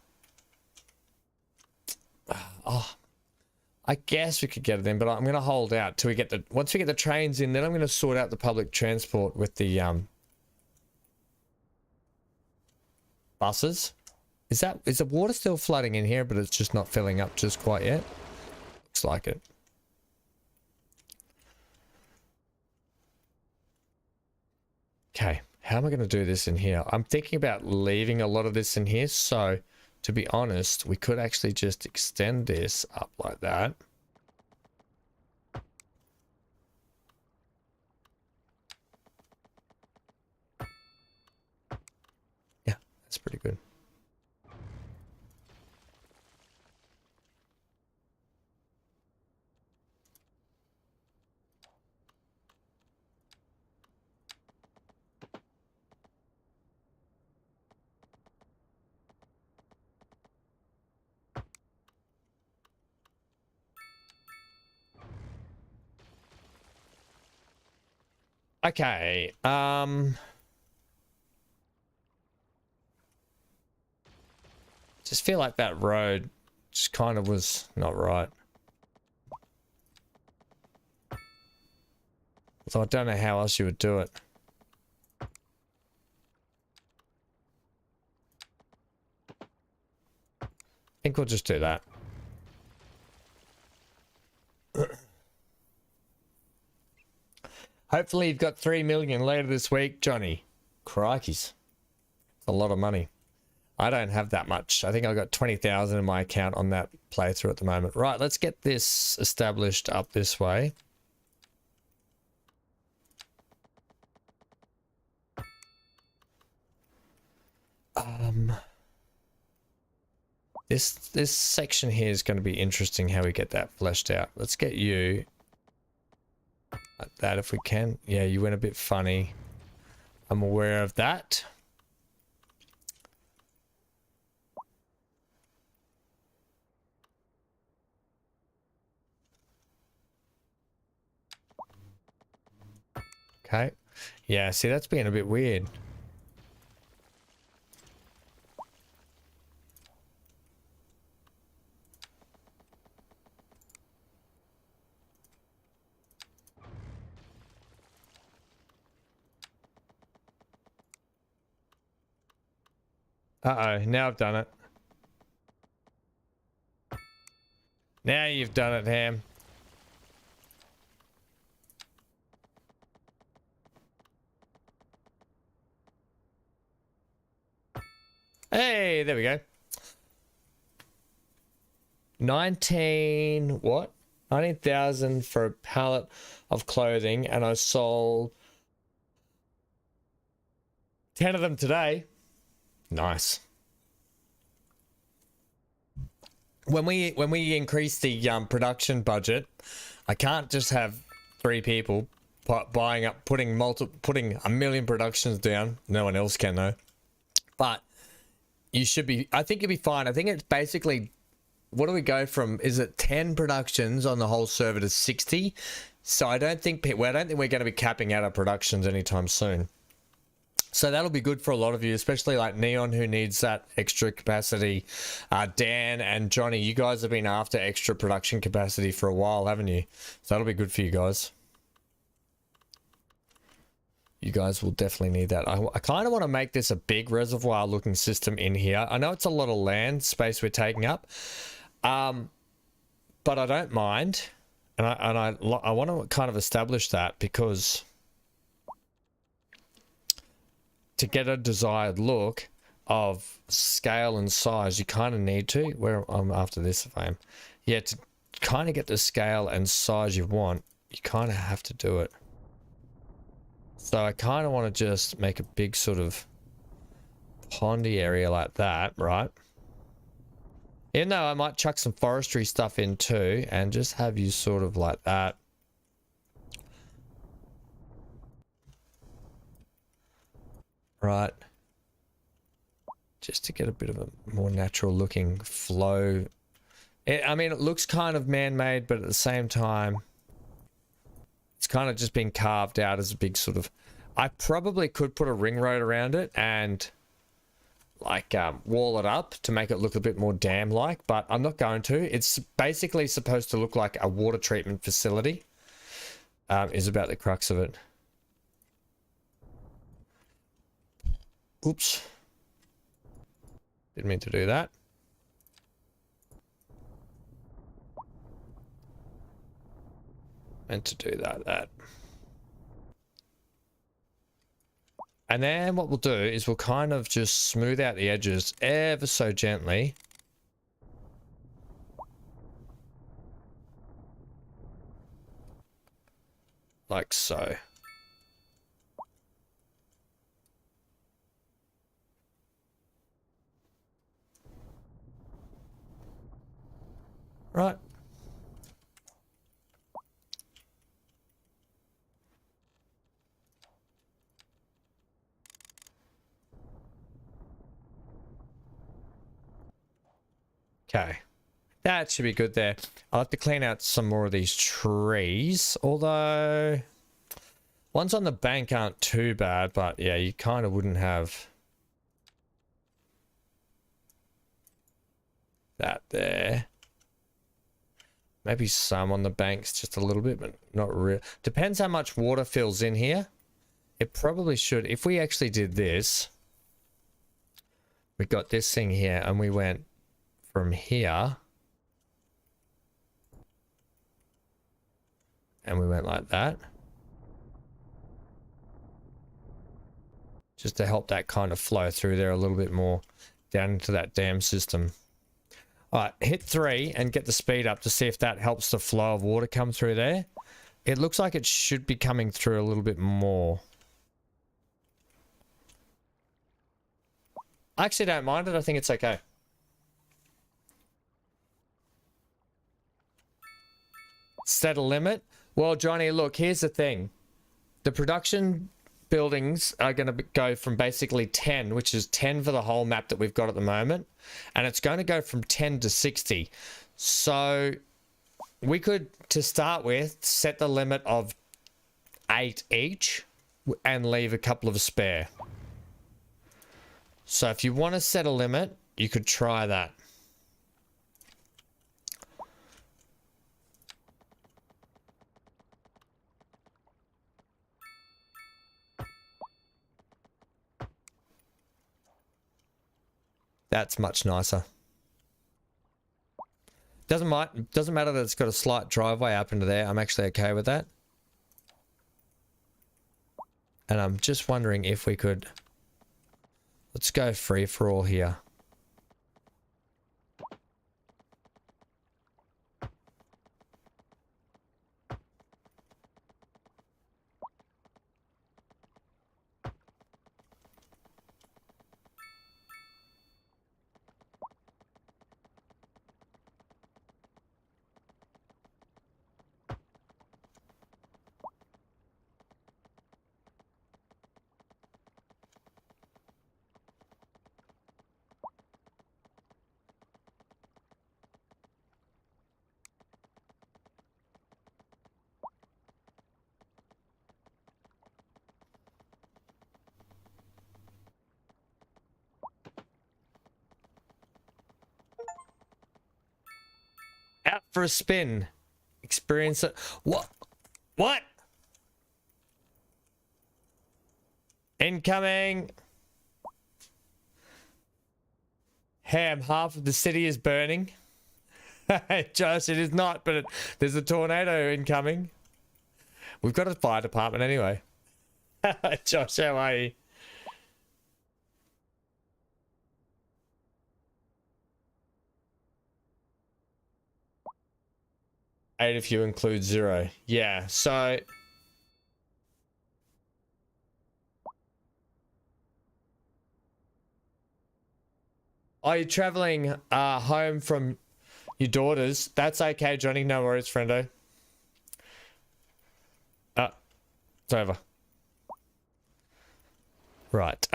guess we could get it in, but I'm going to hold out till we get the... Once we get the trains in, then I'm going to sort out the public transport with the buses. Is the water still flooding in here, but it's just not filling up just quite yet? Looks like it. Okay, how am I going to do this in here? I'm thinking about leaving a lot of this in here, so to be honest, we could actually just extend this up like that. Yeah, that's pretty good. Okay, just feel like that road just kind of was not right. So I don't know how else you would do it. I think we'll just do that. Hopefully you've got 3 million later this week, Johnny. Crikeys. It's a lot of money. I don't have that much. I think I've got 20,000 in my account on that playthrough at the moment. Right, let's get this established up this way. This section here is going to be interesting how we get that fleshed out. Let's get you like that if we can. Yeah, you went a bit funny. I'm aware of that. Okay. Yeah, see, that's being a bit weird. Uh-oh, now I've done it. Now you've done it, Ham. Hey, there we go. 19, what? 19,000 for a pallet of clothing, and I sold 10 of them today. Nice. When we increase the production budget, I can't just have 3 people buying up, putting a million productions down. No one else can though. But you should be. I think you'll be fine. I think it's basically, what do we go from? Is it 10 productions on the whole server to 60? So I don't think we're going to be capping out our productions anytime soon. So that'll be good for a lot of you, especially like Neon, who needs that extra capacity. Dan and Johnny, you guys have been after extra production capacity for a while, haven't you? So that'll be good for you guys. You guys will definitely need that. I kind of want to make this a big reservoir looking system in here. I know it's a lot of land space we're taking up, but I don't mind. And I want to kind of establish that, because to get a desired look of scale and size, you kind of need to, I'm after this if I am. Yeah, to kind of get the scale and size you want, you kind of have to do it. So I kind of want to just make a big sort of pondy area like that, right? Even though I might chuck some forestry stuff in too, and just have you sort of like that. Right. just to get a bit of a more natural looking flow. I mean, it looks kind of man-made, but at the same time, it's kind of just been carved out as a big sort of... I probably could put a ring road around it and like wall it up to make it look a bit more dam-like, but I'm not going to. It's basically supposed to look like a water treatment facility, is about the crux of it. Oops. Didn't mean to do that. Meant to do that. And then what we'll do is we'll kind of just smooth out the edges ever so gently. Like so. Right. Okay, that should be good there. I'll have to clean out some more of these trees, although ones on the bank aren't too bad, but yeah, you kind of wouldn't have that there. Maybe some on the banks, just a little bit, but not real. Depends how much water fills in here. It probably should. If we actually did this, we got this thing here and we went from here and we went like that, just to help that kind of flow through there a little bit more down into that dam system. All right, hit 3 and get the speed up to see if that helps the flow of water come through there. It looks like it should be coming through a little bit more. I actually don't mind it. I think it's okay. Set a limit. Well, Johnny, look, here's the thing. The production buildings are going to go from basically 10, which is 10 for the whole map that we've got at the moment. And it's going to go from 10 to 60. So we could, to start with, set the limit of 8 each and leave a couple of spare. So if you want to set a limit, you could try that. That's much nicer. Doesn't matter that it's got a slight driveway up into there. I'm actually okay with that. And I'm just wondering if we could... Let's go free for all here. Out for a spin. Experience it. What? What? Incoming. Ham, half of the city is burning. Josh, it is not, but there's a tornado incoming. We've got a fire department anyway. Josh, how are you? Eight if you include 0. Yeah, so... Are you traveling home from your daughters? That's okay, Johnny. No worries, friendo. It's over. Right.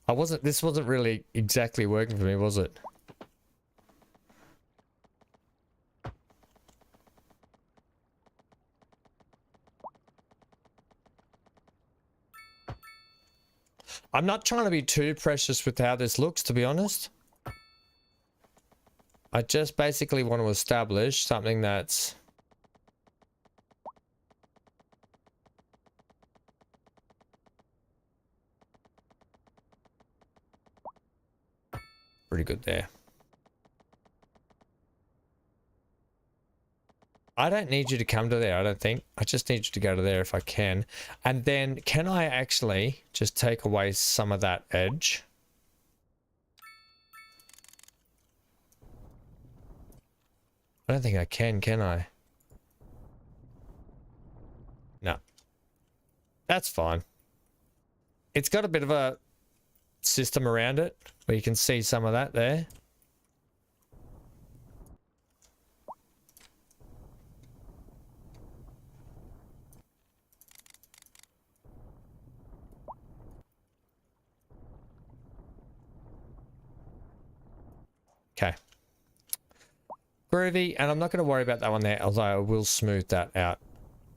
This wasn't really exactly working for me, was it? I'm not trying to be too precious with how this looks, to be honest. I just basically want to establish something that's pretty good there. I don't need you to come to there, I don't think. I just need you to go to there if I can. And then can I actually just take away some of that edge? I don't think I can I? No. That's fine. It's got a bit of a system around it where you can see some of that there. Okay. Groovy, and I'm not going to worry about that one there, although I will smooth that out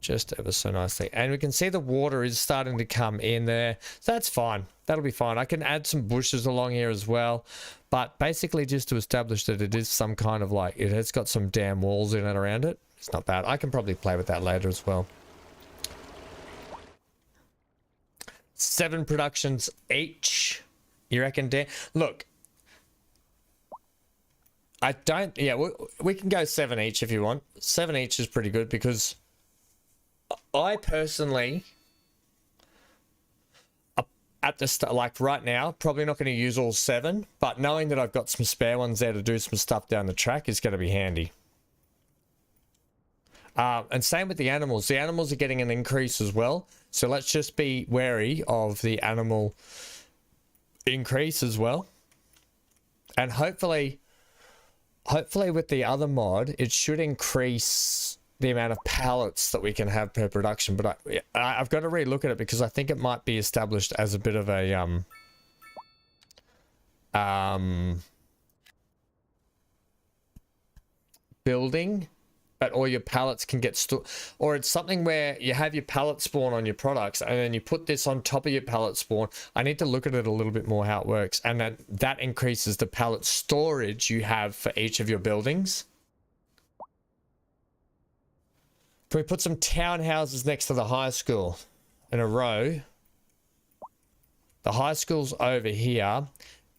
just ever so nicely. And we can see the water is starting to come in there. So that's fine. That'll be fine. I can add some bushes along here as well. But basically just to establish that it is some kind of like, it has got some damn walls in it around it. It's not bad. I can probably play with that later as well. 7 productions each. You reckon, Dan? Look. I don't, yeah, we can go 7 each if you want. 7 each is pretty good because I personally, at the start, like right now, probably not going to use all 7, but knowing that I've got some spare ones there to do some stuff down the track is going to be handy. And same with the animals. The animals are getting an increase as well. So let's just be wary of the animal increase as well. And hopefully with the other mod, it should increase the amount of pallets that we can have per production. But I've got to relook at it because I think it might be established as a bit of a building, but all your pallets can get stored, or it's something where you have your pallet spawn on your products and then you put this on top of your pallet spawn. I need to look at it a little bit more how it works, and then that increases the pallet storage you have for each of your buildings. Can we put some townhouses next to the high school in a row? The high school's over here.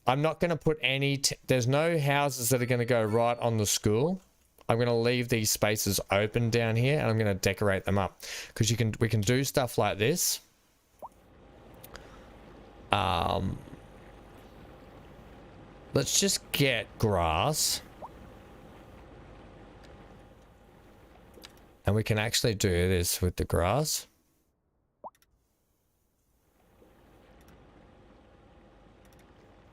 I'm not going to put any, there's no houses that are going to go right on the school. I'm going to leave these spaces open down here and I'm going to decorate them up because we can do stuff like this. Let's just get grass. And we can actually do this with the grass.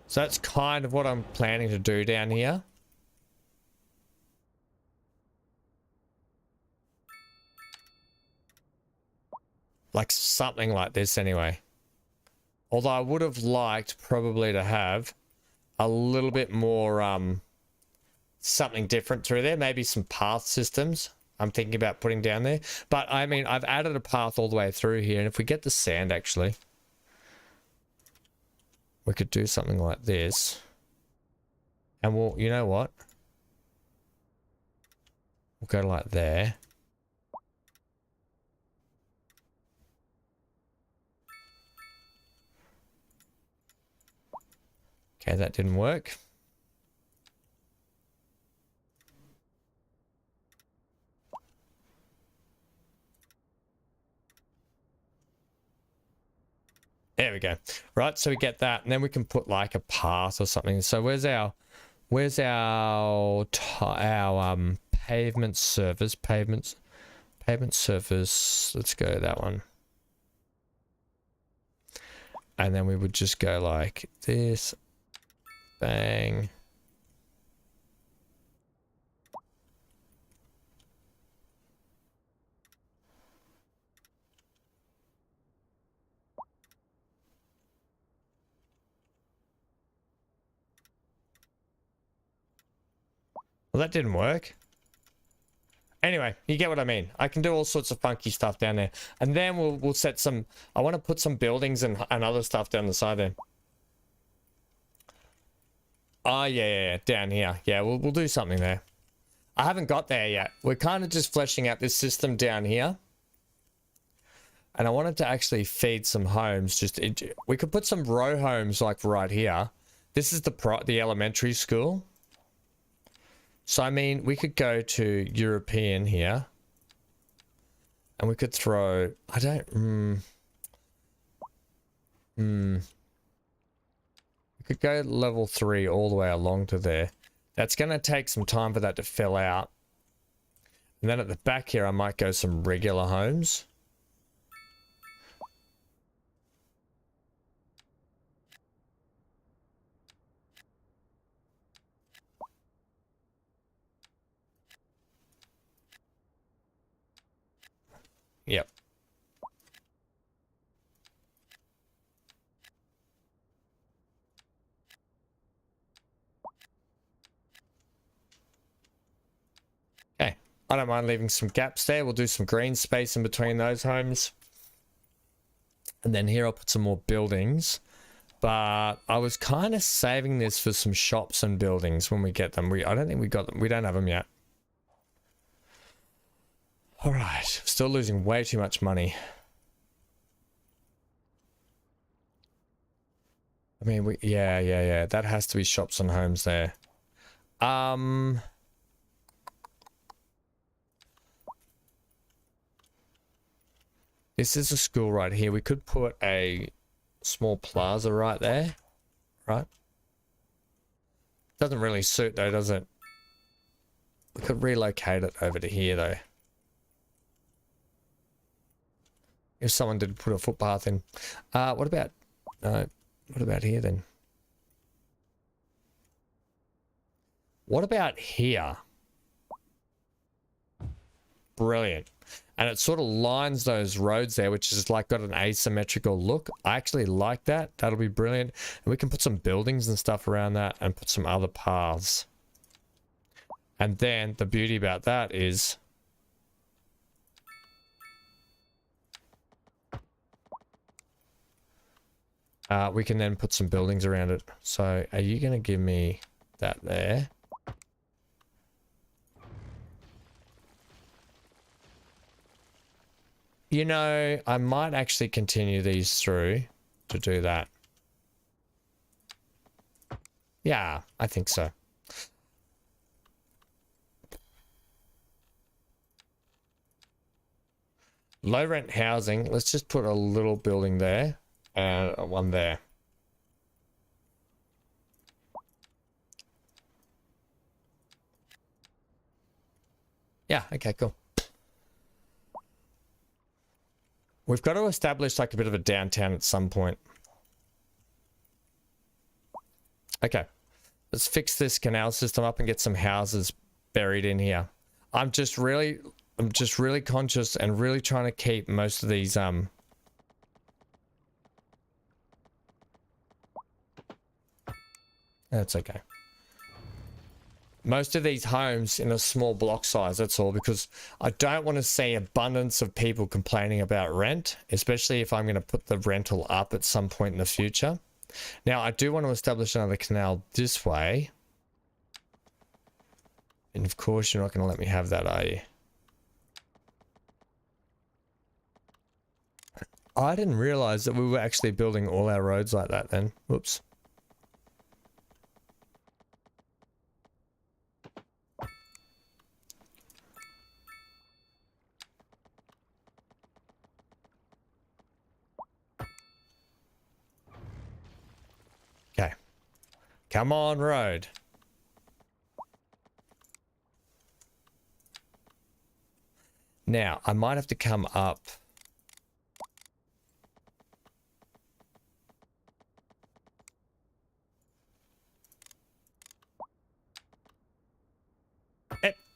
So that's kind of what I'm planning to do down here. Like something like this anyway. Although I would have liked probably to have a little bit more something different through there. Maybe some path systems I'm thinking about putting down there. But I mean, I've added a path all the way through here. And if we get the sand actually, we could do something like this. And we'll, you know what? We'll go like there. Okay, that didn't work. There we go. Right, so we get that, and then we can put like a path or something. So where's our pavement surface? Pavement surface. Let's go that one. And then we would just go like this. Bang. Well, that didn't work. Anyway, you get what I mean. I can do all sorts of funky stuff down there. And then we'll set some... I want to put some buildings and other stuff down the side there. Oh, yeah, down here. Yeah, we'll do something there. I haven't got there yet. We're kind of just fleshing out this system down here. And I wanted to actually feed some homes. We could put some row homes like right here. This is the elementary school. So, I mean, we could go to European here. And we could throw... I don't... We could go level 3 all the way along to there. That's going to take some time for that to fill out. And then at the back here, I might go some regular homes. Yep. Okay. I don't mind leaving some gaps there. We'll do some green space in between those homes. And then here I'll put some more buildings. But I was kind of saving this for some shops and buildings when we get them. I don't think we got them. We don't have them yet. All right, still losing way too much money. I mean, yeah. That has to be shops and homes there. This is a school right here. We could put a small plaza right there, right? Doesn't really suit though, does it? We could relocate it over to here though. If someone did put a footpath in. What about here then? What about here? Brilliant. And it sort of lines those roads there, which is like got an asymmetrical look. I actually like that. That'll be brilliant. And we can put some buildings and stuff around that and put some other paths. And then the beauty about that is... we can then put some buildings around it. So are you going to give me that there? You know, I might actually continue these through to do that. Yeah, I think so. Low rent housing. Let's just put a little building there. And one there. Yeah, okay, cool. We've got to establish like a bit of a downtown at some point. Okay. Let's fix this canal system up and get some houses buried in here. I'm just really conscious and really trying to keep most of these That's okay. Most of these homes in a small block size, that's all, because I don't want to see abundance of people complaining about rent, especially if I'm going to put the rental up at some point in the future. Now, I do want to establish another canal this way. And of course, you're not going to let me have that, are you? I didn't realize that we were actually building all our roads like that then. Whoops. Okay. Come on, road. Now, I might have to come up.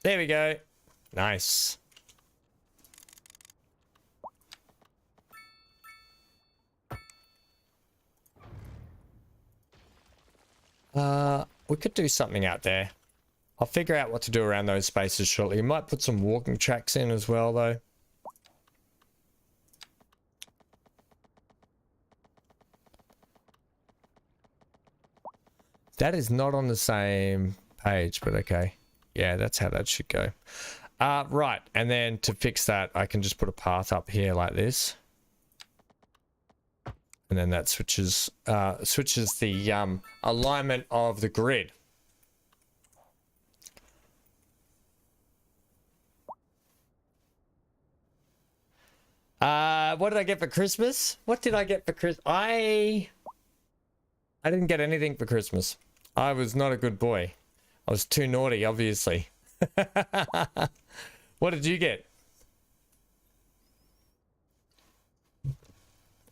There we go. Nice. We could do something out there. I'll figure out what to do around those spaces shortly. You might put some walking tracks in as well, though. That is not on the same page, but okay. Yeah, that's how that should go. Right, and then to fix that, I can just put a path up here like this. And then that switches the alignment of the grid. What did I get for Christmas? What did I get for Christmas? I didn't get anything for Christmas. I was not a good boy. I was too naughty, obviously. What did you get?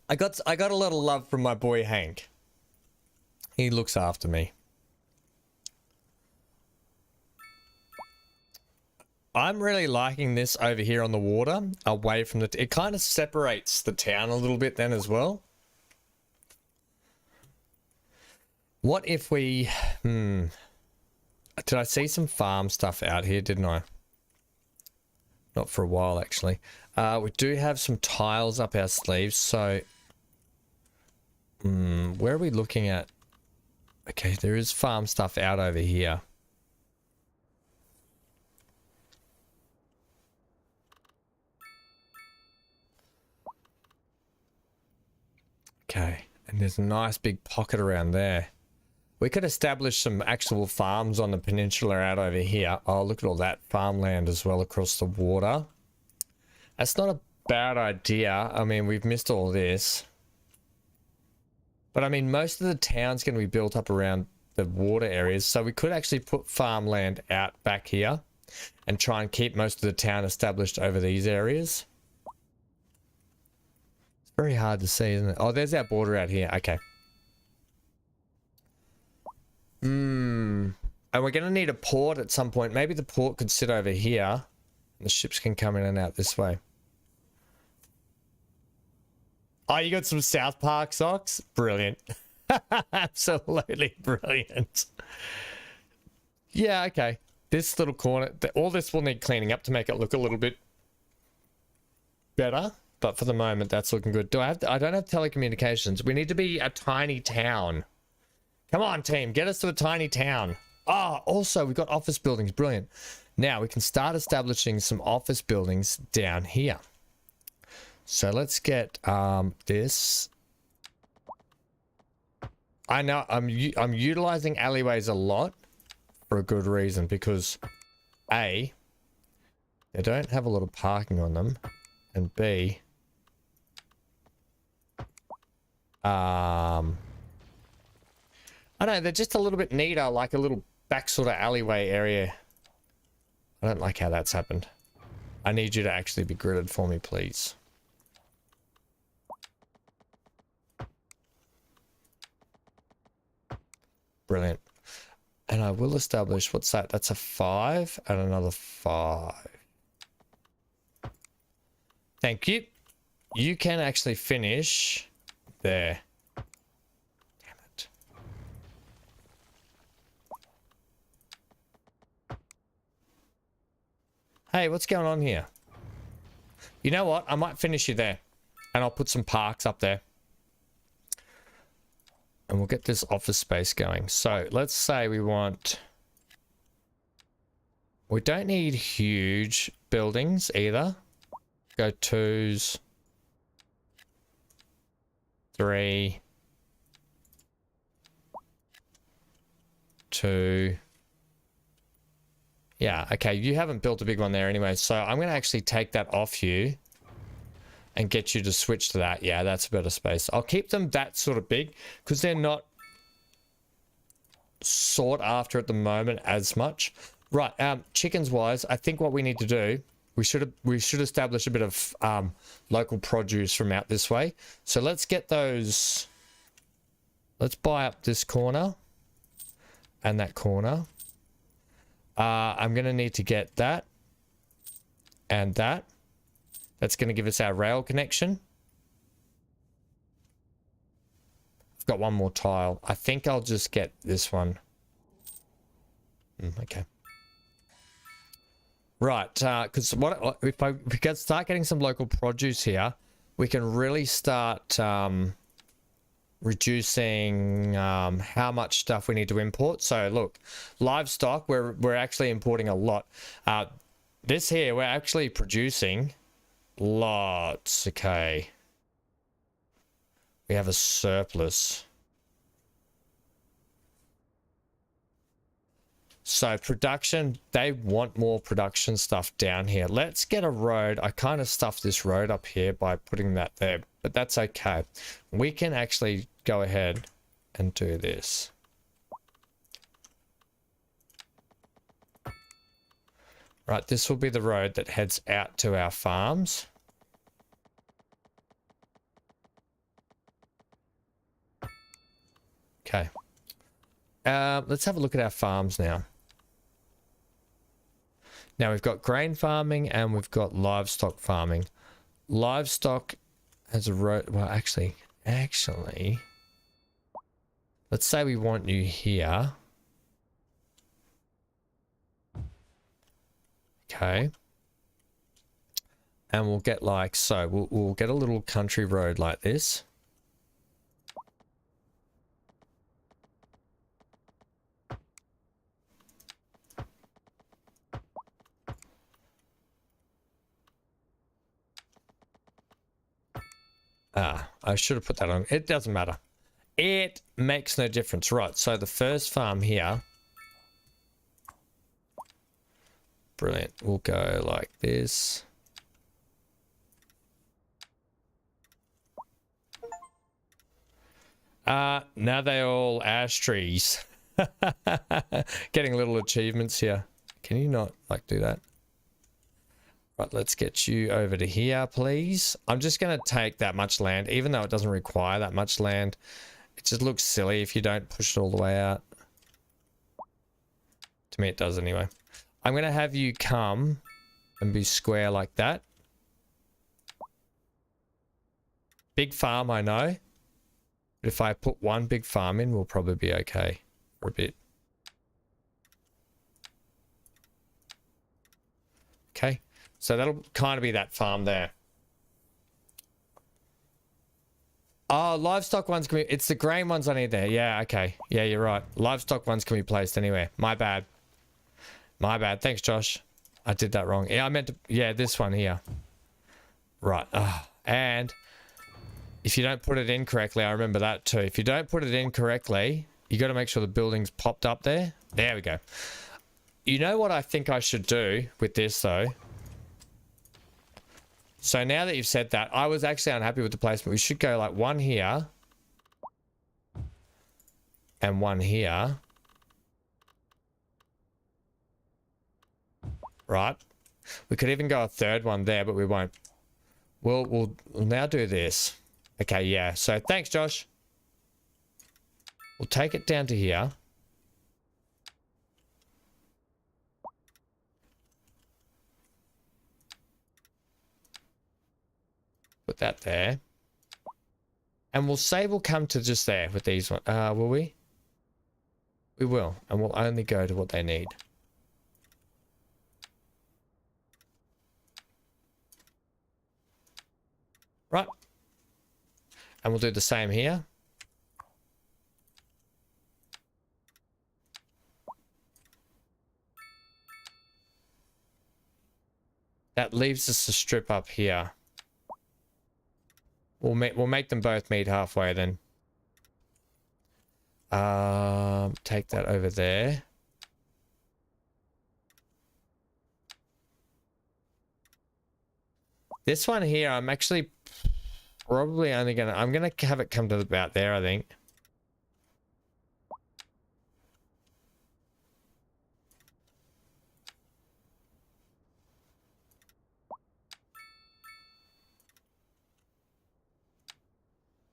I got a lot of love from my boy Hank. He looks after me. I'm really liking this over here on the water, away from the... It kind of separates the town a little bit then as well. What if we... Did I see some farm stuff out here, didn't I? Not for a while, actually. We do have some tiles up our sleeves, so... where are we looking at? Okay, there is farm stuff out over here. Okay, and there's a nice big pocket around there. We could establish some actual farms on the peninsula out over here. Oh, look at all that farmland as well across the water. That's not a bad idea. I mean, we've missed all this. But I mean, most of the town's going to be built up around the water areas. So we could actually put farmland out back here and try and keep most of the town established over these areas. It's very hard to see, isn't it? Oh, there's our border out here. Okay. And we're going to need a port at some point. Maybe the port could sit over here and the ships can come in and out this way. Oh, you got some South Park socks? Brilliant. Absolutely brilliant. Yeah, okay. This little corner, all this will need cleaning up to make it look a little bit better. But for the moment, that's looking good. I don't have telecommunications. We need to be a tiny town. Come on, team. Get us to a tiny town. Oh, also, we've got office buildings. Brilliant. Now, we can start establishing some office buildings down here. So let's get this. I know I'm utilizing alleyways a lot for a good reason, because A, they don't have a lot of parking on them, and B, I don't know, they're just a little bit neater, like a little back sort of alleyway area. I don't like how that's happened. I need you to actually be gridded for me, please. Brilliant. And I will establish, what's that? That's a 5 and another 5. Thank you. You can actually finish there. Damn it. Hey, what's going on here? You know what? I might finish you there. And I'll put some parks up there. And we'll get this office space going. So let's say we want... We don't need huge buildings either. Go 2s. 3. 2. Yeah, okay. You haven't built a big one there anyway. So I'm going to actually take that off you. And get you to switch to that. Yeah, that's a better space. I'll keep them that sort of big because they're not sought after at the moment as much. Right, chickens wise, I think what we need to do, we should establish a bit of local produce from out this way. So let's get those. Let's buy up this corner and that corner. I'm gonna need to get that and that. That's going to give us our rail connection. I've got one more tile. I think I'll just get this one. Okay. Right, because if we can start getting some local produce here, we can really start reducing how much stuff we need to import. So look, livestock, we're actually importing a lot. This here, we're actually producing lots. Okay, we have a surplus. So production, they want more production stuff down here. Let's get a road. I kind of stuffed this road up here by putting that there, but that's okay. We can actually go ahead and do this. Right, this will be the road that heads out to our farms. Okay. Let's have a look at our farms now. Now we've got grain farming and we've got livestock farming. Livestock has a road. Well, actually, let's say we want you here. Okay. And we'll get like so. We'll get a little country road like this. I should have put that on. It doesn't matter. It makes no difference. Right, so the first farm here. Brilliant. We'll go like this. Now they're all ash trees. Getting little achievements here. Can you not, like, do that? Right, let's get you over to here, please. I'm just going to take that much land, even though it doesn't require that much land. It just looks silly if you don't push it all the way out. To me, it does anyway. I'm going to have you come and be square like that. Big farm, I know. But if I put one big farm in, we'll probably be okay for a bit. Okay. So that'll kind of be that farm there. Oh, livestock ones can be... It's the grain ones I need there. Yeah, okay. Yeah, you're right. Livestock ones can be placed anywhere. My bad. My bad. Thanks, Josh. I did that wrong. Yeah, I meant to... Yeah, this one here. Right. And if you don't put it in correctly, I remember that too. If you don't put it in correctly, you got to make sure the building's popped up there. There we go. You know what I think I should do with this, though? So now that you've said that, I was actually unhappy with the placement. We should go like one here. And one here. Right. We could even go a third one there, but we won't. We'll now do this. Okay, yeah. So thanks, Josh. We'll take it down to here. Put that there. And we'll say we'll come to just there with these ones. Will we? We will. And we'll only go to what they need. Right. And we'll do the same here. That leaves us a strip up here. We'll make them both meet halfway then. Take that over there. This one here, I'm actually probably only gonna... I'm gonna have it come to about there, I think.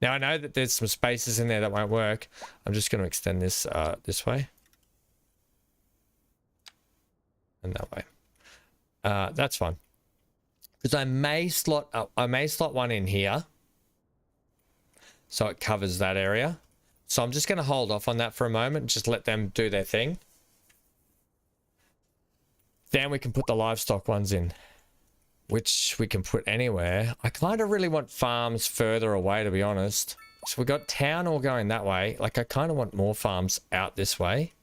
Now, I know that there's some spaces in there that won't work. I'm just going to extend this this way. And that way. That's fine. Because I may slot one in here. So it covers that area. So I'm just going to hold off on that for a moment and just let them do their thing. Then we can put the livestock ones in, which we can put anywhere. I kind of really want farms further away, to be honest. So we got town all going that way. Like, I kind of want more farms out this way.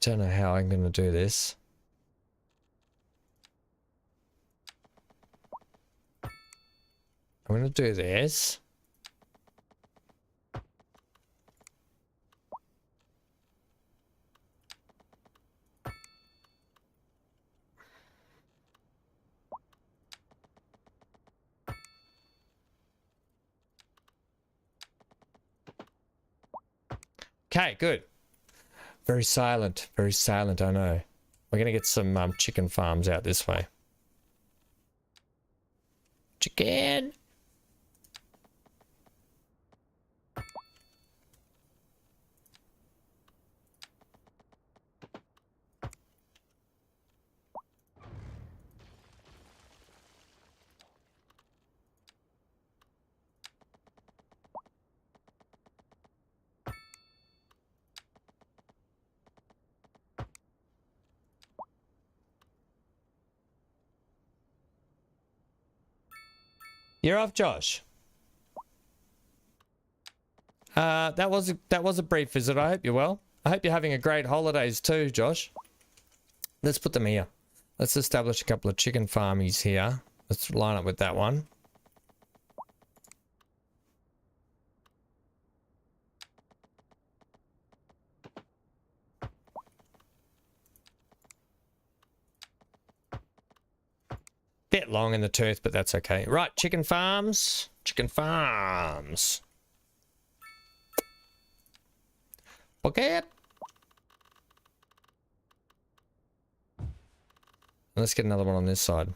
I don't know how I'm going to do this. I'm going to do this. Okay, good. Very silent, I know. We're gonna get some chicken farms out this way. Chicken! You're off, Josh. That was a brief visit. I hope you're well. I hope you're having a great holidays too, Josh. Let's put them here. Let's establish a couple of chicken farmies here. Let's line up with that one. Bit long in the tooth, but that's okay. Right, chicken farms. Chicken farms. Okay. Let's get another one on this side.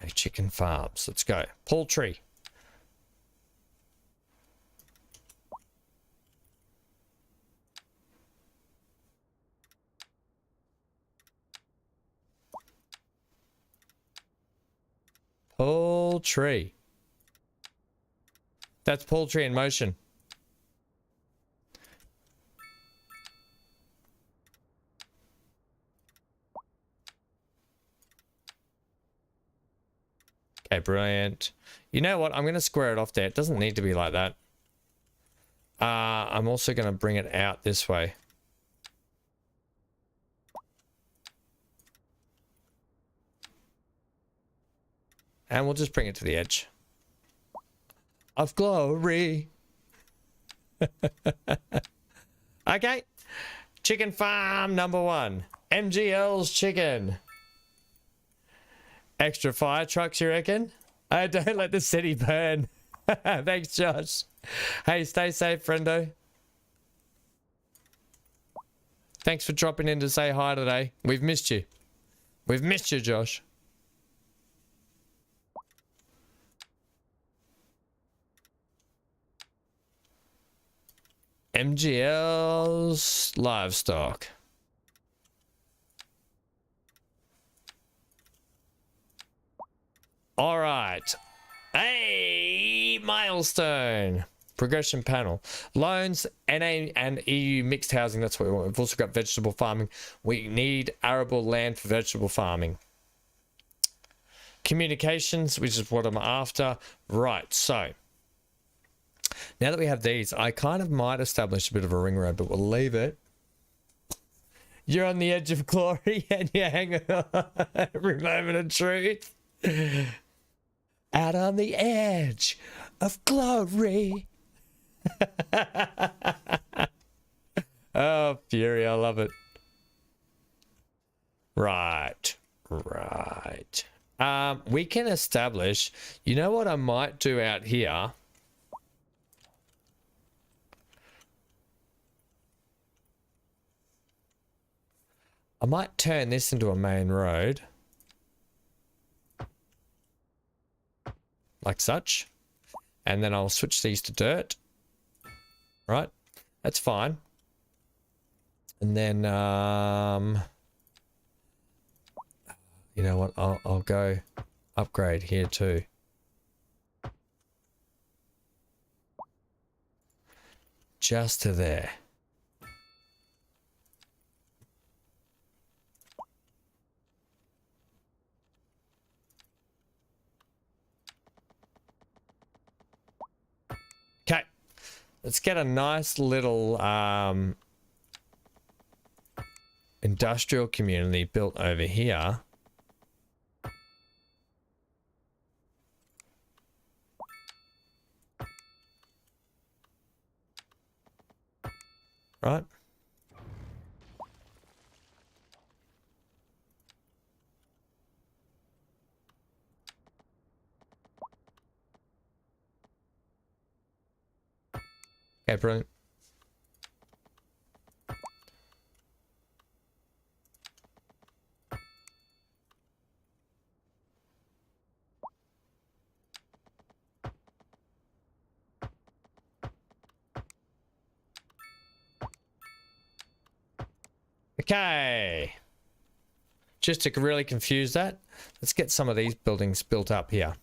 Okay, chicken farms. Let's go. Poultry. Poultry. That's poultry in motion. Okay, brilliant. You know what? I'm going to square it off there. It doesn't need to be like that. I'm also going to bring it out this way. And we'll just bring it to the edge of glory. Okay. Chicken farm number 1. MGL's chicken. Extra fire trucks, you reckon? Oh, don't let the city burn. Thanks, Josh. Hey, stay safe, friendo. Thanks for dropping in to say hi today. We've missed you. We've missed you, Josh. MGL's livestock. All right. Hey, milestone. Progression panel. Loans, NA and EU mixed housing. That's what we want. We've also got vegetable farming. We need arable land for vegetable farming. Communications, which is what I'm after. Right, so now that we have these, I kind of might establish a bit of a ring road, but we'll leave it. You're on the edge of glory and you hang on every moment of truth. Out on the edge of glory. Oh, Fury, I love it. Right. We can establish, you know what I might do out here? I might turn this into a main road. Like such. And then I'll switch these to dirt. Right? That's fine. And then, you know what? I'll go upgrade here too. Just to there. Okay. Let's get a nice little industrial community built over here. Right? Okay, brilliant. Okay. Just to really confuse that, let's get some of these buildings built up here.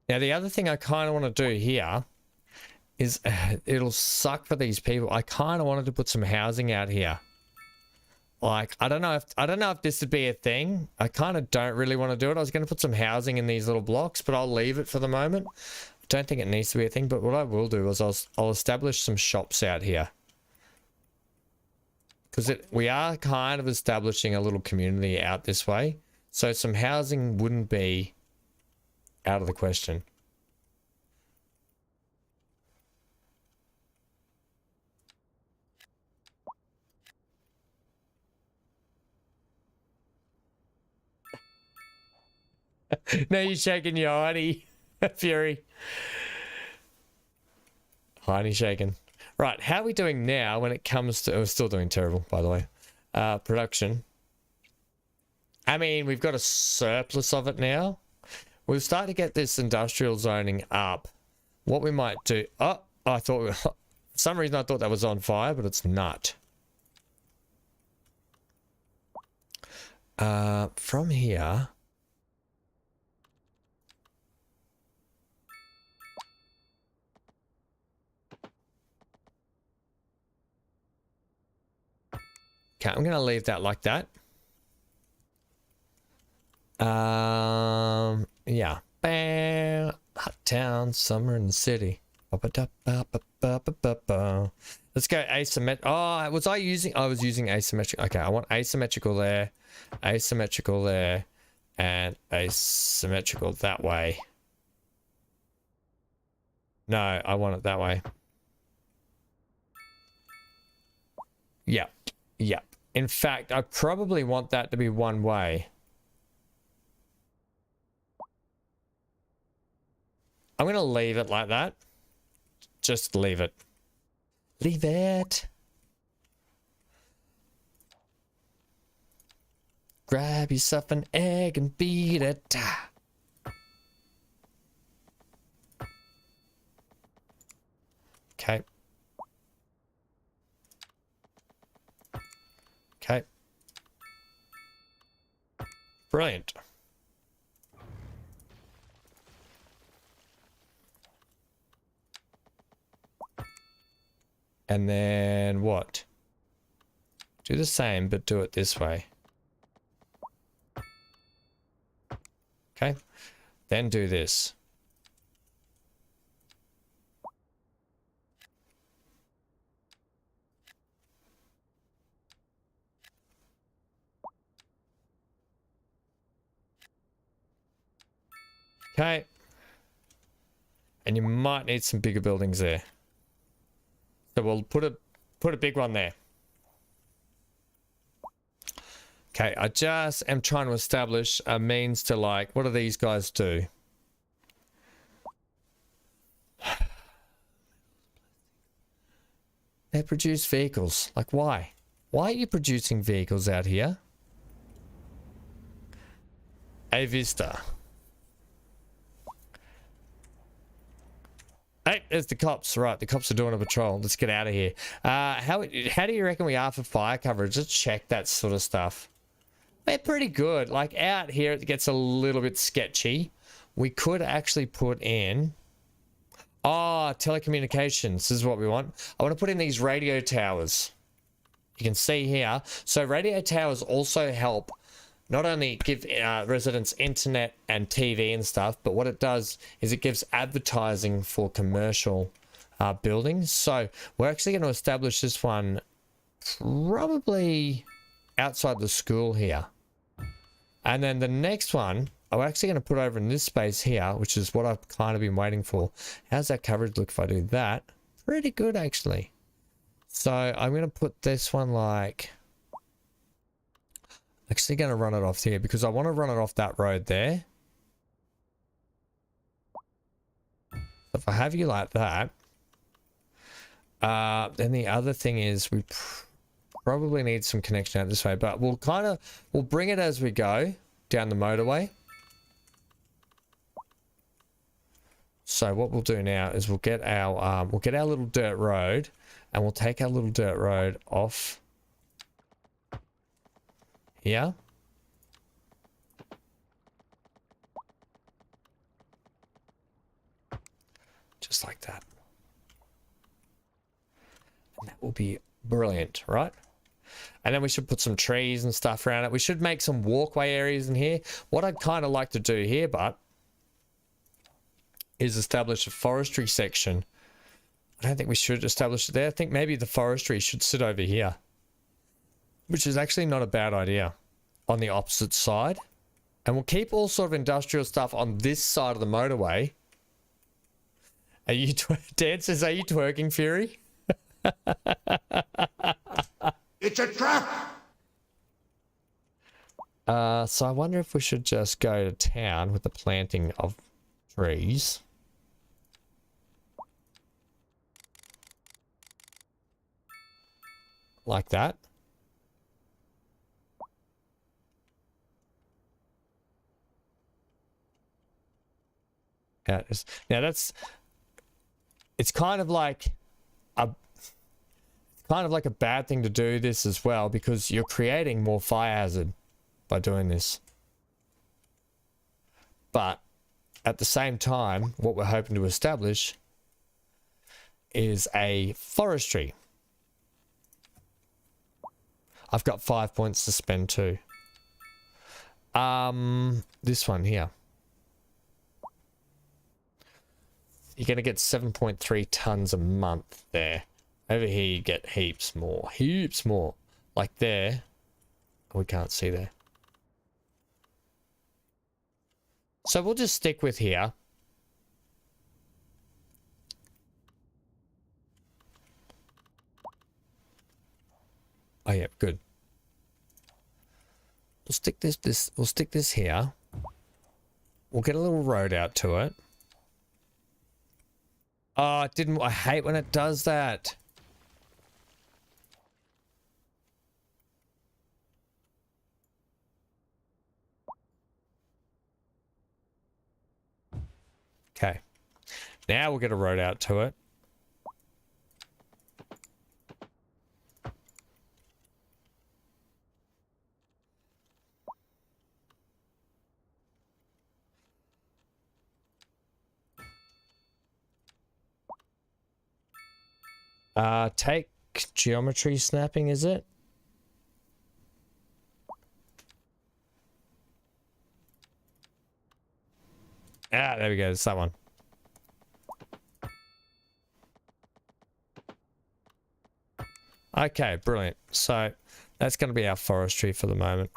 Now, the other thing I kind of want to do here is it'll suck for these people. I kind of wanted to put some housing out here. Like, I don't know if this would be a thing. I kind of don't really want to do it. I was going to put some housing in these little blocks, but I'll leave it for the moment. I don't think it needs to be a thing, but what I will do is I'll establish some shops out here. Because we are kind of establishing a little community out this way. So some housing wouldn't be out of the question. No, you're shaking your hiney, Fury. Hiney shaking. Right, how are we doing now when it comes to... we're still doing terrible, by the way. Production. I mean, we've got a surplus of it now. We've started to get this industrial zoning up. What we might do... oh, I thought... for some reason I thought that was on fire, but it's not. From here... okay, I'm going to leave that like that. Yeah. Bam. Hot town, summer in the city. Let's go asymmetric. Oh, was I using... I was using asymmetric. Okay, I want asymmetrical there, asymmetrical there, and asymmetrical that way. No, I want it that way. Yep. Yep. In fact, I probably want that to be one way. I'm going to leave it like that. Just leave it. Leave it. Grab yourself an egg and beat it. Okay. Okay. Brilliant. And then what? Do the same, but do it this way. Okay. Then do this. Okay. And you might need some bigger buildings there. So we'll put a big one there. Okay, I just am trying to establish a means to, like, what do these guys do? They produce vehicles. Like, why? Why are you producing vehicles out here? A Vista. Hey, there's the cops. Right, the cops are doing a patrol. Let's get out of here. How do you reckon we are for fire coverage? Let's check that sort of stuff. We're pretty good. Like, out here, it gets a little bit sketchy. We could actually put in... Oh, telecommunications. This is what we want. I want to put in these radio towers. You can see here. So radio towers also help not only give residents internet and TV and stuff, but what it does is it gives advertising for commercial buildings. So we're actually going to establish this one probably outside the school here. And then the next one, I'm actually going to put over in this space here, which is what I've kind of been waiting for. How's that coverage look if I do that? Pretty good, actually. So I'm going to put this one like... Actually going to run it off here because I want to run it off that road there. If I have you like that, then the other thing is we probably need some connection out this way, but we'll bring it as we go down the motorway. So what we'll do now is we'll get our little dirt road, and we'll take our little dirt road off here. Just like that. And that will be brilliant, right? And then we should put some trees and stuff around it. We should make some walkway areas in here. What I'd kind of like to do here, but is establish a forestry section. I don't think we should establish it there. I think maybe the forestry should sit over here, which is actually not a bad idea, on the opposite side. And we'll keep all sort of industrial stuff on this side of the motorway. Are you Dan says, are you twerking, Fury? It's a trap! So I wonder if we should just go to town with the planting of trees. Like that. Yeah, now it's kind of like a bad thing to do this as well, because you're creating more fire hazard by doing this. But at the same time, what we're hoping to establish is a forestry. I've got 5 points to spend too. This one here. You're going to get 7.3 tons a month there. Over here you get heaps more. Heaps more. Like there. We can't see there. So we'll just stick with here. Oh yeah, good. We'll stick we'll stick this here. We'll get a little road out to it. Oh, it didn't. I hate when it does that. Okay. Now we'll get a road out to it. Take geometry snapping, is it? Ah, there we go. It's that one. Okay, brilliant. So that's going to be our forestry for the moment.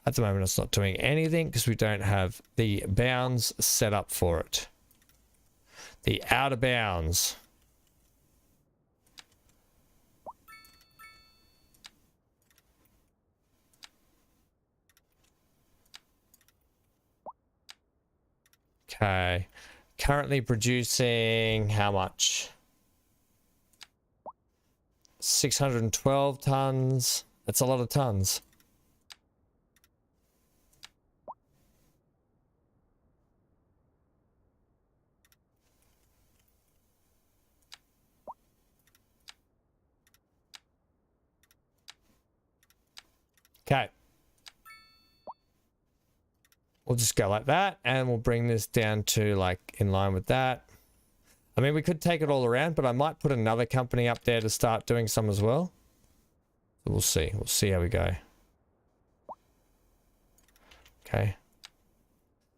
At the moment, it's not doing anything because we don't have the bounds set up for it. The outer bounds. Okay. Currently producing how much? 612 tons. That's a lot of tons. Okay. We'll just go like that, and we'll bring this down to like in line with that. I mean, we could take it all around, but I might put another company up there to start doing some as well. We'll see. We'll see how we go. Okay.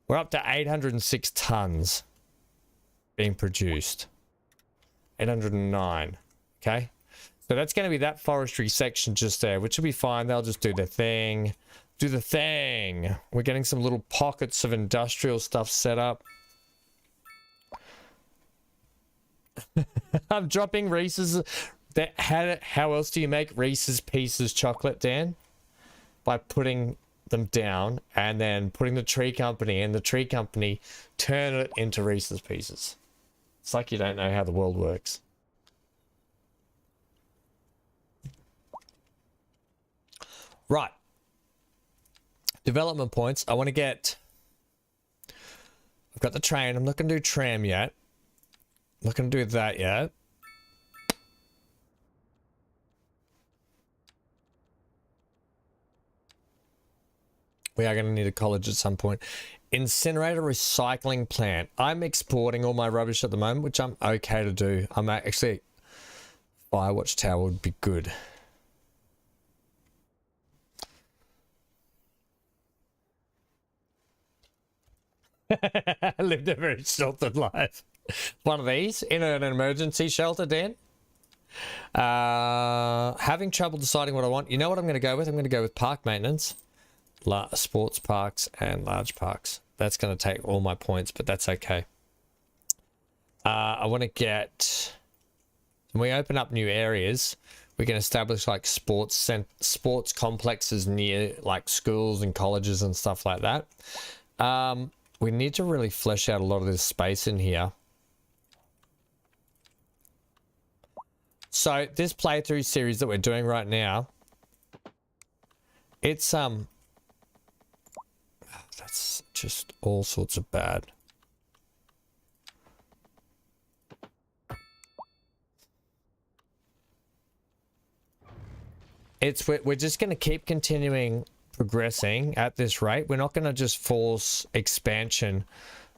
We're up to 806 tons being produced. 809. Okay. So that's going to be that forestry section just there, which will be fine. They'll just do their thing. Do the thing. We're getting some little pockets of industrial stuff set up. I'm dropping Reese's. How else do you make Reese's Pieces chocolate, Dan? By putting them down and then putting the tree company, and the tree company turn it into Reese's Pieces. It's like you don't know how the world works. Right. Development points. I want to get... I've got the train. I'm not going to do tram yet. I'm not going to do that yet. We are going to need a college at some point. Incinerator recycling plant. I'm exporting all my rubbish at the moment, which I'm okay to do. I'm actually... Firewatch Tower would be good. I lived a very sheltered life. One of these in an emergency shelter, Dan. Having trouble deciding what I want. You know what I'm going to go with? I'm going to go with park maintenance, sports parks, and large parks. That's going to take all my points, but that's okay. I want to get... When we open up new areas, we can establish like sports complexes near like schools and colleges and stuff like that. We need to really flesh out a lot of this space in here. So this playthrough series that we're doing right now, it's that's just all sorts of bad. We're just going to keep continuing progressing at this rate. We're not going to just force expansion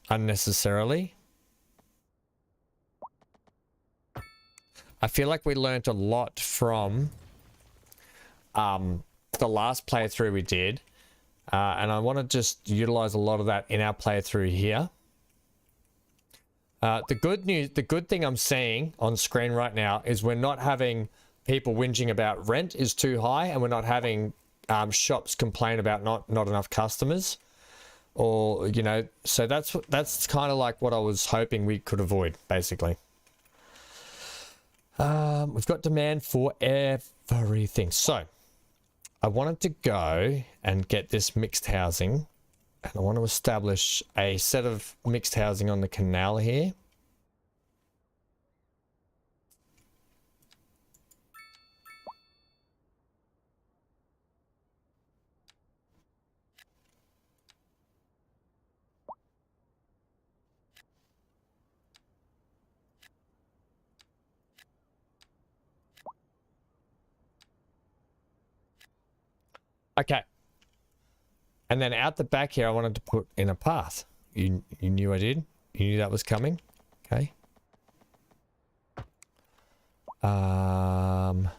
unnecessarily. I feel like we learned a lot from the last playthrough we did, and I want to just utilize a lot of that in our playthrough here. The good thing I'm seeing on screen right now is we're not having people whinging about rent is too high, and we're not having shops complain about not enough customers, or you know. So that's kind of like what I was hoping we could avoid, basically. We've got demand for everything. So I wanted to go and get this mixed housing, and I want to establish a set of mixed housing on the canal here. Okay. And then out the back here, I wanted to put in a path. You knew I did? You knew that was coming? Okay. Then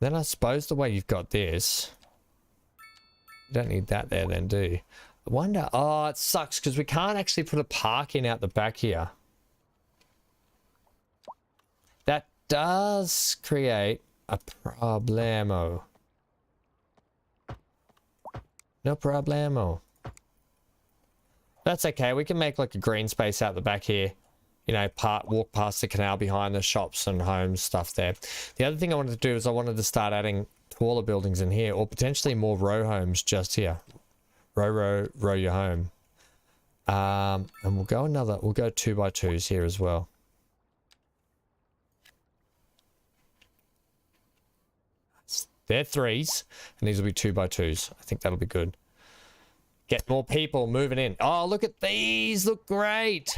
I suppose the way you've got this, you don't need that there then, do you? I wonder, oh, it sucks because we can't actually put a park in out the back here. That does create a problemo. No problemo. That's okay. We can make like a green space out the back here. You know, walk past the canal behind the shops and homes, stuff there. The other thing I wanted to do is I wanted to start adding taller buildings in here, or potentially more row homes just here. Row your home. And we'll go 2 by 2s here as well. They're 3s, and these will be 2 by 2s. I think that'll be good. Get more people moving in. Oh, look at these. Look great.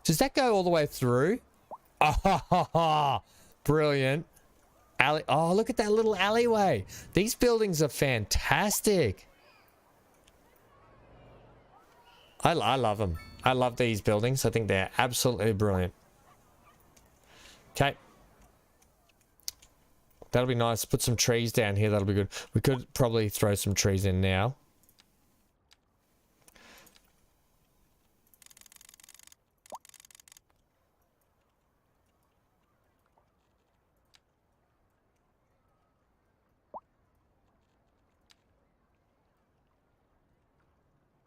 Does that go all the way through? Oh, brilliant. Oh, look at that little alleyway. These buildings are fantastic. I love them. I love these buildings. I think they're absolutely brilliant. Okay. That'll be nice. Put some trees down here. That'll be good. We could probably throw some trees in now.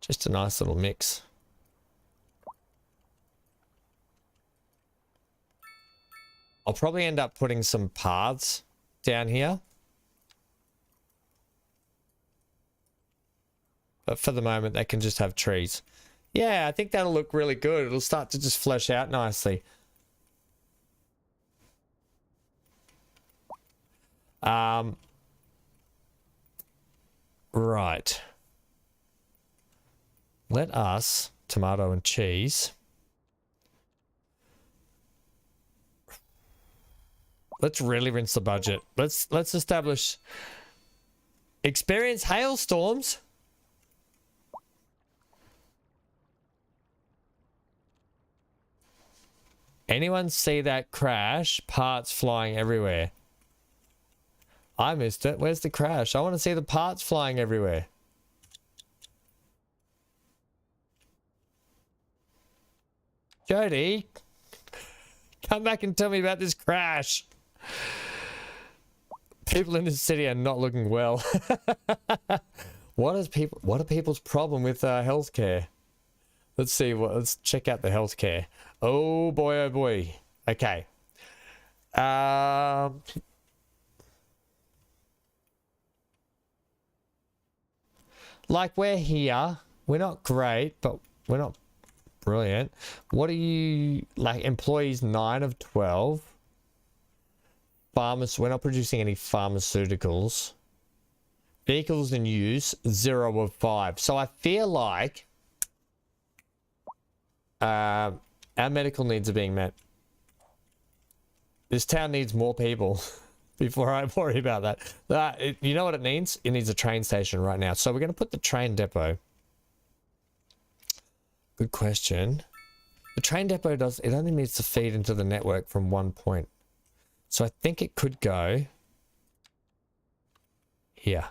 Just a nice little mix. I'll probably end up putting some paths down here. But for the moment, they can just have trees. Yeah, I think that'll look really good. It'll start to just flesh out nicely. Right. Let us, tomato and cheese. Let's really rinse the budget. Let's establish experience hailstorms. Anyone see that crash? Parts flying everywhere. I missed it. Where's the crash? I want to see the parts flying everywhere. Jody, come back and tell me about this crash. People in this city are not looking well. What are people's problem with healthcare? Let's see. Let's check out the healthcare. Oh boy, oh boy. Okay. Like we're here. We're not great, but we're not brilliant. What are you like? Employees 9 of 12. Farmers. We're not producing any pharmaceuticals. Vehicles in use 0 of 5. So I feel like our medical needs are being met. This town needs more people before I worry about that. You know what it needs? It needs a train station right now. So we're going to put the train depot. Good question. The train depot it only needs to feed into the network from one point. So I think it could go here.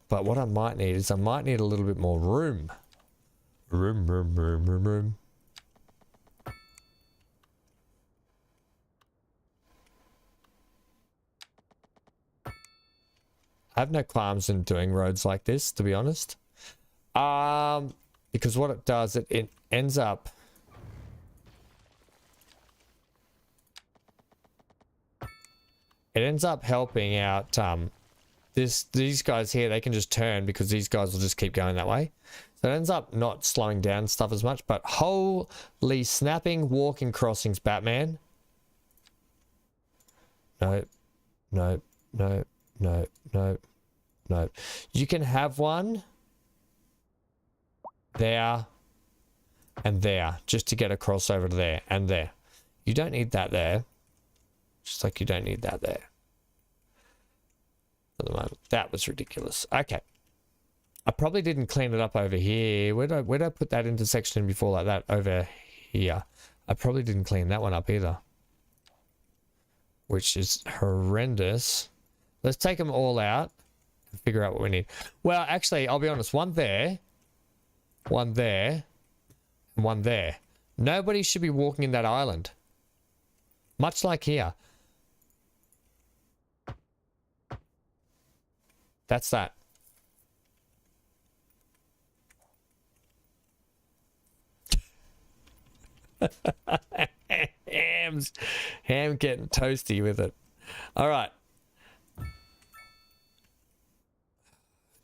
But what I might need is I might need a little bit more room. Room. I have no qualms in doing roads like this, to be honest. Because what it does, it ends up helping out these guys here. They can just turn because these guys will just keep going that way. So it ends up not slowing down stuff as much. But holy snapping walking crossings, Batman. No. You can have one there and there just to get across over to there and there. You don't need that there. Just like you don't need that there. At the moment. That was ridiculous. Okay. I probably didn't clean it up over here. Where'd I put that intersection before like that? Over here. I probably didn't clean that one up either. Which is horrendous. Let's take them all out and figure out what we need. Well, actually, I'll be honest. One there, and one there. Nobody should be walking in that island. Much like here. That's that. Ham getting toasty with it. All right.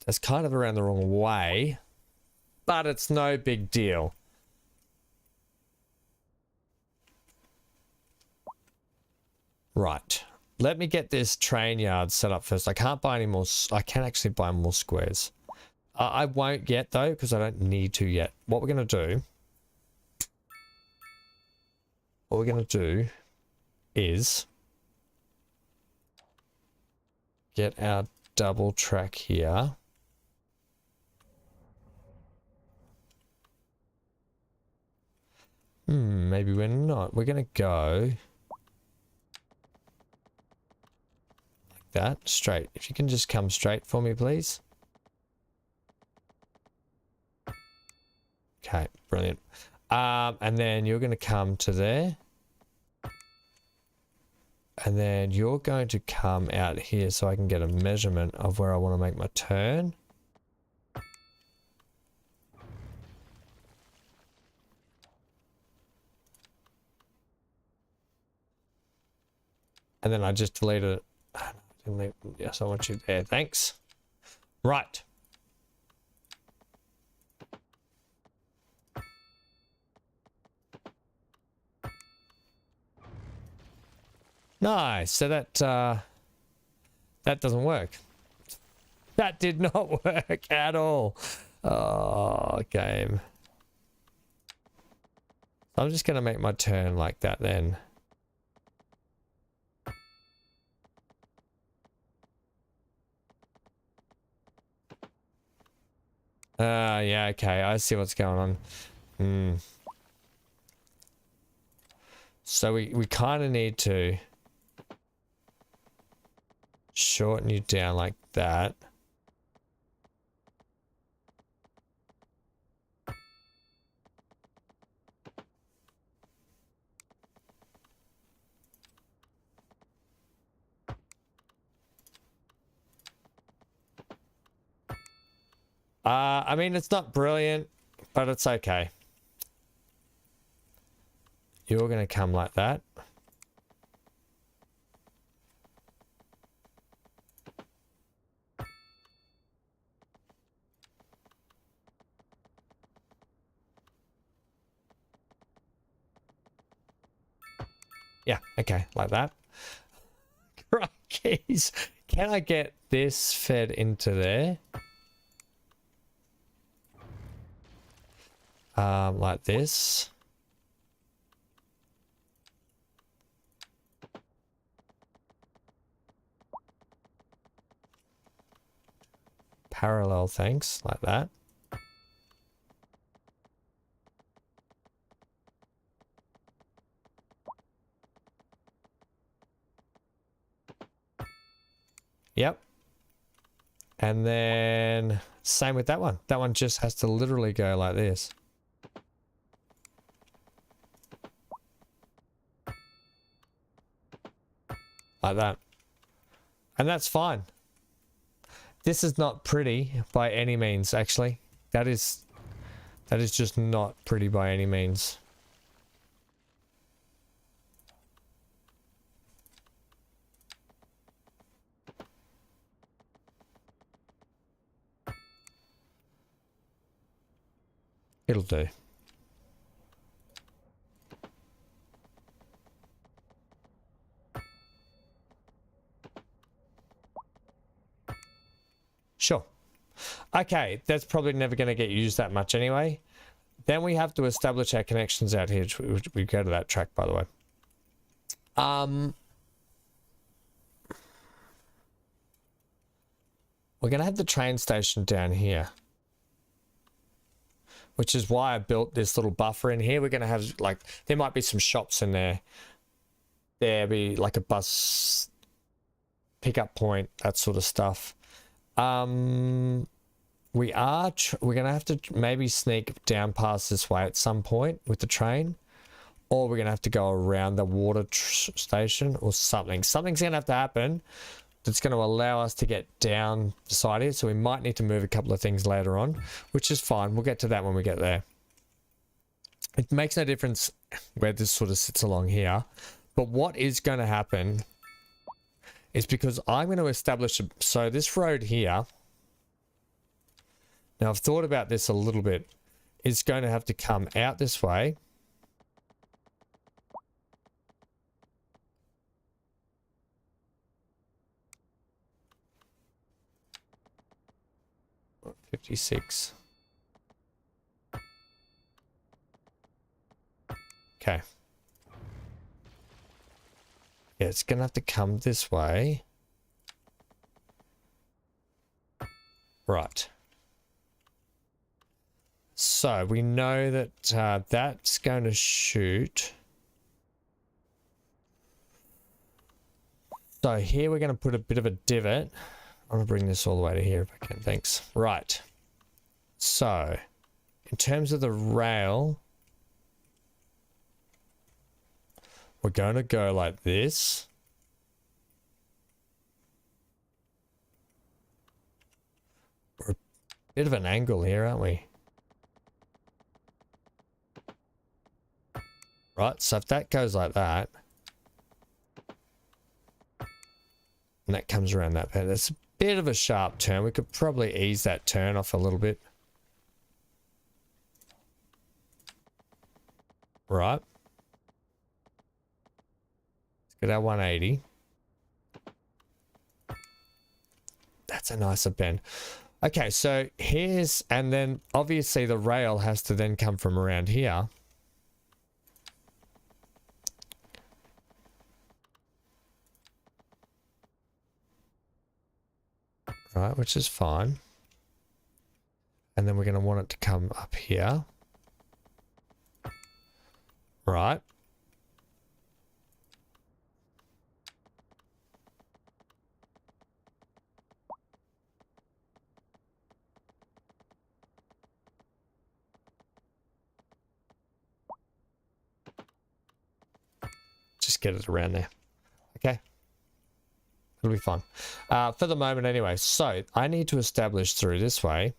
That's kind of around the wrong way, but it's no big deal. Right. Let me get this train yard set up first. I can't buy any more. I can actually buy more squares. I won't yet though, because I don't need to yet. What we're going to do is get our double track here. Maybe we're not. We're going to go like that, straight. If you can just come straight for me, please. Okay, brilliant. And then you're going to come to there. And then you're going to come out here so I can get a measurement of where I want to make my turn. And then I just deleted it. Yes, I want you there. Thanks. Right. Nice. So that doesn't work. That did not work at all. Oh, game. I'm just going to make my turn like that then. Yeah, okay. I see what's going on. So we kind of need to shorten you down like that. I mean, it's not brilliant, but it's okay. You're going to come like that. Yeah, okay, like that. Crikey's. Can I get this fed into there? Like this. Parallel, thanks, like that. Yep. And then same with that one. That one just has to literally go like this. Like that. And that's fine. This is not pretty by any means, actually. That is just not pretty by any means. It'll do. Sure. Okay, that's probably never going to get used that much anyway. Then we have to establish our connections out here. We go to that track, by the way. We're going to have the train station down here, which is why I built this little buffer in here. We're going to have, like, there might be some shops in there. There'll be like a bus pickup point, that sort of stuff. We're gonna have to maybe sneak down past this way at some point with the train, or we're gonna have to go around the water station or something. Something's gonna have to happen that's gonna allow us to get down beside it. So we might need to move a couple of things later on, which is fine. We'll get to that when we get there. It makes no difference where this sort of sits along here, but what is going to happen is, because I'm going to establish, so this road here Now I've thought about this a little bit. It's going to have to come out this way. What, 56. Okay. Yeah, it's going to have to come this way. Right. So we know that that's going to shoot. So here we're going to put a bit of a divot. I'm going to bring this all the way to here if I can. Thanks. Right. So in terms of the rail, we're going to go like this. We're a bit of an angle here, aren't we? Right, so if that goes like that, and that comes around that bend, it's a bit of a sharp turn. We could probably ease that turn off a little bit. Right. Let's get our 180. That's a nicer bend. Okay, so here's, and then obviously the rail has to then come from around here. Right, which is fine. And then we're going to want it to come up here. Right. Just get it around there. Okay. It'll be fun. For the moment anyway. So I need to establish through this way.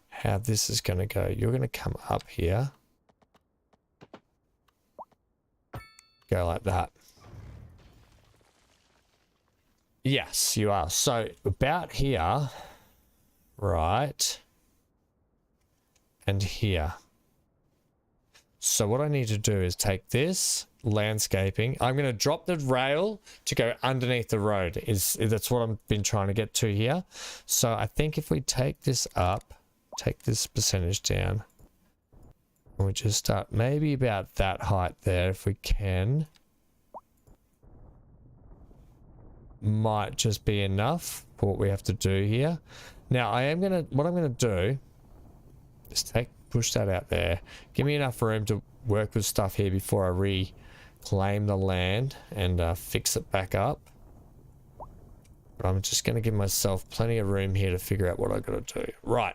How this is going to go. You're going to come up here. Go like that. Yes, you are. So about here. Right. And here. So what I need to do is take this landscaping. I'm going to drop the rail to go underneath the road. That's what I've been trying to get to here. So I think if we take this up, take this percentage down, and we just start maybe about that height there if we can. Might just be enough for what we have to do here. Now what I'm going to do is push that out there. Give me enough room to work with stuff here before I reclaim the land and fix it back up. But I'm just going to give myself plenty of room here to figure out what I've got to do. Right.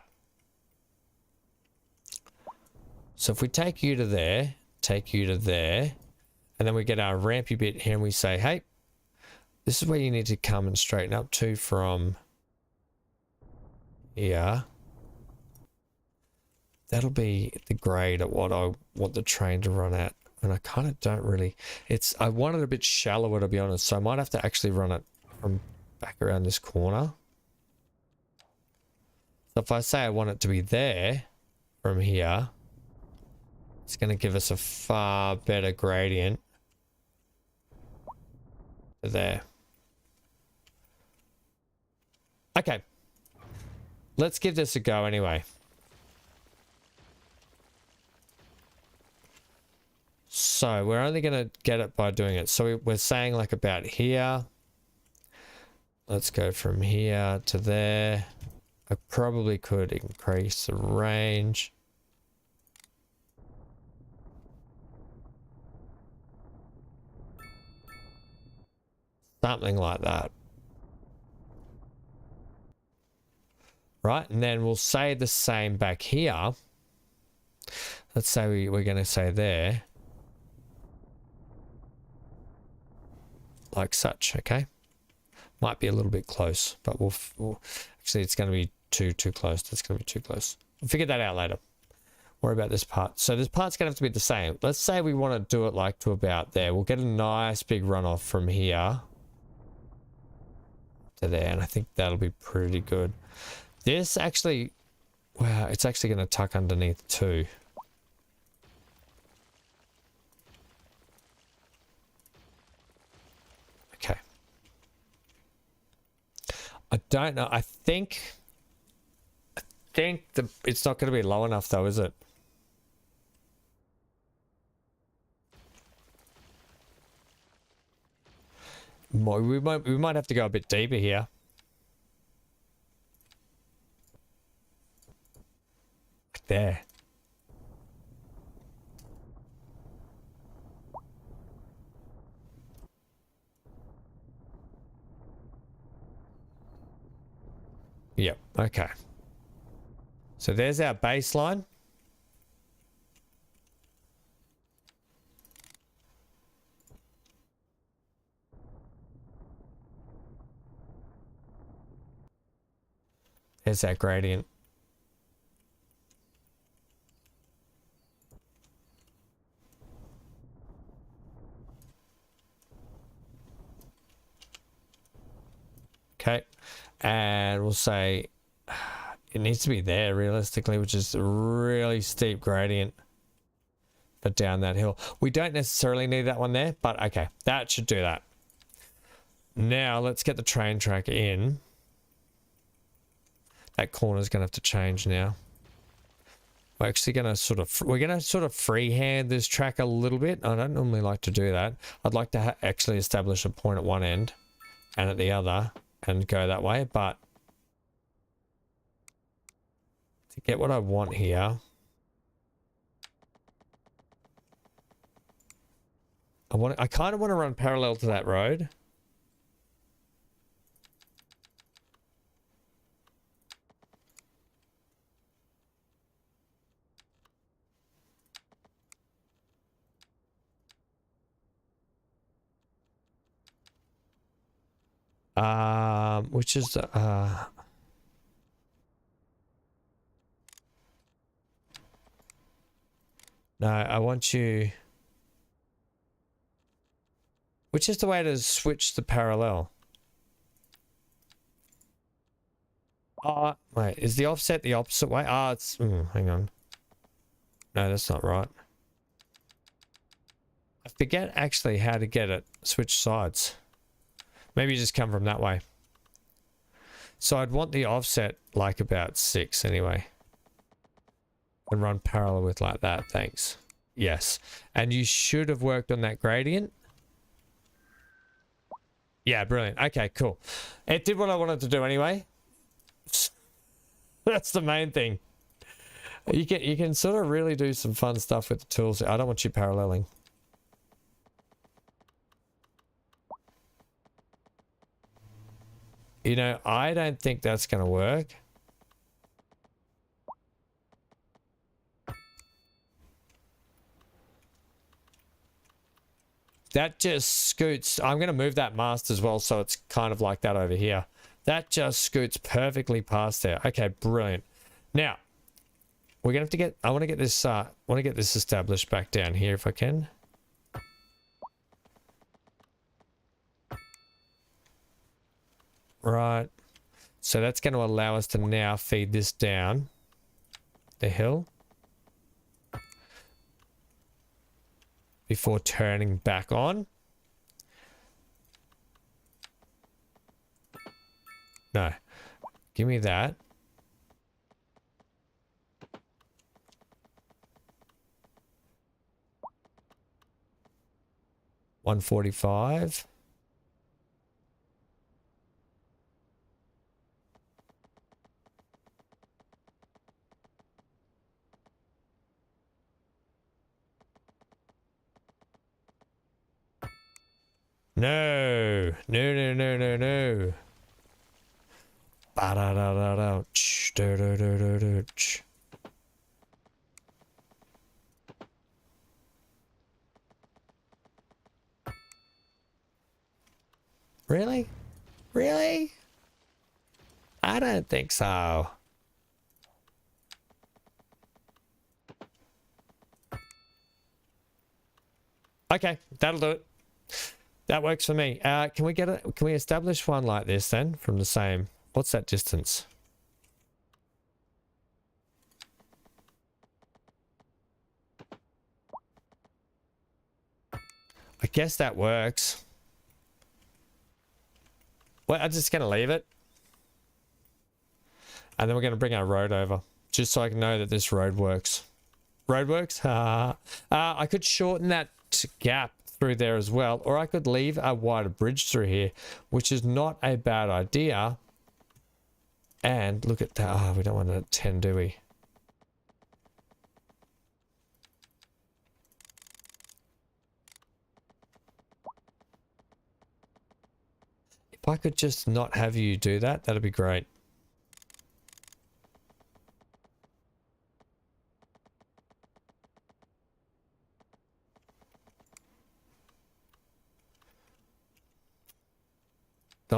So if we take you to there, and then we get our rampy bit here and we say, hey, this is where you need to come and straighten up to from here. That'll be the grade at what I want the train to run at. And I kind of don't really... I want it a bit shallower, to be honest. So I might have to actually run it from back around this corner. So if I say I want it to be there from here, it's going to give us a far better gradient to there. Okay. Let's give this a go anyway. So we're only going to get it by doing it. So we're saying like about here. Let's go from here to there. I probably could increase the range. Something like that. Right, and then we'll say the same back here. Let's say we're going to say there. Like such, okay? Might be a little bit close, but we'll actually it's going to be too close. That's going to be too close. We'll figure that out later. Worry about this part. So this part's going to have to be the same. Let's say we want to do it like to about there. We'll get a nice big runoff from here. to there, and I think that'll be pretty good. This actually, wow, it's actually going to tuck underneath too. Okay. I don't know. I think it's not going to be low enough though, is it? We might have to go a bit deeper here. There. Yep, okay. So there's our baseline. There's that gradient. Okay, and we'll say it needs to be there realistically, which is a really steep gradient for down that hill. We don't necessarily need that one there, but okay, that should do that. Now let's get the train track in. That corner's gonna have to change now. We're actually gonna sort of freehand this track a little bit. I don't normally like to do that. I'd like to actually establish a point at one end and at the other and go that way, but to get what I want here, I kind of want to run parallel to that road. Which is no, I want you. Which is the way to switch the parallel? Wait, is the offset the opposite way? It's hang on. No, that's not right. I forget actually how to get it switch sides. Maybe you just come from that way. So I'd want the offset like about 6 anyway. And run parallel with like that, thanks. Yes. And you should have worked on that gradient. Yeah, brilliant. Okay, cool. It did what I wanted to do anyway. That's the main thing. You can sort of really do some fun stuff with the tools. I don't want you paralleling. You know, I don't think that's going to work. That just scoots. I'm going to move that mast as well, so it's kind of like that over here. That just scoots perfectly past there. Okay, brilliant. Now, we're going to have to get, I want to get this established back down here if I can. Right. So that's going to allow us to now feed this down the hill before turning back on. No. Give me that. $145. No. No, no, no, no, no. Ba-da-da-da-da. Do-do-do-do-do. Really? Really? I don't think so. Okay, that'll do it. That works for me. Can we establish one like this then from the same? What's that distance? I guess that works. Well, I'm just going to leave it. And then we're going to bring our road over. Just so I can know that this road works. Road works? I could shorten that gap through there as well. Or I could leave a wider bridge through here. Which is not a bad idea. And look at that. Oh, we don't want it at 10, do we? If I could just not have you do that, that'd be great. The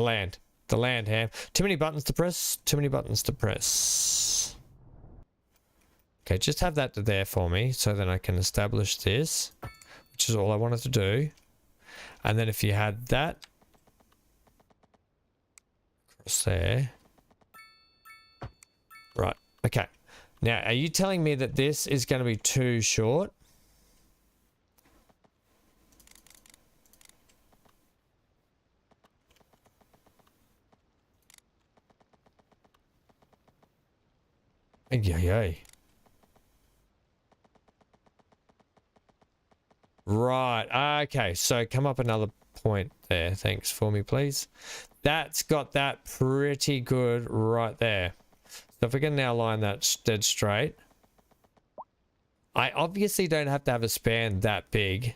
land, Ham. Too many buttons to press. Too many buttons to press. Okay, just have that there for me so then I can establish this, which is all I wanted to do. And then if you had that across there. Right, okay. Now, are you telling me that this is going to be too short? Yay. Right, okay, so come up another point there. Thanks for me, please. That's got that pretty good right there. So if we can now line that dead straight. I obviously don't have to have a span that big.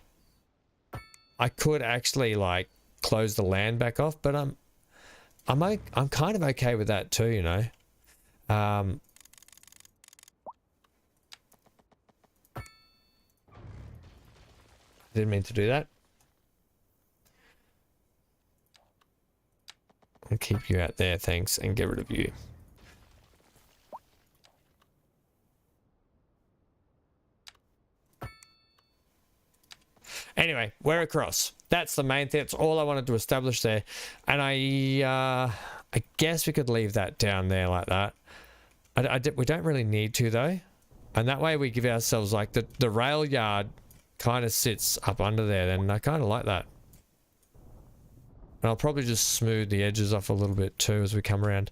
I could actually like close the land back off, but I'm kind of okay with that too, you know. Didn't mean to do that. I'll keep you out there, thanks, and get rid of you. Anyway, we're across. That's the main thing. That's all I wanted to establish there. And I guess we could leave that down there like that. We don't really need to though. And that way we give ourselves like the rail yard kind of sits up under there, and I kind of like that. And I'll probably just smooth the edges off a little bit too as we come around.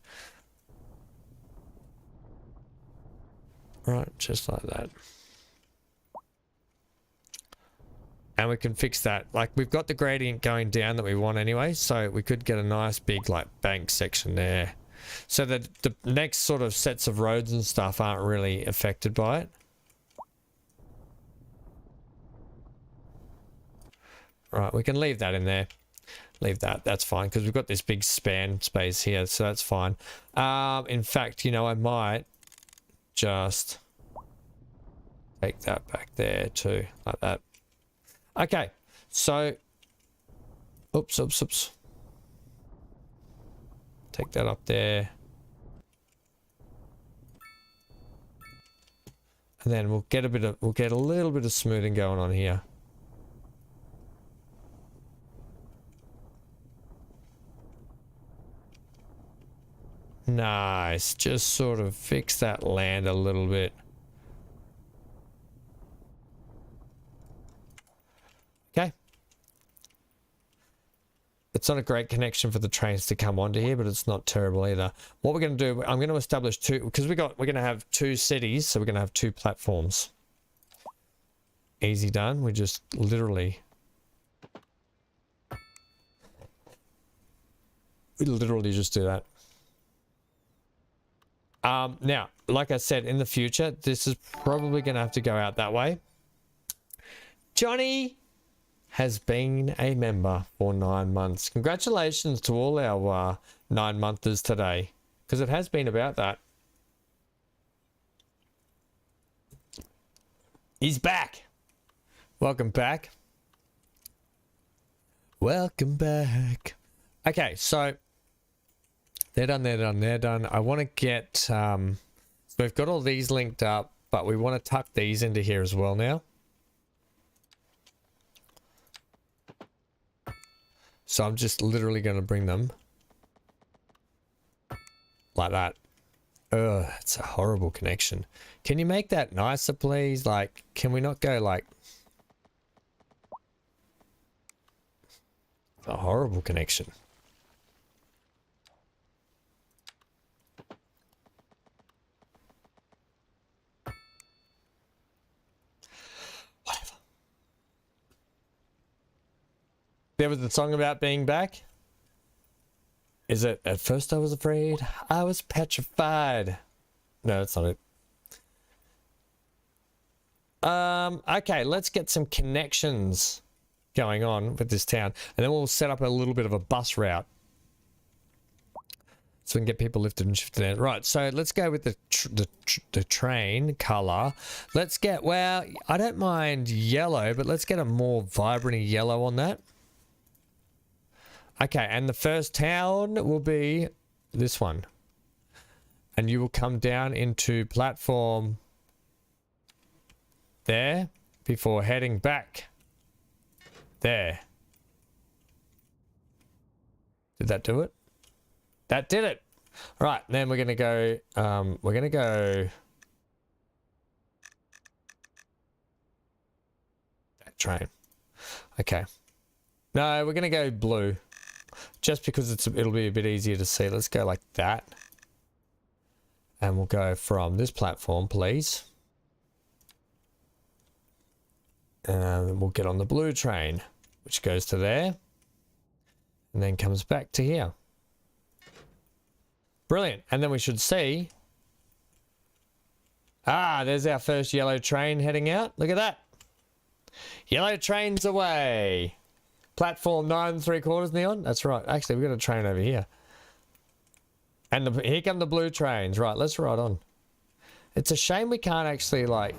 Right, just like that. And we can fix that. Like, we've got the gradient going down that we want anyway, so we could get a nice big like bank section there. So that the next sort of sets of roads and stuff aren't really affected by it. Right, we can leave that in there. Leave that, that's fine, because we've got this big span space here, so that's fine. In fact, you know, I might just take that back there too, like that. Okay, so, oops. Take that up there. And then we'll get a little bit of smoothing going on here. Nice. Just sort of fix that land a little bit. Okay. It's not a great connection for the trains to come onto here, but it's not terrible either. What we're going to do, I'm going to establish two, because we're going to have two cities, so we're going to have two platforms. Easy done. We just literally just do that. Now, like I said, in the future, this is probably going to have to go out that way. Johnny has been a member for 9 months. Congratulations to all our 9-monthers today, because it has been about that. He's back. Welcome back. Welcome back. Okay, so they're done. I want to get, so we've got all these linked up, but we want to tuck these into here as well now. So I'm just literally going to bring them like that. Ugh, it's a horrible connection. Can you make that nicer, please? Like, can we not go like... A horrible connection. Whatever. There was the song about being back. Is it at first I was afraid? I was petrified. No, that's not it. Okay, let's get some connections going on with this town, and then we'll set up a little bit of a bus route so we can get people lifted and shifted in. Right, so let's go with the train color. Let's get, well, I don't mind yellow, but let's get a more vibrant yellow on that. Okay, and the first town will be this one. And you will come down into platform there before heading back. There. Did that do it? That did it. All right, then we're going to go, that train. Okay. No, we're going to go blue. Just because it'll be a bit easier to see. Let's go like that. And we'll go from this platform, please. And we'll get on the blue train, which goes to there. And then comes back to here. Brilliant. And then we should see... Ah, there's our first yellow train heading out. Look at that. Yellow train's away. Platform 9 3/4 neon. That's right. Actually, we've got a train over here. And here come the blue trains. Right, let's ride on. It's a shame we can't actually, like,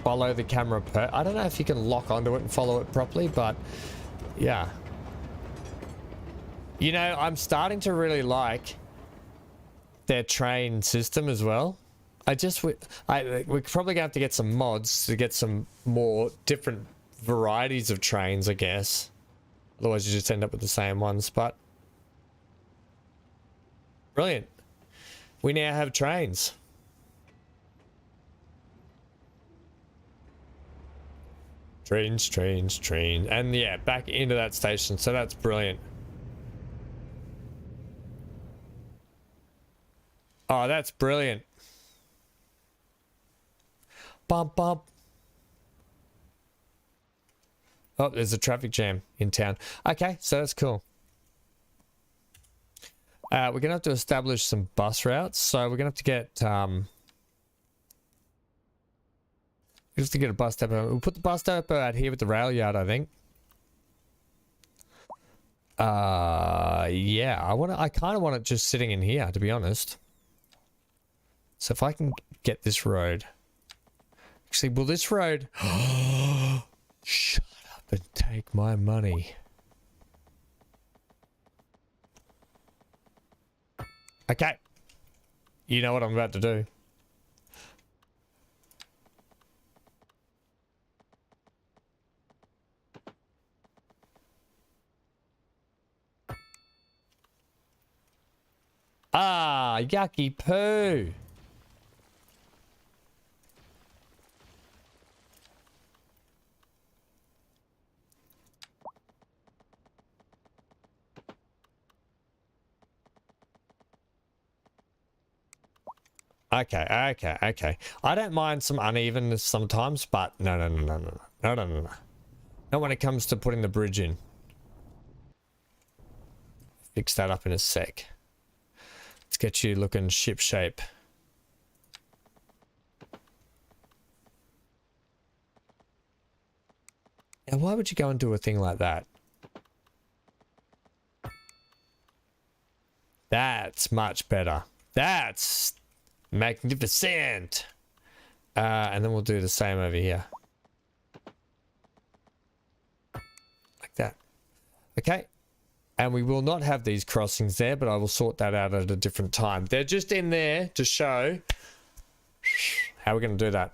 follow the camera. I don't know if you can lock onto it and follow it properly, but yeah. You know, I'm starting to really like their train system as well. We're probably going to have to get some mods to get some more different varieties of trains, I guess. Otherwise, you just end up with the same ones, but... Brilliant. We now have trains. Trains. And yeah, back into that station, so that's brilliant. Oh, that's brilliant. Bump, bump. Oh, there's a traffic jam in town. Okay, so that's cool. We're going to have to establish some bus routes. So we're going to have to get... we have to get a bus depot. We'll put the bus depot out here with the rail yard, I think. Yeah, I kind of want it just sitting in here, to be honest. So if I can get this road... Actually, will this road... Shut up and take my money. Okay. You know what I'm about to do. Ah, yucky poo. Okay. I don't mind some unevenness sometimes, but no. Not when it comes to putting the bridge in. Fix that up in a sec. Let's get you looking ship shape. Now, why would you go and do a thing like that? That's much better. That's magnificent. And then we'll do the same over here. Like that. Okay. And we will not have these crossings there, but I will sort that out at a different time. They're just in there to show how we're going to do that.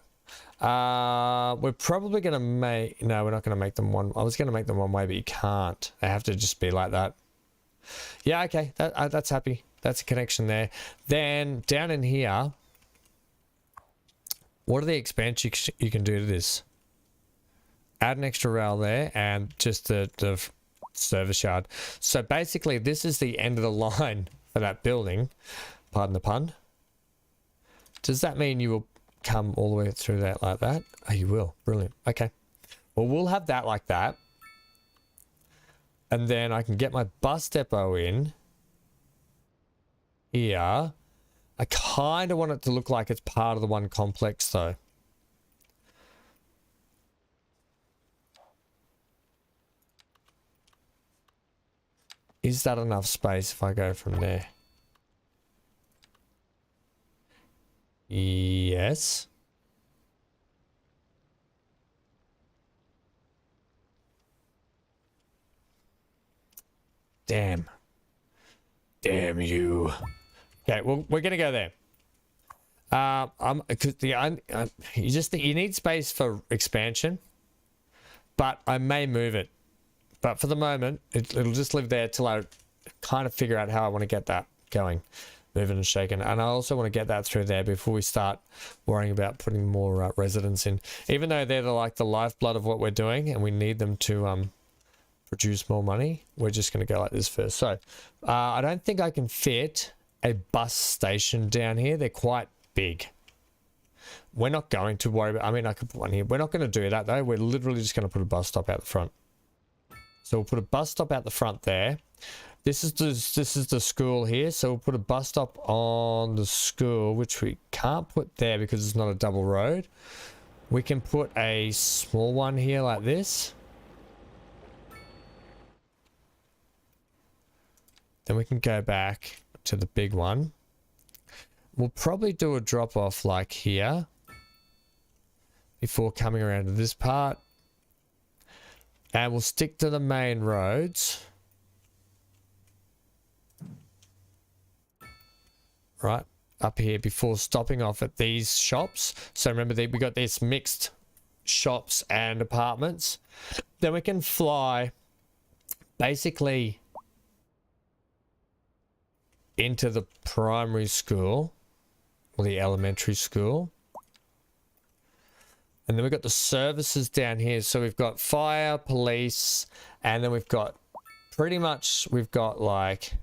We're probably going to make... No, we're not going to make them one... I was going to make them one way, but you can't. They have to just be like that. Yeah, okay. That's happy. That's a connection there. Then down in here, what are the expansions you can do to this? Add an extra rail there and just the service yard. So basically, this is the end of the line for that building. Pardon the pun. Does that mean you will come all the way through that like that? Oh, you will. Brilliant. Okay. Well, we'll have that like that. And then I can get my bus depot in here. I kind of want it to look like it's part of the one complex though. Is that enough space if I go from there? Yes. Damn. Damn you. Okay, well, we're gonna go there. Cause you need space for expansion, but I may move it. But for the moment, it'll just live there till I kind of figure out how I want to get that going, moving and shaking. And I also want to get that through there before we start worrying about putting more residents in. Even though they're like the lifeblood of what we're doing, and we need them to produce more money, we're just going to go like this first. So I don't think I can fit a bus station down here. They're quite big. We're not going to worry about... I mean, I could put one here. We're not going to do that though. We're literally just going to put a bus stop out the front. So we'll put a bus stop out the front there. This is the school here. So we'll put a bus stop on the school, which we can't put there because it's not a double road. We can put a small one here like this. Then we can go back to the big one. We'll probably do a drop off like here before coming around to this part. And we'll stick to the main roads. Right, up here before stopping off at these shops. So remember that we got this mixed shops and apartments. Then we can fly basically into the primary school or the elementary school. And then we've got the services down here. So we've got fire, police, and then we've got pretty much, we've got like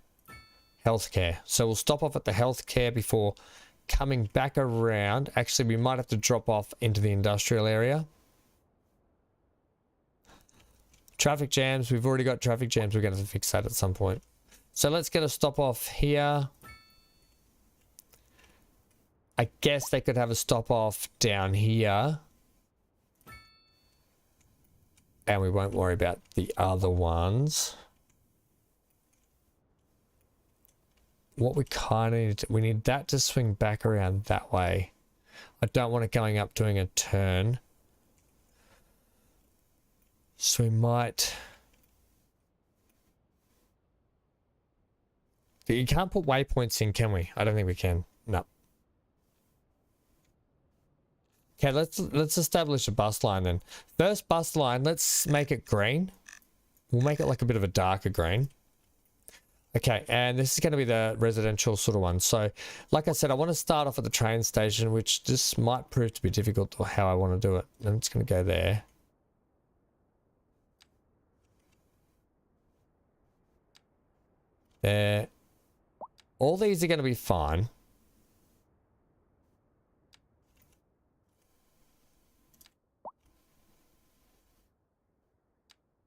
healthcare. So we'll stop off at the healthcare before coming back around. Actually, we might have to drop off into the industrial area. Traffic jams. We've already got traffic jams. We're going to fix that at some point. So let's get a stop off here. I guess they could have a stop off down here. And we won't worry about the other ones. What we kind of need, we need that to swing back around that way. I don't want it going up doing a turn. So we might... You can't put waypoints in, can we? I don't think we can. No. Okay, let's establish a bus line then. First bus line, let's make it green. We'll make it like a bit of a darker green. Okay, and this is going to be the residential sort of one. So, like I said, I want to start off at the train station, which just might prove to be difficult to how I want to do it. I'm just going to go there. There. All these are going to be fine.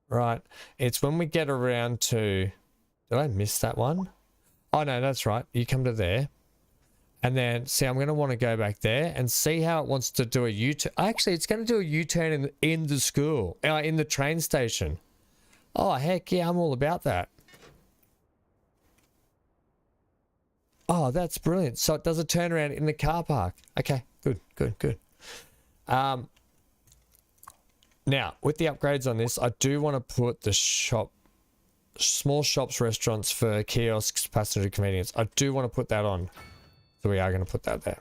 Right. It's when we get around to... Did I miss that one? Oh, no, that's right. You come to there. And then, see, I'm going to want to go back there and see how it wants to do a U-turn. Actually, it's going to do a U-turn in the school, in the train station. Oh, heck yeah, I'm all about that. Oh, that's brilliant. So it does a turnaround in the car park. Okay, good, good, good. Now, with the upgrades on this, I do want to put the small shops, restaurants for kiosks, passenger convenience. I do want to put that on. So we are going to put that there.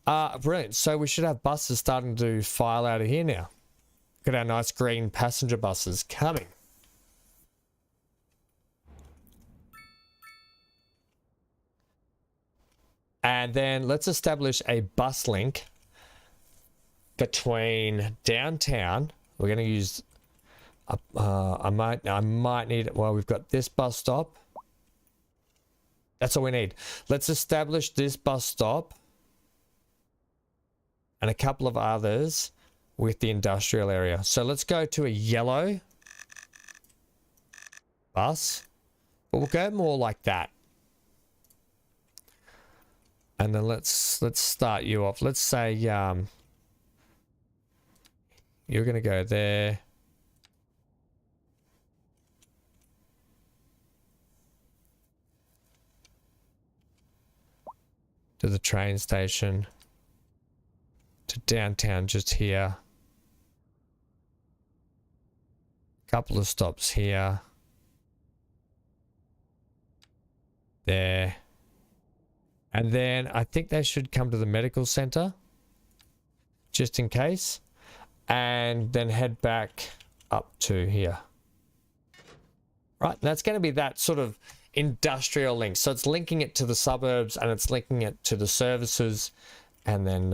Brilliant. So we should have buses starting to file out of here now. Look at our nice green passenger buses coming. And then let's establish a bus link between downtown. We're going to use, I might need it. Well, we've got this bus stop. That's all we need. Let's establish this bus stop and a couple of others with the industrial area. So let's go to a yellow bus, but we'll go more like that. And then let's start you off. Let's say you're going to go there. To the train station. To downtown just here. Couple of stops here. There. And then I think they should come to the medical center. Just in case. And then head back up to here. Right, that's going to be that sort of industrial link. So it's linking it to the suburbs and it's linking it to the services and then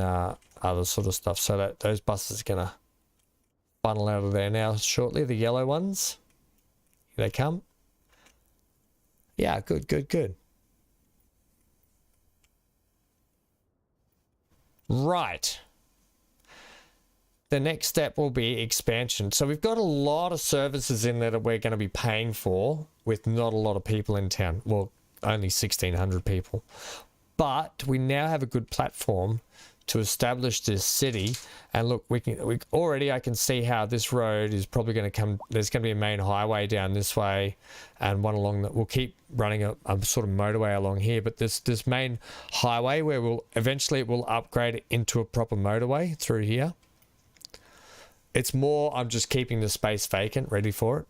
other sort of stuff. So that those buses are going to funnel out of there now shortly. The yellow ones. Here they come. Yeah, good, good, good. Right. The next step will be expansion. So we've got a lot of services in there that we're going to be paying for with not a lot of people in town. Well, only 1,600 people. But we now have a good platform to establish this city. And look, I can see how this road is probably going to come. There's going to be a main highway down this way and one along that. We'll keep running a sort of motorway along here. But this main highway where eventually it will upgrade it into a proper motorway through here. It's more, I'm just keeping the space vacant, ready for it.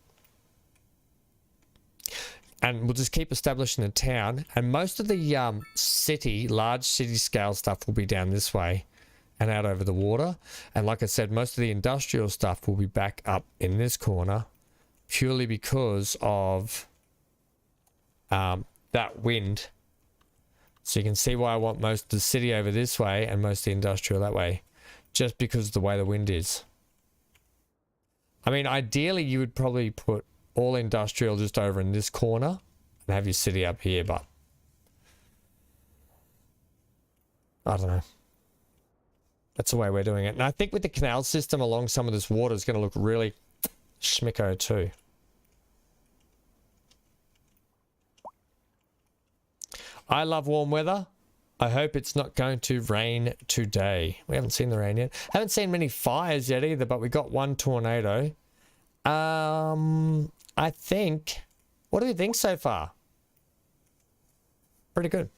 And we'll just keep establishing the town. And most of the large city scale stuff will be down this way and out over the water. And like I said, most of the industrial stuff will be back up in this corner purely because of that wind. So you can see why I want most of the city over this way and most of the industrial that way. Just because of the way the wind is. I mean, ideally, you would probably put all industrial just over in this corner and have your city up here, but I don't know. That's the way we're doing it. And I think with the canal system along some of this water is going to look really schmicko too. I love warm weather. I hope it's not going to rain today. We haven't seen the rain yet. Haven't seen many fires yet either, but we got one tornado. I think... What do you think so far? Pretty good.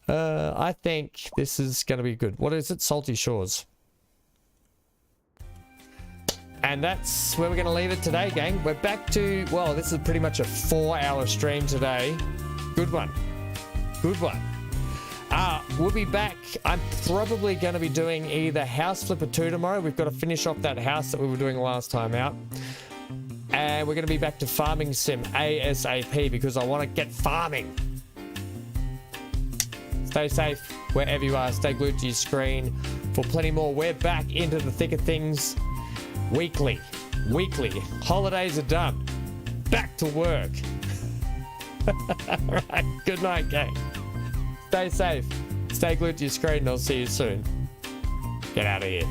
I think this is going to be good. What is it? Salty Shores. And that's where we're going to leave it today, gang. We're back to... Well, this is pretty much a 4-hour stream today. Good one. Good one. We'll be back. I'm probably going to be doing either House Flipper 2 tomorrow. We've got to finish off that house that we were doing last time out. And we're going to be back to Farming Sim ASAP because I want to get farming. Stay safe wherever you are. Stay glued to your screen for plenty more. We're back into the thick of things weekly. Holidays are done. Back to work. All right. Good night, gang. Stay safe. Stay glued to your screen and I'll see you soon. Get out of here.